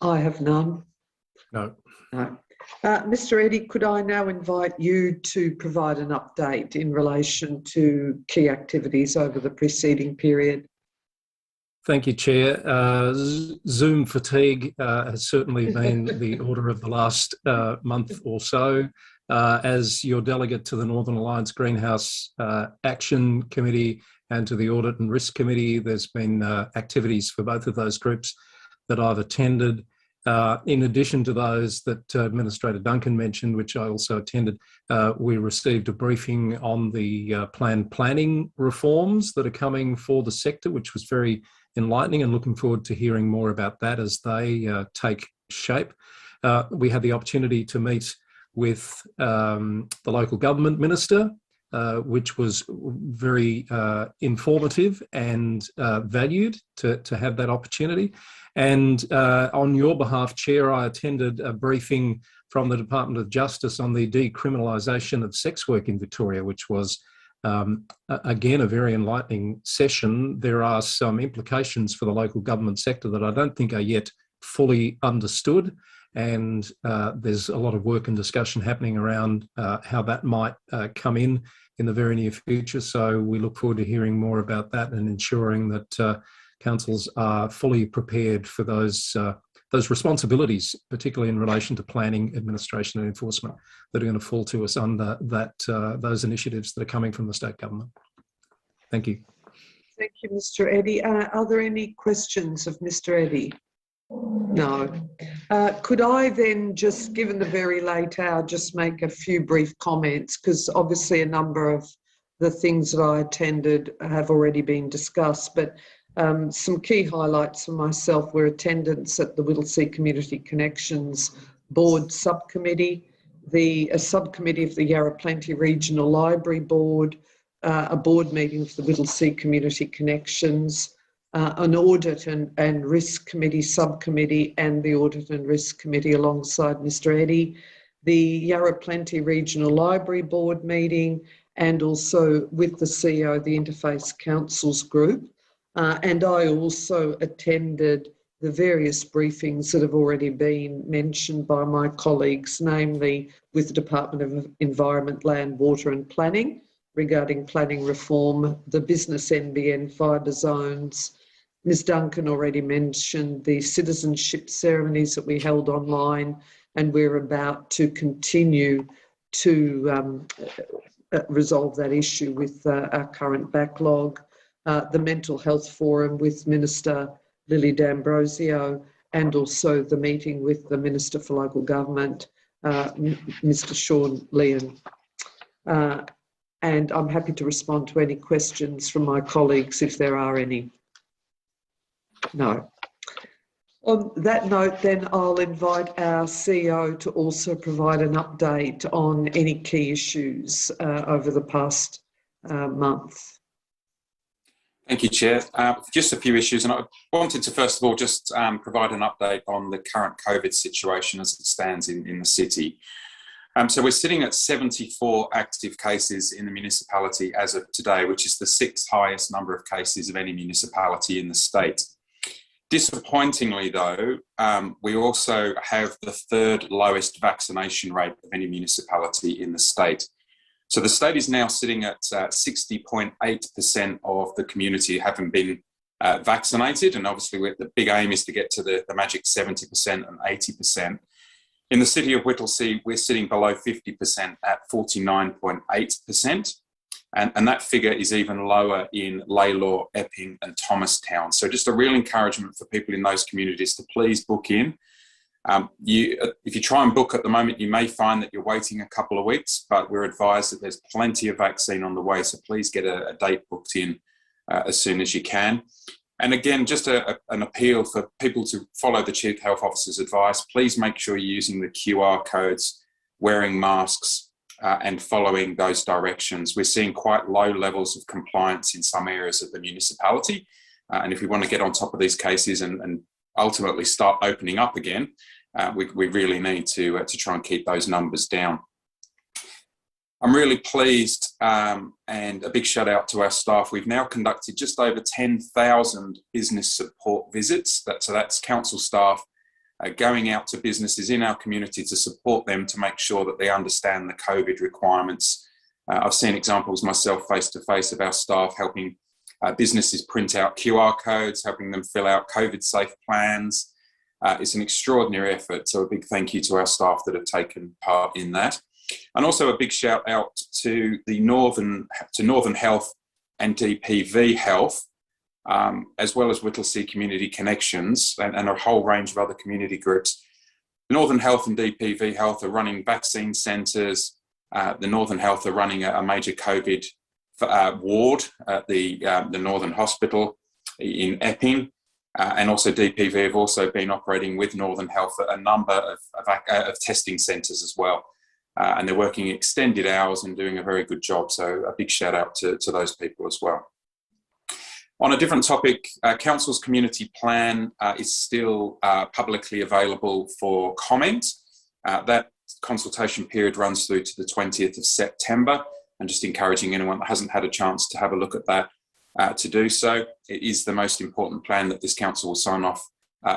I have none. No. No. Mr. Eddy, could I now invite you to provide an update in relation to key activities over the preceding period? Thank you, Chair. Zoom fatigue has certainly been the order of the last month or so. As your delegate to the Northern Alliance Greenhouse Action Committee and to the Audit and Risk Committee, there's been activities for both of those groups that I've attended. In addition to those that Administrator Duncan mentioned, which I also attended, we received a briefing on the planned planning reforms that are coming for the sector, which was very enlightening, and looking forward to hearing more about that as they take shape. We had the opportunity to meet with the local government minister, which was very informative and valued to have that opportunity. And on your behalf, Chair, I attended a briefing from the Department of Justice on the decriminalisation of sex work in Victoria, which was, again, a very enlightening session. There are some implications for the local government sector that I don't think are yet fully understood. And there's a lot of work and discussion happening around how that might come in the very near future. So we look forward to hearing more about that and ensuring that councils are fully prepared for those responsibilities, particularly in relation to planning, administration and enforcement that are going to fall to us under those initiatives that are coming from the state government. Thank you. Thank you, Mr. Eddy. Are there any questions of Mr. Eddy? No. Could I then, just given the very late hour, just make a few brief comments, because obviously a number of the things that I attended have already been discussed, but some key highlights for myself were attendance at the Whittlesea Community Connections Board Subcommittee, a subcommittee of the Yarra Plenty Regional Library Board, a board meeting for the Whittlesea Community Connections, an Audit and Risk Committee subcommittee and the Audit and Risk Committee alongside Mr Eddy, the Yarra Plenty Regional Library Board meeting, and also with the CEO, the Interface Councils Group. And I also attended the various briefings that have already been mentioned by my colleagues, namely with the Department of Environment, Land, Water and Planning regarding planning reform, the business NBN fibre zones. Ms Duncan already mentioned the citizenship ceremonies that we held online, and we're about to continue to resolve that issue with our current backlog. The Mental Health Forum with Minister Lily D'Ambrosio, and also the meeting with the Minister for Local Government, Mr Sean Leon. And I'm happy to respond to any questions from my colleagues if there are any. No. On that note, then I'll invite our CEO to also provide an update on any key issues over the past month. Thank you, Chair. Just a few issues, and I wanted to first of all just provide an update on the current COVID situation as it stands in the city. So we're sitting at 74 active cases in the municipality as of today, which is the 6th highest number of cases of any municipality in the state. Disappointingly though, we also have the 3rd lowest vaccination rate of any municipality in the state. So the state is now sitting at 60.8% of the community having been vaccinated, and obviously the big aim is to get to the magic 70% and 80%. In the city of Whittlesea, we're sitting below 50% at 49.8%, and that figure is even lower in Laylaw, Epping and Thomastown. So just a real encouragement for people in those communities to please book in. If you try and book at the moment, you may find that you're waiting a couple of weeks, but we're advised that there's plenty of vaccine on the way, so please get a date booked in as soon as you can. And again, just an appeal for people to follow the Chief Health Officer's advice. Please make sure you're using the QR codes, wearing masks and following those directions. We're seeing quite low levels of compliance in some areas of the municipality. And if we want to get on top of these cases and ultimately start opening up again, we really need to try and keep those numbers down. I'm really pleased and a big shout out to our staff. We've now conducted just over 10,000 business support visits. So that's council staff going out to businesses in our community to support them to make sure that they understand the COVID requirements. I've seen examples myself face to face of our staff helping businesses print out QR codes, helping them fill out COVID safe plans. It's an extraordinary effort, so a big thank you to our staff that have taken part in that. And also a big shout out to the Northern Health and DPV Health, as well as Whittlesea Community Connections and a whole range of other community groups. Northern Health and DPV Health are running vaccine centres. The Northern Health are running a major COVID ward at the Northern Hospital in Epping. And also DPV have also been operating with Northern Health at a number of testing centres as well. And they're working extended hours and doing a very good job. So a big shout out to those people as well. On a different topic, Council's community plan is still publicly available for comment. That consultation period runs through to the 20th of September. And just encouraging anyone that hasn't had a chance to have a look at that to do so. It is the most important plan that this council will sign off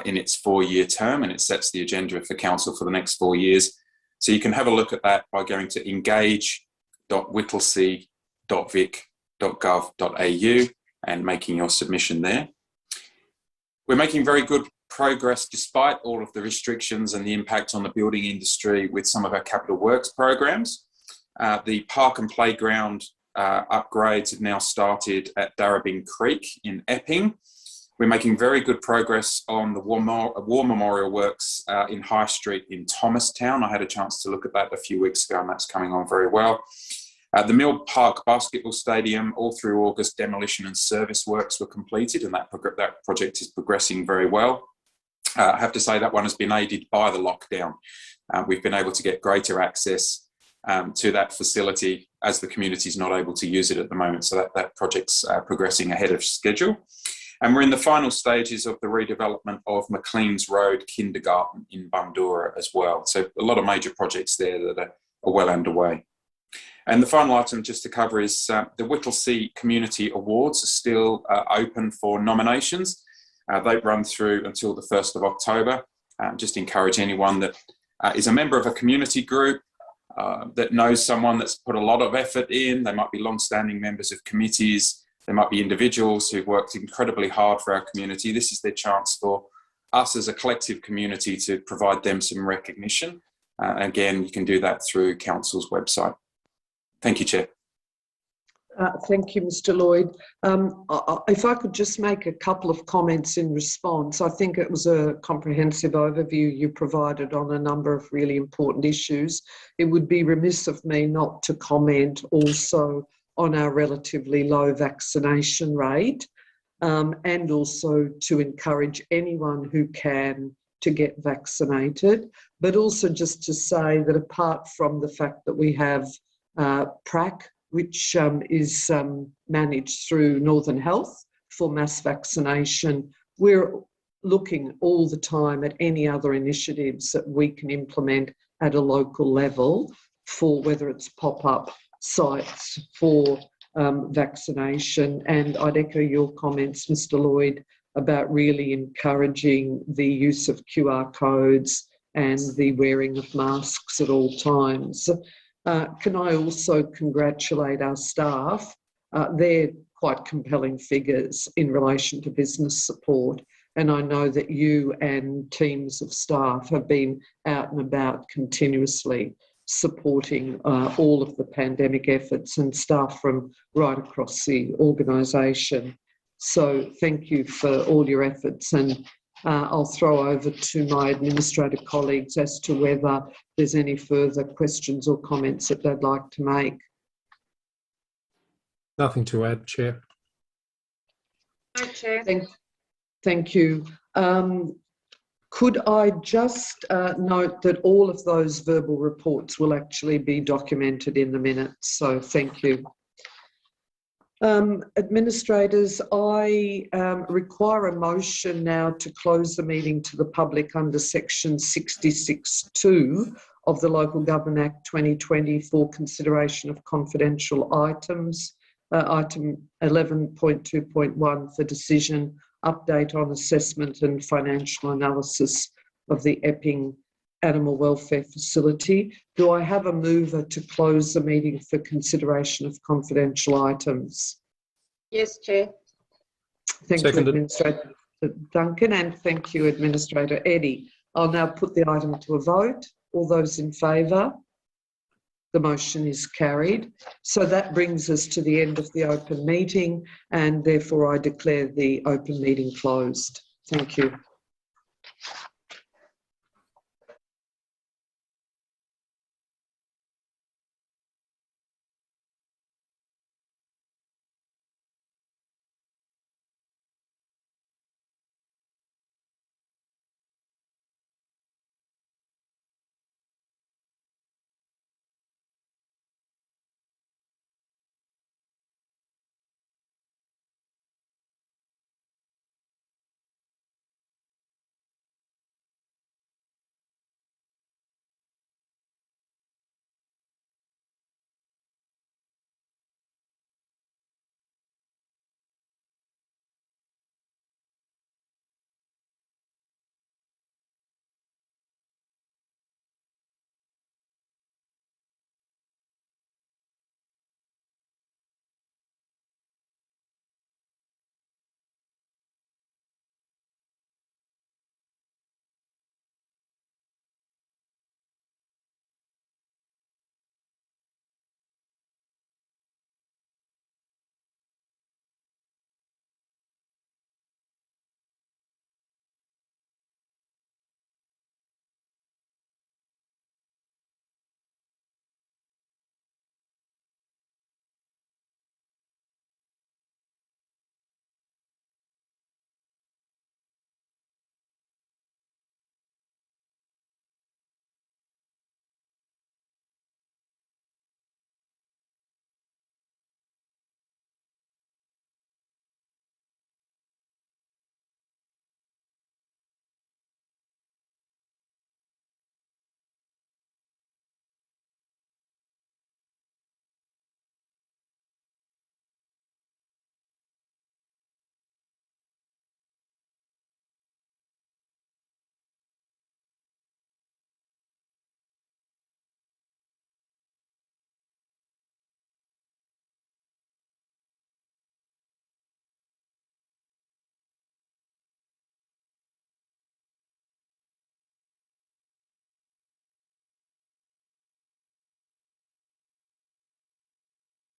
in its 4-year term, and it sets the agenda for council for the next 4 years. So you can have a look at that by going to engage.whittlesea.vic.gov.au and making your submission there. We're making very good progress despite all of the restrictions and the impact on the building industry with some of our capital works programs. The park and playground upgrades have now started at Darrabin Creek in Epping. We're making very good progress on the War Memorial Works in High Street in Thomastown. I had a chance to look at that a few weeks ago and that's coming on very well. The Mill Park Basketball Stadium, all through August, demolition and service works were completed and that project is progressing very well. I have to say that one has been aided by the lockdown. We've been able to get greater access to that facility as the community is not able to use it at the moment. So that project's progressing ahead of schedule. And we're in the final stages of the redevelopment of McLean's Road Kindergarten in Bundoora as well. So a lot of major projects there that are well underway. And the final item just to cover is the Whittlesea Community Awards are still open for nominations. They run through until the 1st of October. Just encourage anyone that is a member of a community group, that knows someone that's put a lot of effort in. They might be long-standing members of committees. There might be individuals who've worked incredibly hard for our community. This is their chance for us as a collective community to provide them some recognition. Again, you can do that through Council's website. Thank you, Chair. Thank you, Mr. Lloyd. If I could just make a couple of comments in response. I think it was a comprehensive overview you provided on a number of really important issues. It would be remiss of me not to comment also on our relatively low vaccination rate, and also to encourage anyone who can to get vaccinated, but also just to say that apart from the fact that we have PRAC, which is managed through Northern Health for mass vaccination, we're looking all the time at any other initiatives that we can implement at a local level for whether it's pop-up sites for vaccination. And I'd echo your comments, Mr. Lloyd, about really encouraging the use of QR codes and the wearing of masks at all times. Can I also congratulate our staff? They're quite compelling figures in relation to business support. And I know that you and teams of staff have been out and about continuously supporting all of the pandemic efforts, and staff from right across the organisation. So thank you for all your efforts, and I'll throw over to my administrative colleagues as to whether there's any further questions or comments that they'd like to make. Nothing to add, Chair. No, Chair. Thank you. Could I just note that all of those verbal reports will actually be documented in the minutes, so thank you. Administrators, I require a motion now to close the meeting to the public under section 66(2) of the Local Government Act 2020 for consideration of confidential items. Item 11.2.1 for decision, update on assessment and financial analysis of the Epping Animal Welfare Facility. Do I have a mover to close the meeting for consideration of confidential items? Yes, Chair. Thank you, Administrator Duncan, and thank you, Administrator Eddy. I'll now put the item to a vote. All those in favour? The motion is carried. So that brings us to the end of the open meeting, and therefore I declare the open meeting closed. Thank you.